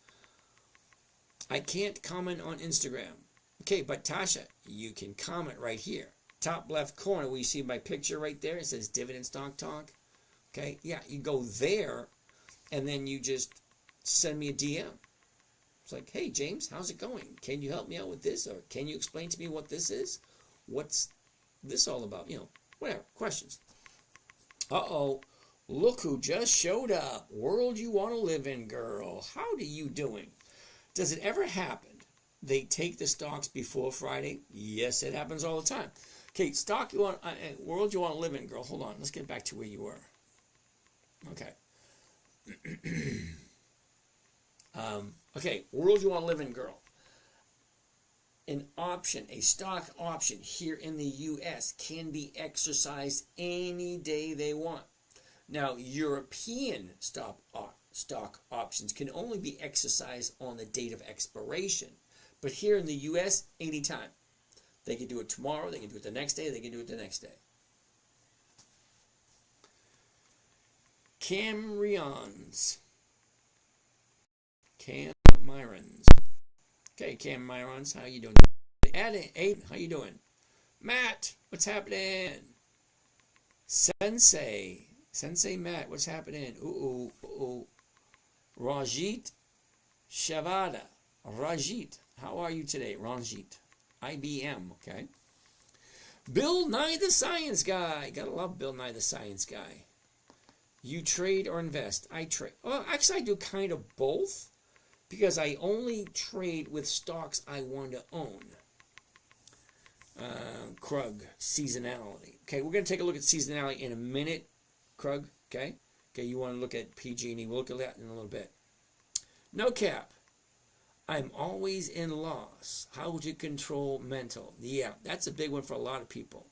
I can't comment on Instagram. Okay, but Tasha, you can comment right here. Top left corner where you see my picture right there. It says Dividend Stock Talk. Okay, yeah, you go there and then you just send me a DM. It's like, hey, James, how's it going? Can you help me out with this? Or can you explain to me what this is? What's this all about? Whatever, questions. Uh-oh, look who just showed up. World you want to live in, girl. Howdy you doing? Does it ever happen they take the stocks before Friday? Yes, it happens all the time. Okay, world you want to live in, girl. Hold on, let's get back to where you were. Okay. Okay, world you want to live in, girl. An option, a stock option here in the U.S. can be exercised any day they want. Now, European stock options can only be exercised on the date of expiration. But here in the U.S., anytime. They can do it tomorrow, they can do it the next day, they can do it the next day. Camryrons. Okay, Camryrons, how you doing? Aiden, how you doing? Matt, what's happening? Sensei, Sensei Matt, what's happening? Rajit Shavada. Rajit, how are you today? Ranjit. IBM, okay. Bill Nye the Science Guy. Gotta love Bill Nye the Science Guy. You trade or invest? I trade. Well, actually, I do kind of both because I only trade with stocks I want to own. Krug, seasonality. Okay, we're going to take a look at seasonality in a minute, Krug. Okay, you want to look at PG&E. We'll look at that in a little bit. No cap. I'm always in loss. How to control mental. Yeah, that's a big one for a lot of people.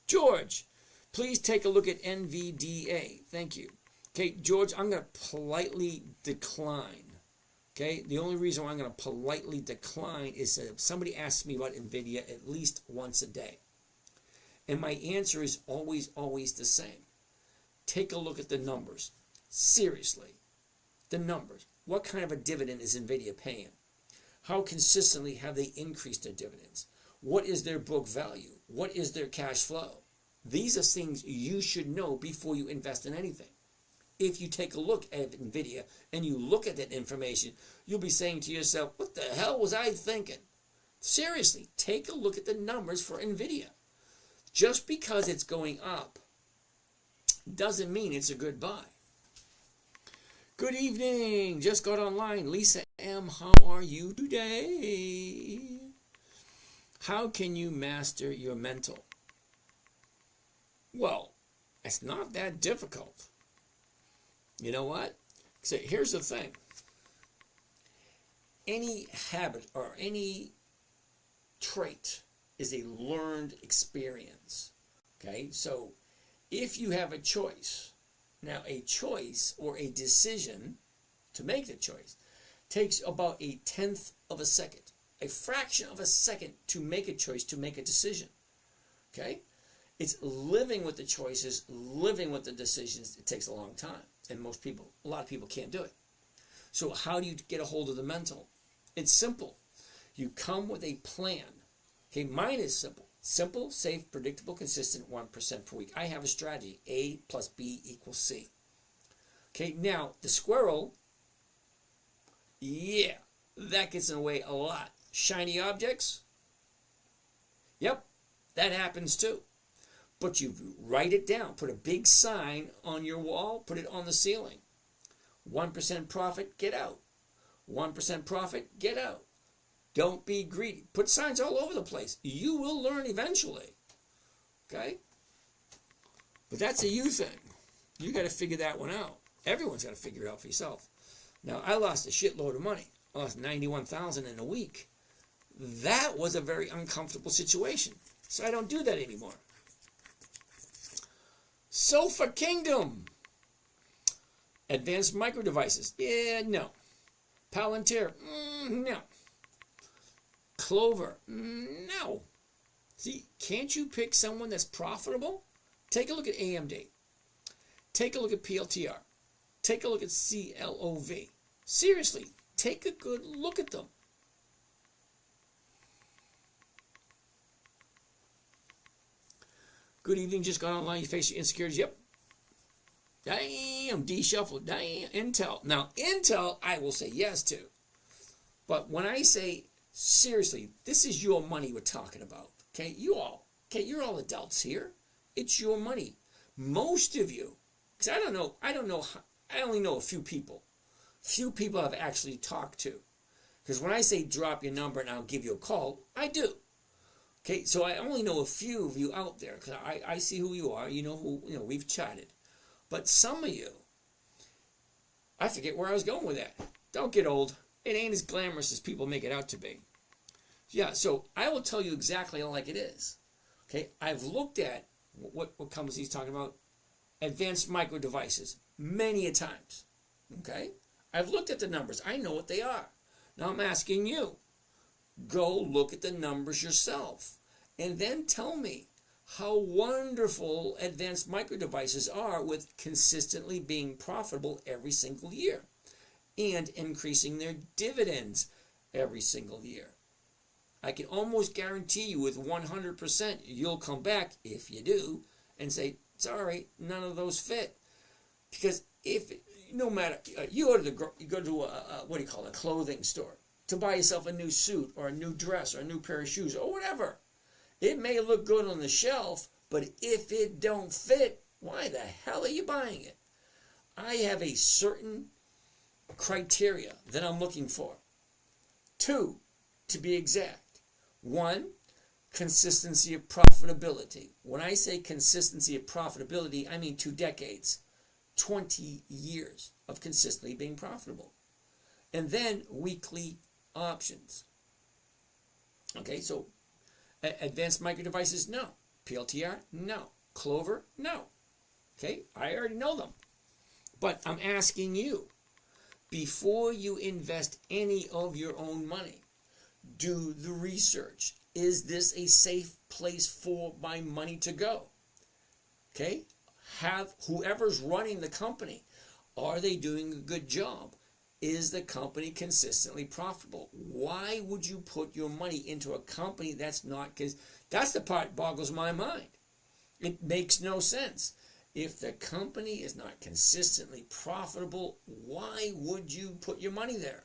George, please take a look at NVDA. Thank you. Okay, George, I'm going to politely decline. Okay, the only reason why I'm going to politely decline is that if somebody asks me about NVIDIA at least once a day. And my answer is always the same. Take a look at the numbers. Seriously, the numbers. What kind of a dividend is NVIDIA paying? How consistently have they increased their dividends? What is their book value? What is their cash flow? These are things you should know before you invest in anything. If you take a look at NVIDIA and you look at that information, you'll be saying to yourself, what the hell was I thinking? Seriously, take a look at the numbers for NVIDIA. Just because it's going up doesn't mean it's a good buy. Good evening. Just got online. Lisa M., how are you today? How can you master your mental? Well, it's not that difficult. You know what? So here's the thing. Any habit or any trait is a learned experience. Okay? So if you have a choice, now a choice or a decision to make the choice takes about 1/10 of a second, a fraction of a second to make a choice, to make a decision. Okay? It's living with the choices, living with the decisions. It takes a long time. And a lot of people can't do it. So how do you get a hold of the mental? It's simple. You come with a plan. Okay, mine is simple. Simple, safe, predictable, consistent, 1% per week. I have a strategy. A plus B equals C. Okay, now the squirrel, yeah, that gets in the way a lot. Shiny objects, yep, that happens too. But you write it down. Put a big sign on your wall. Put it on the ceiling. 1% profit, get out. 1% profit, get out. Don't be greedy. Put signs all over the place. You will learn eventually. Okay? But that's a you thing. You got to figure that one out. Everyone's got to figure it out for yourself. Now, I lost a shitload of money. I lost $91,000 in a week. That was a very uncomfortable situation. So I don't do that anymore. Sofa Kingdom. Advanced Micro Devices. Yeah, no. Palantir. No. Clover. No. See, can't you pick someone that's profitable? Take a look at AMD. Take a look at PLTR. Take a look at CLOV. Seriously, take a good look at them. Good evening, just got online, you face your insecurities. Yep. Damn, D-Shuffle, damn, Intel. Now, Intel, I will say yes to. But when I say, seriously, this is your money we're talking about. Okay, you're all adults here. It's your money. Most of you, because I only know a few people. Few people I've actually talked to. Because when I say drop your number and I'll give you a call, I do. Okay, so I only know a few of you out there because I see who you are. You know who, we've chatted. But some of you, I forget where I was going with that. Don't get old. It ain't as glamorous as people make it out to be. Yeah, so I will tell you exactly like it is. Okay, I've looked at what companies he's talking about, Advanced Micro Devices, many a times. Okay, I've looked at the numbers. I know what they are. Now I'm asking you, go look at the numbers yourself. And then tell me how wonderful Advanced Micro Devices are with consistently being profitable every single year and increasing their dividends every single year. I can almost guarantee you with 100% you'll come back, if you do, and say, sorry, none of those fit. Because if, no matter, you go to a what do you call it, a clothing store to buy yourself a new suit or a new dress or a new pair of shoes or whatever. It may look good on the shelf, but if it don't fit, why the hell are you buying it? I have a certain criteria that I'm looking for. 2, to be exact. 1, consistency of profitability. When I say consistency of profitability, I mean 2 decades, 20 years of consistently being profitable. And then weekly options. Okay, so Advanced Micro Devices, no. PLTR, no. Clover, no. Okay, I already know them. But I'm asking you, before you invest any of your own money, do the research. Is this a safe place for my money to go? Okay, have whoever's running the company, are they doing a good job? Is the company consistently profitable? Why would you put your money into a company that's not? Because that's the part that boggles my mind. It makes no sense. If the company is not consistently profitable, why would you put your money there?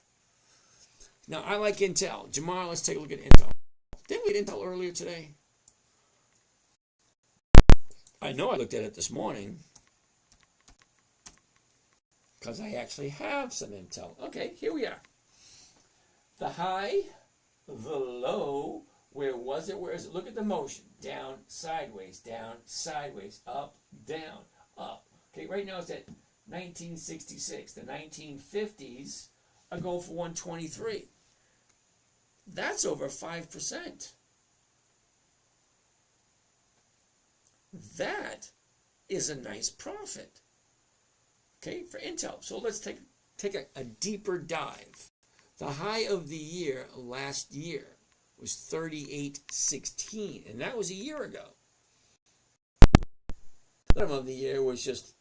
Now, I like Intel. Jamal, let's take a look at Intel. Didn't we get Intel earlier today? I know I looked at it this morning because I actually have some Intel. Okay, here we are. The high, the low, where was it? Where is it? Look at the motion. Down, sideways, up, down, up. Okay, right now it's at 1966. The 1950s are going for 123. That's over 5%. That is a nice profit. Okay, for Intel. So let's take a deeper dive. The high of the year last year was 38.16, and that was a year ago. The bottom of the year was just,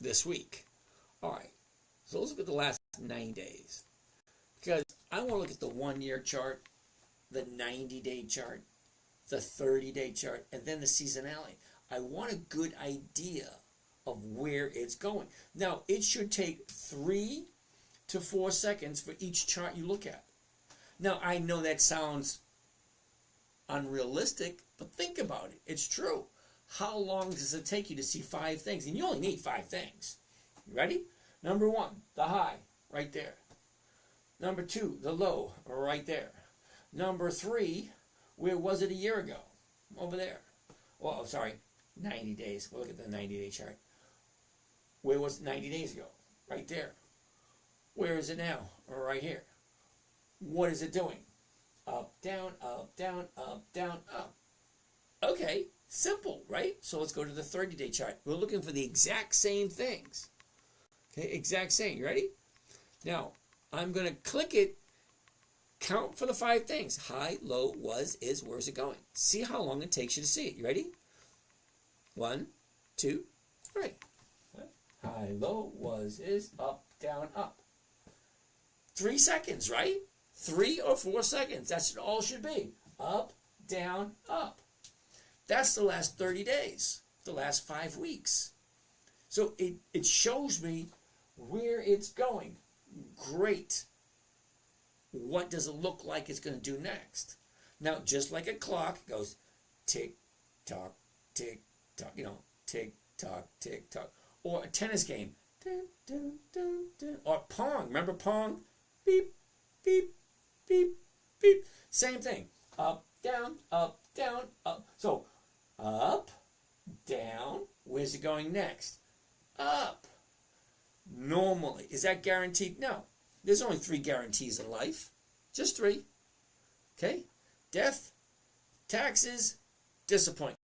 this week. All right, so let's look at the last 9 days. Because I want to look at the 1-year chart, the 90-day chart, the 30-day chart, and then the seasonality. I want a good idea of where it's going. Now, it should take 3 to 4 seconds for each chart you look at. Now, I know that sounds unrealistic, but think about it. It's true. How long does it take you to see 5 things? And you only need 5 things. You ready? Number 1, the high, right there. Number 2, the low, right there. Number 3, where was it a year ago? Over there. Oh, sorry, 90 days. We'll look at the 90-day chart. Where was it 90 days ago? Right there. Where is it now? Right here. What is it doing? Up, down, up, down, up, down, up. Okay, simple, right? So let's go to the 30-day chart. We're looking for the exact same things. Okay, exact same. You ready? Now, I'm going to click it, count for the 5 things. High, low, was, is, where's it going? See how long it takes you to see it. You ready? 1, 2, 3. High, low, was, is, up, down, up. 3 seconds, right? 3 or 4 seconds. That's all it should be. Up, down, up. That's the last 30 days, the last 5 weeks. So it shows me where it's going. Great. What does it look like it's going to do next? Now, just like a clock, it goes tick, tock, tick, tock, tick, tock, tick, tock. Or a tennis game. Dun, dun, dun, dun. Or Pong. Remember Pong? Beep, beep, beep, beep. Same thing. Up, down, up, down, up. So, up, down. Where's it going next? Up. Normally. Is that guaranteed? No. There's only 3 guarantees in life. Just 3. Okay? Death, taxes, disappointment.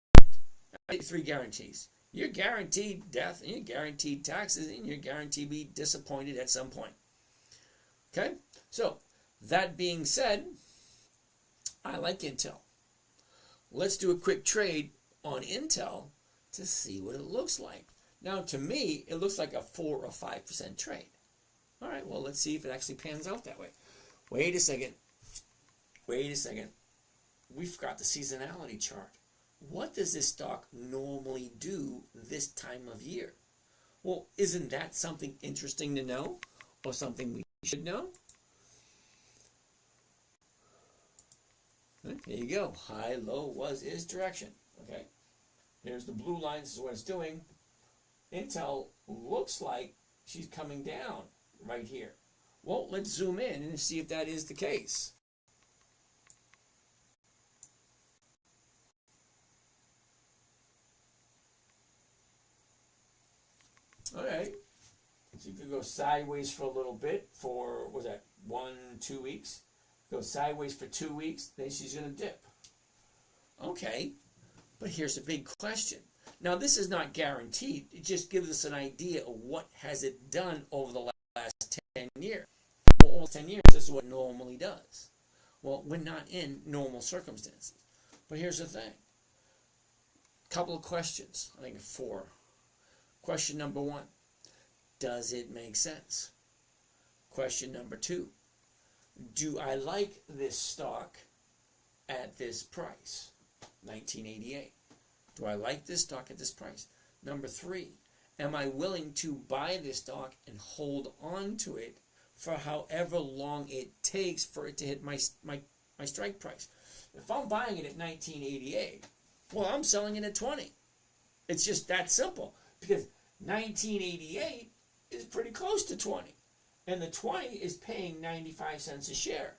3 guarantees. You're guaranteed death, and you're guaranteed taxes, and you're guaranteed to be disappointed at some point. Okay? So, that being said, I like Intel. Let's do a quick trade on Intel to see what it looks like. Now, to me, it looks like a 4 or 5% trade. All right, well, let's see if it actually pans out that way. Wait a second. We forgot the seasonality chart. What does this stock normally do this time of year? Well, isn't that something interesting to know, or something we should know? There you go. High, low was its direction. Okay. Here's the blue line. This is what it's doing. Intel looks like she's coming down right here. Well, let's zoom in and see if that is the case. All right. So you could go sideways for a little bit for, what was that, 1-2 weeks? Go sideways for 2 weeks, then she's going to dip. Okay, but here's a big question. Now, this is not guaranteed. It just gives us an idea of what has it done over the last 10 years. Well, all 10 years, this is what it normally does. Well, we're not in normal circumstances. But here's the thing. Couple of questions. I think 4. Question number 1. Does it make sense? Question number 2. Do I like this stock at this price? 1988. Do I like this stock at this price? Number 3. Am I willing to buy this stock and hold on to it for however long it takes for it to hit my strike price? If I'm buying it at 1988, well, I'm selling it at 20. It's just that simple, because 1988 is pretty close to 20. And the 20 is paying 95 cents a share.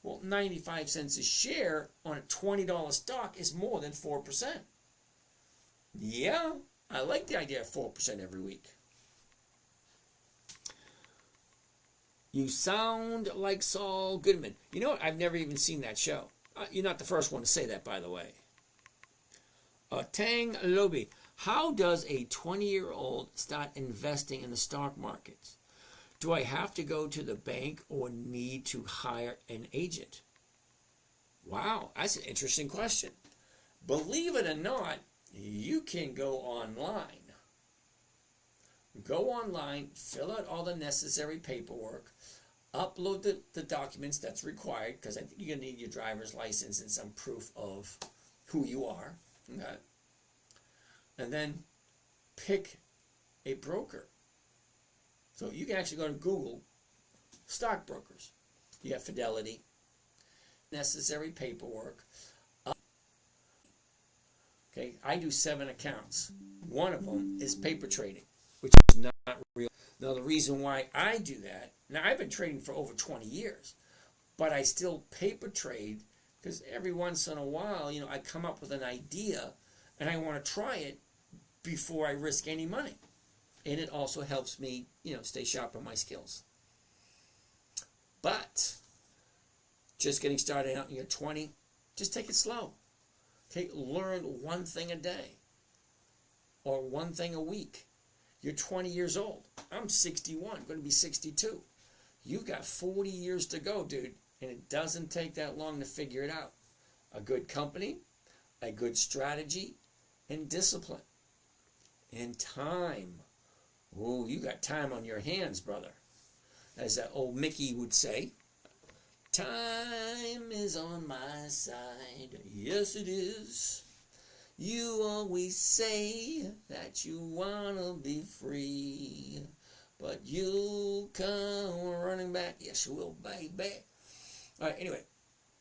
Well, 95 cents a share on a $20 stock is more than 4%. Yeah, I like the idea of 4% every week. You sound like Saul Goodman. You know what? I've never even seen that show. You're not the first one to say that, by the way. Tang Lobi. How does a 20-year-old start investing in the stock markets? Do I have to go to the bank or need to hire an agent? Wow, that's an interesting question. Believe it or not, you can go online. Go online, fill out all the necessary paperwork, upload the documents that's required, because I think you're going to need your driver's license and some proof of who you are. Okay. And then pick a broker. So you can actually go to Google stockbrokers. You got Fidelity, necessary paperwork. Okay, I do 7 accounts. One of them is paper trading, which is not real. Now, the reason why I do that, now I've been trading for over 20 years, but I still paper trade because every once in a while, I come up with an idea and I want to try it before I risk any money. And it also helps me, stay sharp on my skills. But just getting started out in your 20, just take it slow. Okay, learn one thing a day or one thing a week. You're 20 years old. I'm 61, going to be 62. You've got 40 years to go, dude, and it doesn't take that long to figure it out. A good company, a good strategy, and discipline. And time. Oh, you got time on your hands, brother. As that old Mickey would say, time is on my side. Yes, it is. You always say that you want to be free, but you'll come running back. Yes, you will, baby. All right, anyway,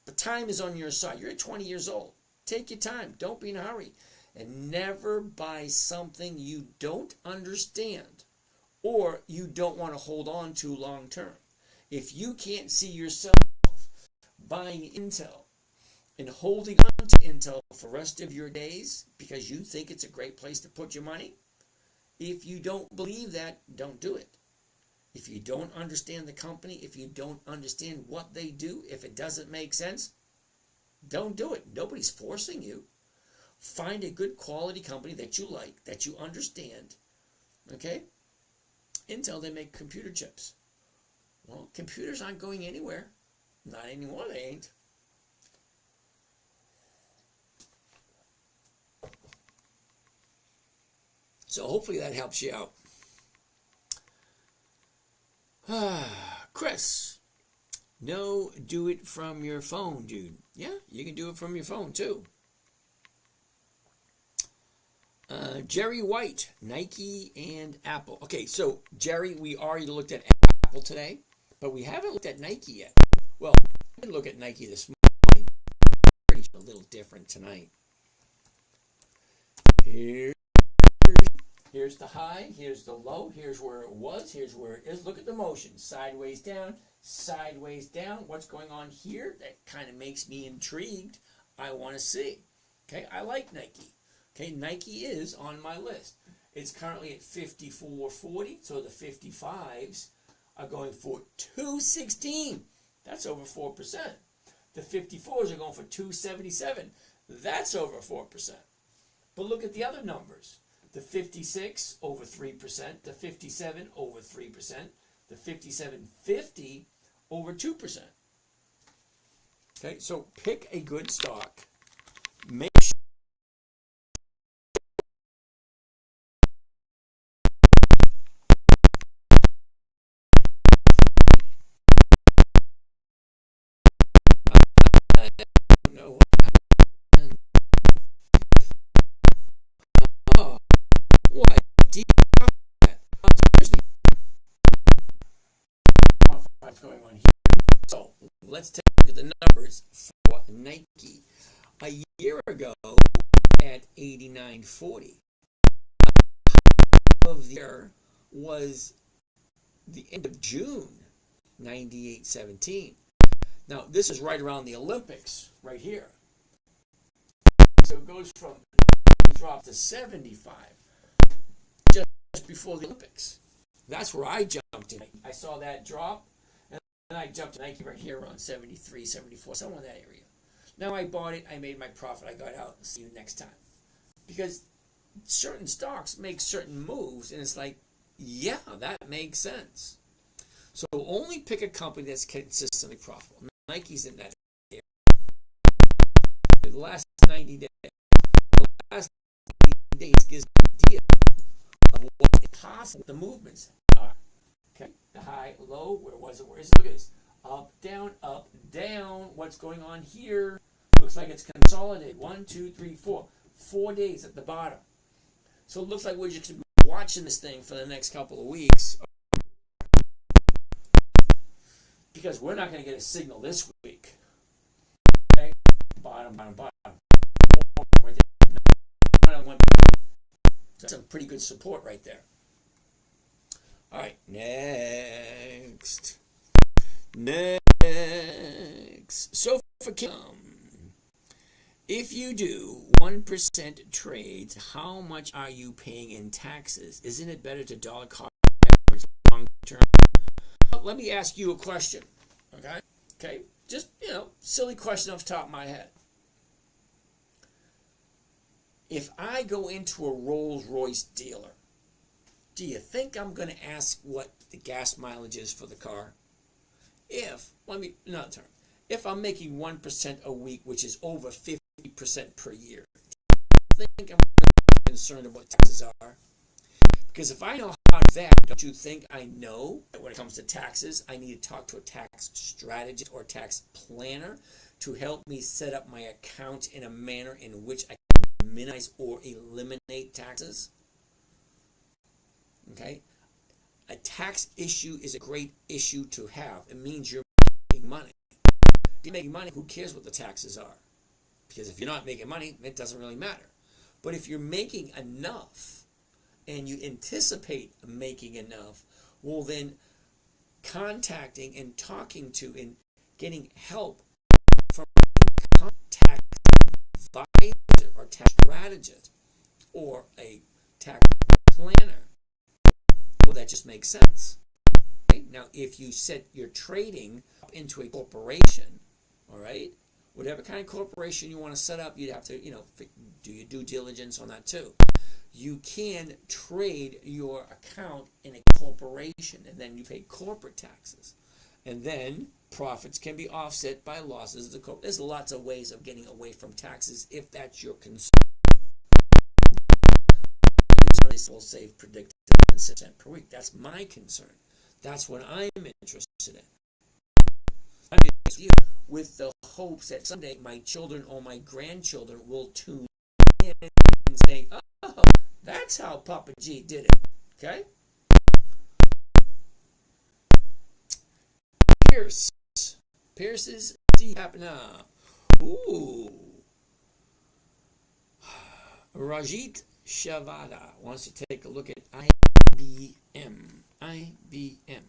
the time is on your side. You're 20 years old. Take your time. Don't be in a hurry. And never buy something you don't understand or you don't want to hold on to long term. If you can't see yourself buying Intel and holding on to Intel for the rest of your days because you think it's a great place to put your money, if you don't believe that, don't do it. If you don't understand the company, if you don't understand what they do, if it doesn't make sense, don't do it. Nobody's forcing you. Find a good quality company that you like, that you understand. Okay? Intel, they make computer chips. Well, computers aren't going anywhere. Not anymore, they ain't. So hopefully that helps you out. Chris, no, do it from your phone, dude. Yeah, you can do it from your phone too. Jerry White, Nike and Apple. Okay, so Jerry, we already looked at Apple today, but we haven't looked at Nike yet. Well, we did look at Nike this morning. Pretty a little different tonight. Here's the high, here's the low, here's where it was, here's where it is. Look at the motion. Sideways down, sideways down. What's going on here? That kind of makes me intrigued. I want to see. Okay, I like Nike. Okay, Nike is on my list. It's currently at 54.40, so the 55s are going for 216. That's over 4%. The 54s are going for 277. That's over 4%. But look at the other numbers. The 56 over 3%, the 57 over 3%, the 57.50 over 2%. Okay, so pick a good stock. Make sure I don't know what happened. Oh, what? What's going on here? So let's take a look at the numbers for Nike. A year ago at 89.40. Of the year was the end of June, 98.17. Now this is right around the Olympics, right here. So it goes from drop to 75 just before the Olympics. That's where I jumped in. I saw that drop, and then I jumped to Nike right here around 73, 74, somewhere in that area. Now I bought it, I made my profit, I got out. See you next time. Because certain stocks make certain moves, and it's like, yeah, that makes sense. So only pick a company that's consistently profitable. Nike's in that area. The last 90 days. The last 90 days gives an idea of what possible the movements are. Okay, the high, low, where was it? Where is it? Look at this. Up, down. What's going on here? Looks like it's consolidated. 1, 2, 3, 4. 4 days at the bottom. So it looks like we're just going to be watching this thing for the next couple of weeks. Because we're not going to get a signal this week. Okay? Bottom. Right there. That's some pretty good support right there. All right, next. So for if you do 1% trades, how much are you paying in taxes? Isn't it better to dollar cost average long term? Well, let me ask you a question. Okay. Just, silly question off the top of my head. If I go into a Rolls-Royce dealer, do you think I'm going to ask what the gas mileage is for the car? If I'm making 1% a week, which is over 50% per year, do you think I'm concerned about what taxes are? Because if I know how to do that, don't you think I know that when it comes to taxes, I need to talk to a tax strategist or tax planner to help me set up my account in a manner in which I can minimize or eliminate taxes? Okay? A tax issue is a great issue to have. It means you're making money. If you're making money, who cares what the taxes are? Because if you're not making money, it doesn't really matter. But if you're making enough, and you anticipate making enough, well then contacting and talking to and getting help from a tax advisor or tax strategist or a tax planner, well, that just makes sense. Okay? Now, if you set your trading up into a corporation, all right, whatever kind of corporation you want to set up, you'd have to, do your due diligence on that too. You can trade your account in a corporation, and then you pay corporate taxes. And then profits can be offset by losses of the corporate. There's lots of ways of getting away from taxes if that's your concern. This will save predicted 6% per week. That's my concern. That's what I'm interested in. I'm interested with the hopes that someday my children or my grandchildren will tune in and say, oh, That's how Papa G did it. Okay? Pierce's D Hapna. Ooh. Rajit Shavada wants to take a look at IBM. IBM.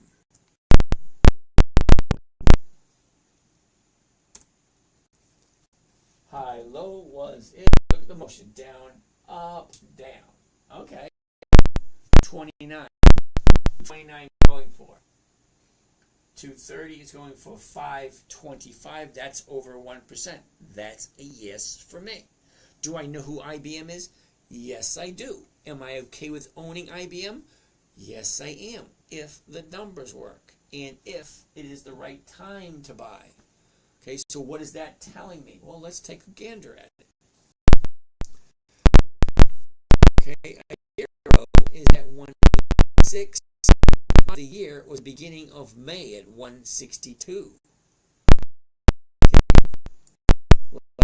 High, low was it. Look at the motion. Down, up, down. Okay. 29. 29 going for. 230 is going for 525. That's over 1%. That's a yes for me. Do I know who IBM is? Yes, I do. Am I okay with owning IBM? Yes, I am. If the numbers work and if it is the right time to buy. Okay, so what is that telling me? Well, let's take a gander at it. Okay, a year ago is at 186. The year was beginning of May at 162. Okay.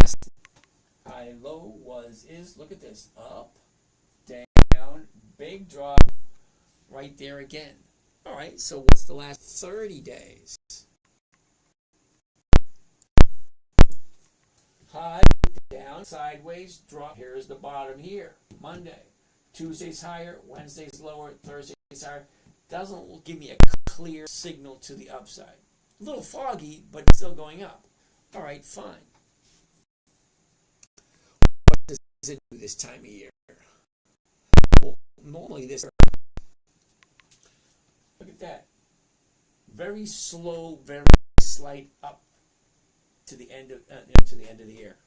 Last high low is look at this, up, down, big drop, right there again. All right, so what's the last 30 days? High, down, sideways, drop. Here's the bottom here. Monday. Tuesday's higher, Wednesday's lower, Thursday's higher. Doesn't give me a clear signal to the upside. A little foggy, but still going up. All right, fine. What does it do this time of year? Well, normally this. Look at that. Very slow, very slight up to the end of the year.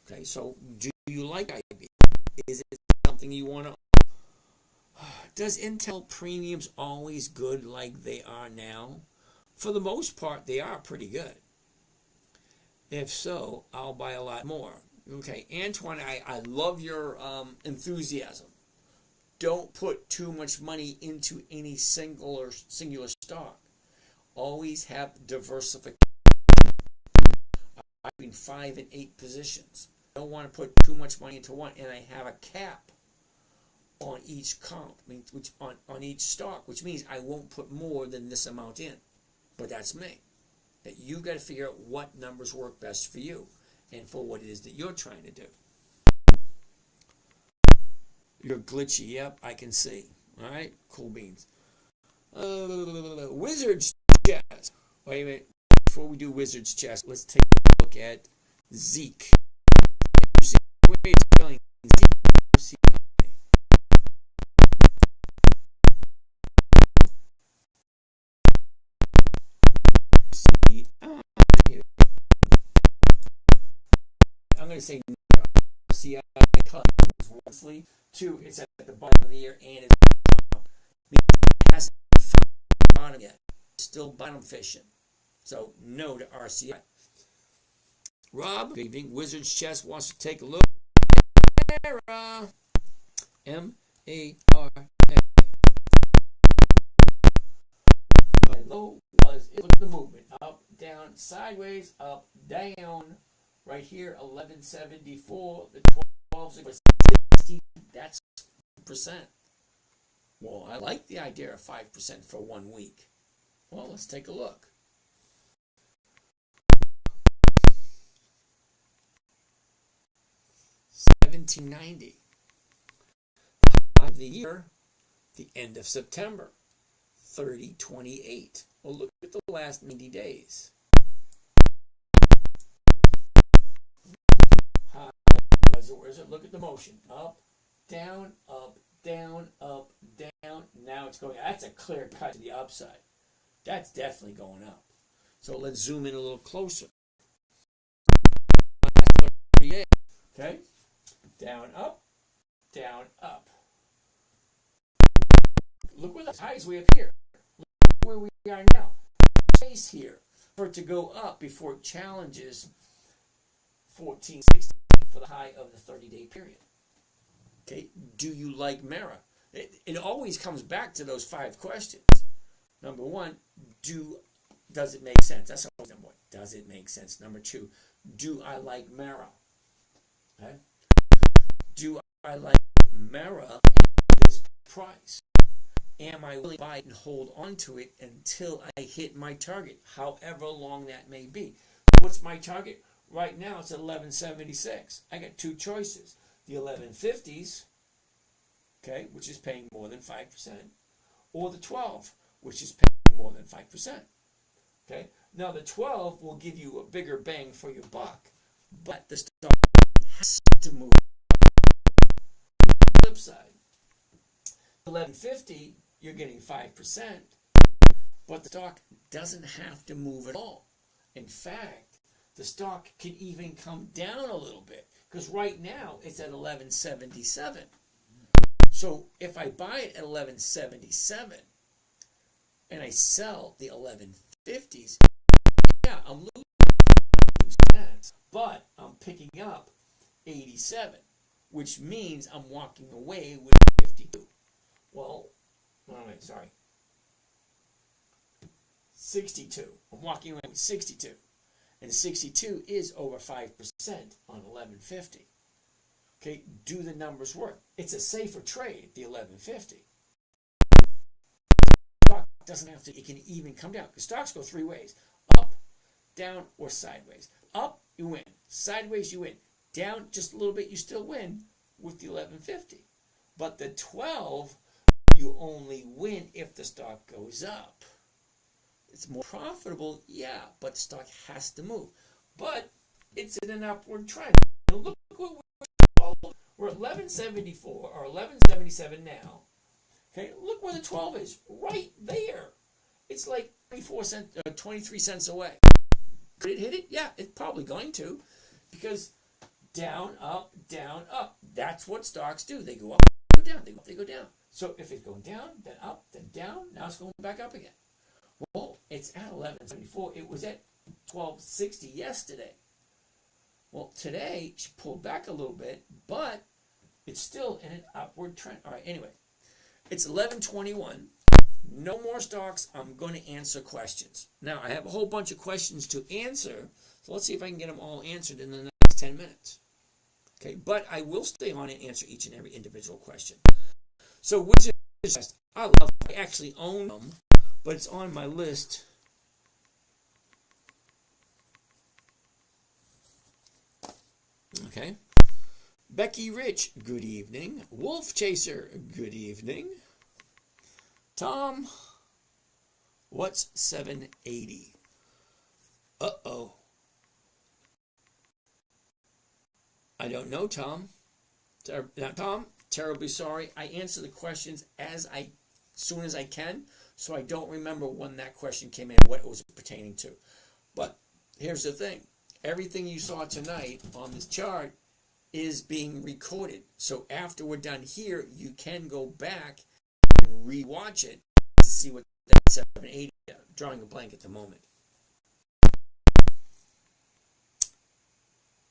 Okay, so do you like IBM? Is it something you want to? Does Intel premiums always good like they are now? For the most part, they are pretty good. If so, I'll buy a lot more. Okay, Antoine, I love your enthusiasm. Don't put too much money into any singular stock. Always have diversification between 5 and 8 positions. Don't want to put too much money into one, and I have a cap on each comp, which on each stock, which means I won't put more than this amount in. But that's me. That you've got to figure out what numbers work best for you and for what it is that you're trying to do. You're glitchy. Yep, I can see. All right, cool beans. Wizard's chess. Wait a minute. Before we do Wizard's chess, let's take a look at Zeke. Zeke. I'm going to say RCI roughly. 2, it's at the bottom of the year and it hasn't found the bottom yet. Still bottom fishing. So no to RCI. Rob, good evening. Wizard's Chess wants to take a look at Mara. M-A-R-A. Low was, look at the movement. Up, down, sideways, up, down. Right here, 1174. The 12 was 60. That's 5%. Well, I like the idea of 5% for 1 week. Well, let's take a look. $17.90. Of the year, the end of September, 30.28. Well, look at the last 90 days. Where's it? Look at the motion. Up, down, up, down, up, down. Now it's going. That's a clear cut to the upside. That's definitely going up. So let's zoom in a little closer. Okay? Down, up, down, up. Look where the highs way up here. Look where we are now. Space here for it to go up before it challenges 1460 for the high of the 30-day period. Okay, do you like Mara? It always comes back to those 5 questions. Number 1, does it make sense? That's always number 1. Does it make sense? Number 2, do I like Mara? Okay. Do I like Mara price? Am I willing to buy it and hold on to it until I hit my target, however long that may be? What's my target? Right now it's at 1176. I got two choices. The 1150s, okay, which is paying more than 5%, or the 12, which is paying more than 5%. Okay? Now the 12 will give you a bigger bang for your buck, but the stock has to move. Flip side, 1150, you're getting 5%, but the stock doesn't have to move at all. In fact, the stock can even come down a little bit, because right now it's at 1177. So if I buy it at 1177 and I sell the 1150s, yeah, I'm losing 22 cents, but I'm picking up 87, which means I'm walking away with 52. Well, no, wait, sorry. 62. I'm walking away with 62. And 62 is over 5% on 1150. Okay, do the numbers work? It's a safer trade, the 1150. Stock doesn't have to, it can even come down. Because stocks go three ways: up, down, or sideways. Up, you win. Sideways, you win. Down just a little bit, you still win with the 1150. But the 12, you only win if the stock goes up. It's more profitable, yeah, but stock has to move. But it's in an upward trend. And look what we're at 1174 or 1177 now. Okay, look where the 12 is, right there. It's like 23 cents away. Could it hit it? Yeah, it's probably going to, because down, up, down, up. That's what stocks do. They go up, they go down, they go up, they go down. So if it's going down, then up, then down, now it's going back up again. Well, it's at 1174. It was at 1260 yesterday. Well, today she pulled back a little bit, but it's still in an upward trend. All right, anyway, it's 1121. No more stocks. I'm going to answer questions. Now, I have a whole bunch of questions to answer, so let's see if I can get them all answered in the next 10 minutes. Okay, but I will stay on and answer each and every individual question. So, which is, I actually own them, but it's on my list. Okay. Becky Rich, good evening. Wolf Chaser, good evening. Tom, what's 780? Uh-oh. I don't know, Tom. Now, Tom, terribly sorry. I answer the questions as soon as I can, so I don't remember when that question came in, what it was pertaining to. But here's the thing. Everything you saw tonight on this chart is being recorded. So after we're done here, you can go back and re-watch it to see what that 780 is. Drawing a blank at the moment.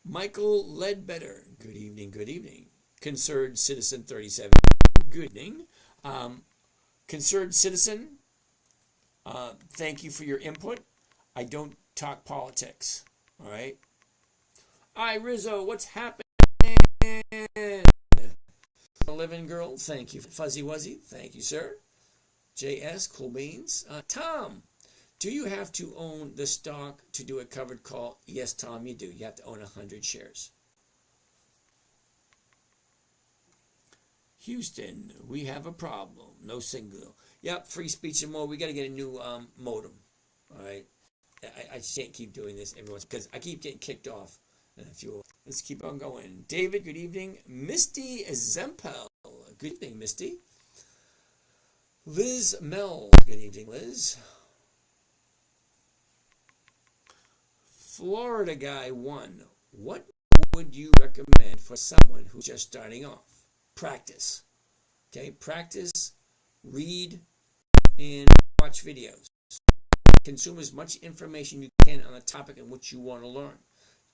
Michael Ledbetter, good evening, good evening. Concerned Citizen 37, good evening. Concerned Citizen, thank you for your input. I don't talk politics, all right? Hi, Rizzo, what's happening? Living Girl, thank you. Fuzzy Wuzzy, thank you, sir. JS, cool beans. Tom, do you have to own the stock to do a covered call? Yes, Tom, you do. You have to own 100 shares. Houston, we have a problem. No signal. Yep, free speech and more. We got to get a new modem. All right. I just can't keep doing this every once because I keep getting kicked off. Let's keep on going. David, good evening. Misty Zempel, good evening, Misty. Liz Mel, good evening, Liz. Florida Guy 1, what would you recommend for someone who's just starting off? Practice. Okay, practice, read, and watch videos. Consume as much information you can on the topic in which you want to learn.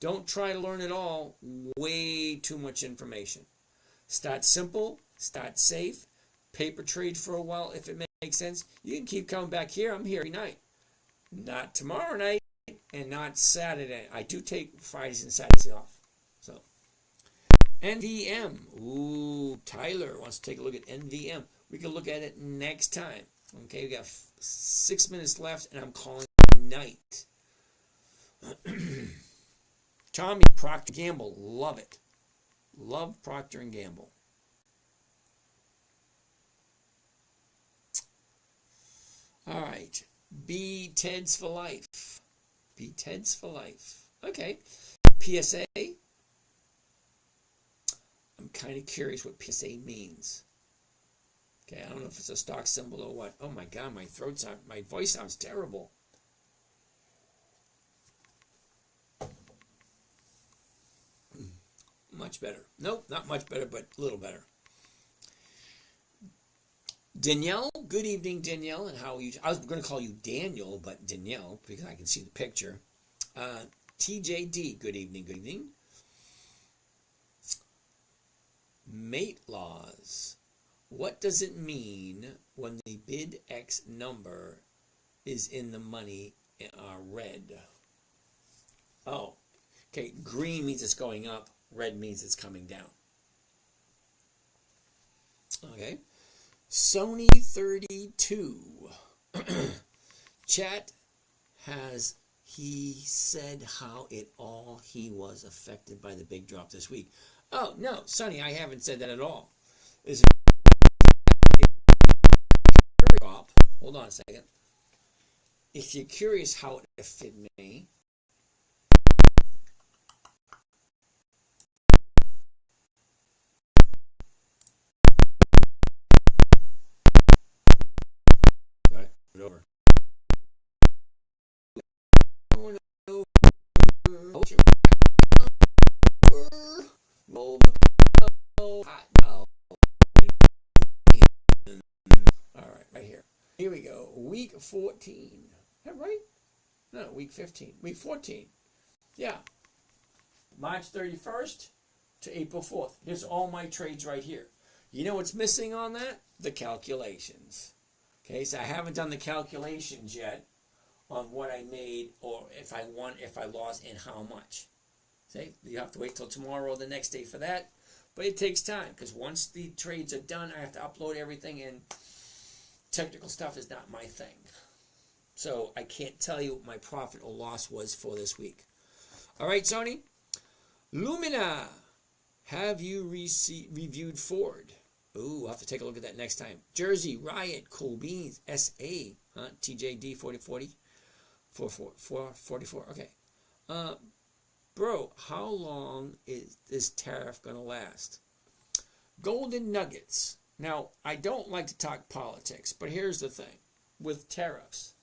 Don't try to learn it all. Way too much information. Start simple, start safe, paper trade for a while if it makes sense. You can keep coming back here. I'm here every night. Not tomorrow night and not Saturday. I do take Fridays and Saturdays off. So, NVM. Ooh, Tyler wants to take a look at NVM. We can look at it next time. Okay, we got 6 minutes left, and I'm calling it night. Tommy, Procter & Gamble, love it. Love Procter & Gamble. All right. Be Ted's for life. Be Ted's for life. Okay. PSA. I'm kind of curious what PSA means. Okay, I don't know if it's a stock symbol or what. Oh my God, my voice sounds terrible. Much better. Nope, not much better, but a little better. Danielle, good evening, Danielle, and how are you? I was going to call you Daniel, but Danielle, because I can see the picture. TJD, good evening, good evening. Mate laws. What does it mean when the bid X number is in the money red? Oh, okay, green means it's going up, red means it's coming down. Okay. Sony 32. Chat has he said how he was affected by the big drop this week. Oh no, Sonny, I haven't said that at all. Is it drop? Hold on a second. If you're curious how it affected me, right, over. Alright, right here. Here we go. Week 14. Is that right? No, week 15. Week 14. Yeah. March 31st to April 4th. Here's all my trades right here. You know what's missing on that? The calculations. Okay, so I haven't done the calculations yet on what I made or if I won, if I lost, and how much. See, you have to wait till tomorrow or the next day for that. But it takes time because once the trades are done, I have to upload everything, and technical stuff is not my thing. So I can't tell you what my profit or loss was for this week. All right, Sony. Lumina, have you reviewed Ford? Ooh, I'll have to take a look at that next time. Jersey, Riot, Cool Beans, SA, TJD 4040, 444, okay. Bro, how long is this tariff going to last? Golden Nuggets. Now, I don't like to talk politics, but here's the thing. With tariffs,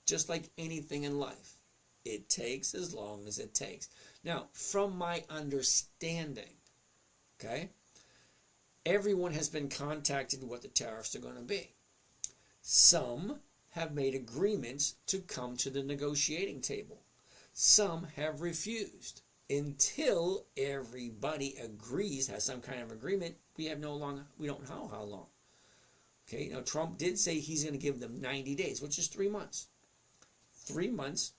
just like anything in life, it takes as long as it takes. Now, from my understanding, okay, everyone has been contacted what the tariffs are going to be. Some have made agreements to come to the negotiating table. Some have refused. Until everybody agrees, has some kind of agreement, we don't know how long. Okay, now Trump did say he's going to give them 90 days, which is 3 months. 3 months,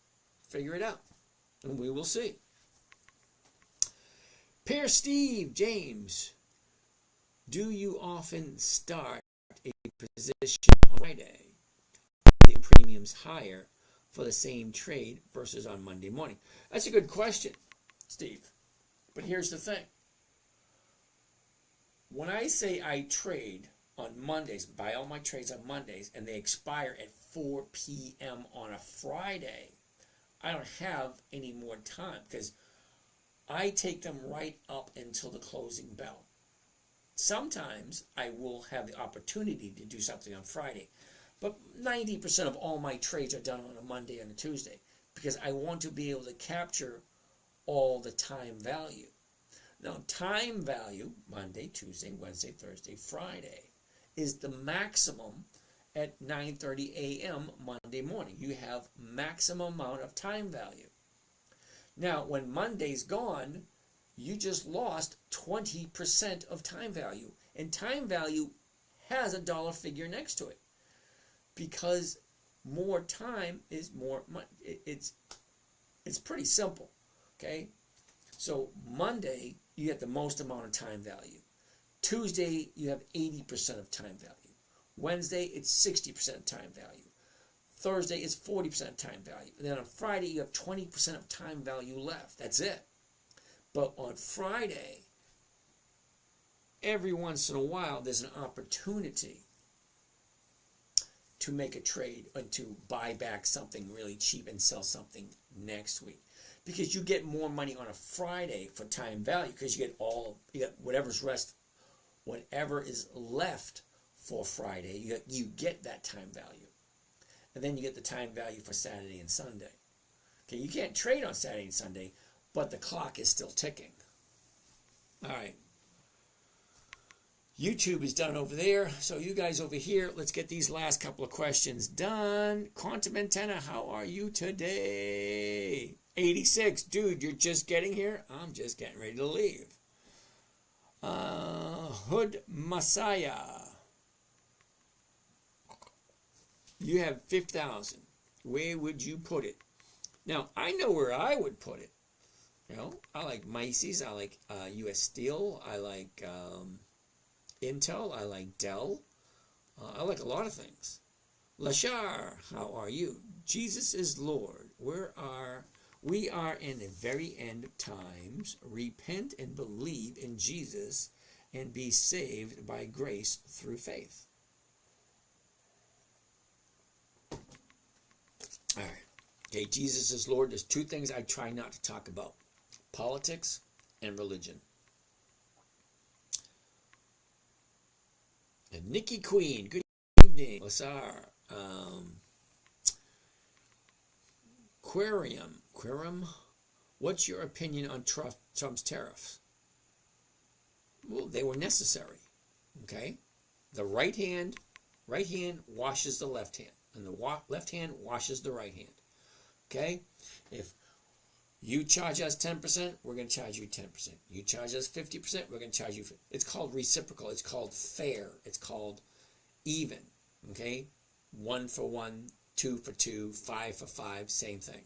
figure it out, and we will see. Pear Steve James, do you often start a position on Friday? The premiums higher for the same trade versus on Monday morning? That's a good question, Steve. But here's the thing. When I say I trade on Mondays, buy all my trades on Mondays, and they expire at 4 p.m. on a Friday, I don't have any more time because I take them right up until the closing bell. Sometimes I will have the opportunity to do something on Friday, but 90% of all my trades are done on a Monday and a Tuesday because I want to be able to capture all the time value. Now, time value, Monday, Tuesday, Wednesday, Thursday, Friday, is the maximum at 9:30 a.m. Monday morning. You have maximum amount of time value. Now, when Monday's gone, you just lost 20% of time value. And time value has a dollar figure next to it. Because more time is more money. It's pretty simple. Okay? So Monday, you get the most amount of time value. Tuesday, you have 80% of time value. Wednesday, it's 60% of time value. Thursday is 40% of time value. And then on Friday, you have 20% of time value left. That's it. But on Friday, every once in a while, there's an opportunity to make a trade and to buy back something really cheap and sell something next week. Because you get more money on a Friday for time value because you get whatever is left for Friday, you get that time value. And then you get the time value for Saturday and Sunday. Okay, you can't trade on Saturday and Sunday, but the clock is still ticking. All right. YouTube is done over there. So you guys over here, let's get these last couple of questions done. Quantum Antenna, how are you today? 86. Dude, you're just getting here? I'm just getting ready to leave. Hood Messiah. You have 5,000. Where would you put it? Now, I know where I would put it. You know, I like Macy's. I like U.S. Steel. I like Intel. I like Dell. I like a lot of things. Lashar, how are you? Jesus is Lord. We are in the very end of times. Repent and believe in Jesus and be saved by grace through faith. All right. Okay, Jesus is Lord. There's two things I try not to talk about. Politics and religion. And Nikki Queen, good evening. Lasar. Querim, what's your opinion on Trump's tariffs? Well, they were necessary. Okay? The right hand washes the left hand. And the left hand washes the right hand. Okay? If you charge us 10%, we're going to charge you 10%. You charge us 50%, we're going to charge you 50%. It's called reciprocal. It's called fair. It's called even. Okay? 1 for 1, 2 for 2, 5 for 5, same thing.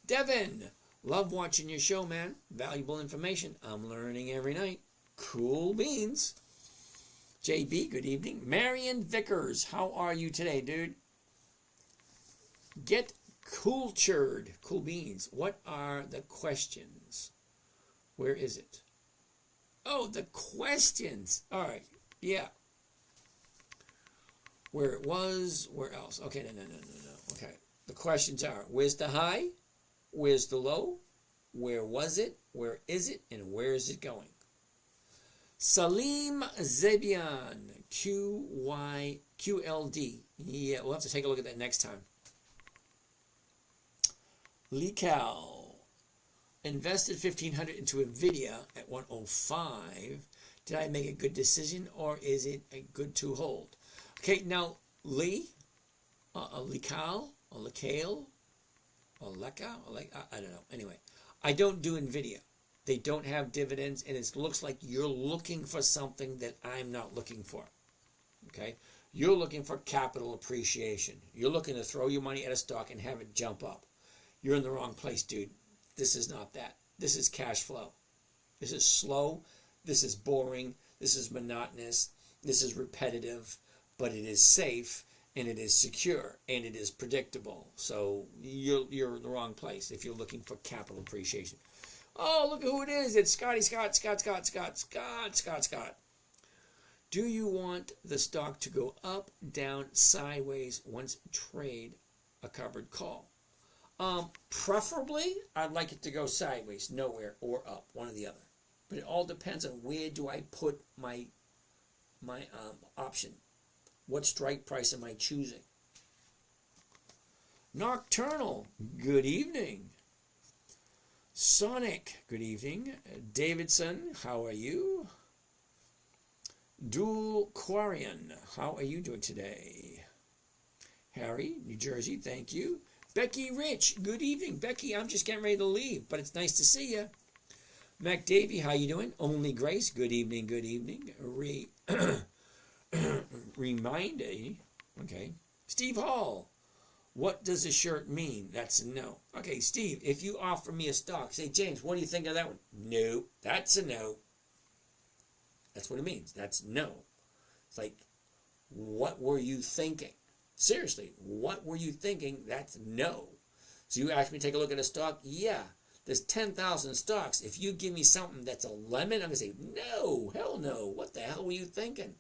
Devin, love watching your show, man. Valuable information. I'm learning every night. Cool beans. JB, good evening. Marion Vickers, how are you today, dude? Get cultured. Cool beans. What are the questions? Where is it? Oh, the questions. All right. Yeah. Where it was, where else? Okay, no. Okay. The questions are, where's the high? Where's the low? Where was it? Where is it? And where is it going? Salim Zebian, QLD. Yeah, we'll have to take a look at that next time. Lee Cal, invested $1,500 into NVIDIA at 105. Did I make a good decision or is it a good to hold? Okay, now Lee, Cal, or Lekale, or Leka, I don't know. Anyway, I don't do NVIDIA. They don't have dividends, and it looks like you're looking for something that I'm not looking for. Okay? You're looking for capital appreciation. You're looking to throw your money at a stock and have it jump up. You're in the wrong place, dude. This is not that. This is cash flow. This is slow. This is boring. This is monotonous. This is repetitive. But it is safe, and it is secure, and it is predictable. So you're in the wrong place if you're looking for capital appreciation. Oh, look at who it is. It's Scott. Do you want the stock to go up, down, sideways once trade a covered call? Preferably, I'd like it to go sideways, nowhere, or up, one or the other. But it all depends on where do I put my option. What strike price am I choosing? Nocturnal, good evening. Sonic, good evening. Davidson, how are you? Dual Quarian, how are you doing today? Harry, New Jersey, thank you. Becky Rich, good evening. Becky, I'm just getting ready to leave, but it's nice to see you. Mac Davey, how you doing? Only Grace, good evening, good evening. Reminder, okay. Steve Hall, what does a shirt mean? That's a no. Okay, Steve, if you offer me a stock, say, James, what do you think of that one? No, that's a no. That's what it means. That's no. It's like, What were you thinking? Seriously, what were you thinking? That's no. So you asked me to take a look at a stock? Yeah. There's 10,000 stocks. If you give me something that's a lemon, I'm going to say, no, hell no. What the hell were you thinking?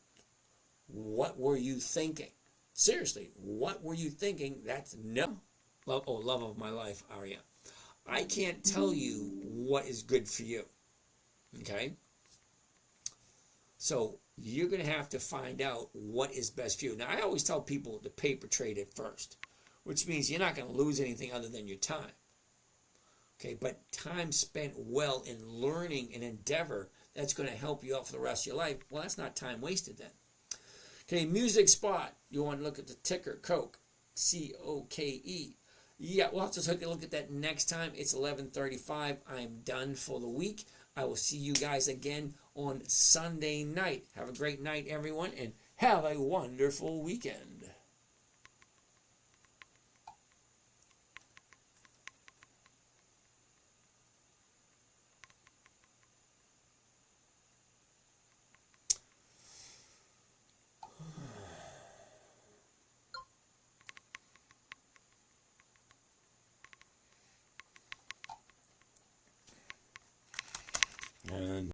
What were you thinking? Seriously, what were you thinking? That's no. Love of my life, Arya. I can't tell you what is good for you. Okay? So you're going to have to find out what is best for you. Now, I always tell people to paper trade it first, which means you're not going to lose anything other than your time. Okay, but time spent well in learning an endeavor that's going to help you out for the rest of your life, well, that's not time wasted then. Okay, music spot. You want to look at the ticker, Coke, C-O-K-E. Yeah, we'll have to take a look at that next time. It's 11:35. I'm done for the week. I will see you guys again on Sunday night. Have a great night, everyone, and have a wonderful weekend.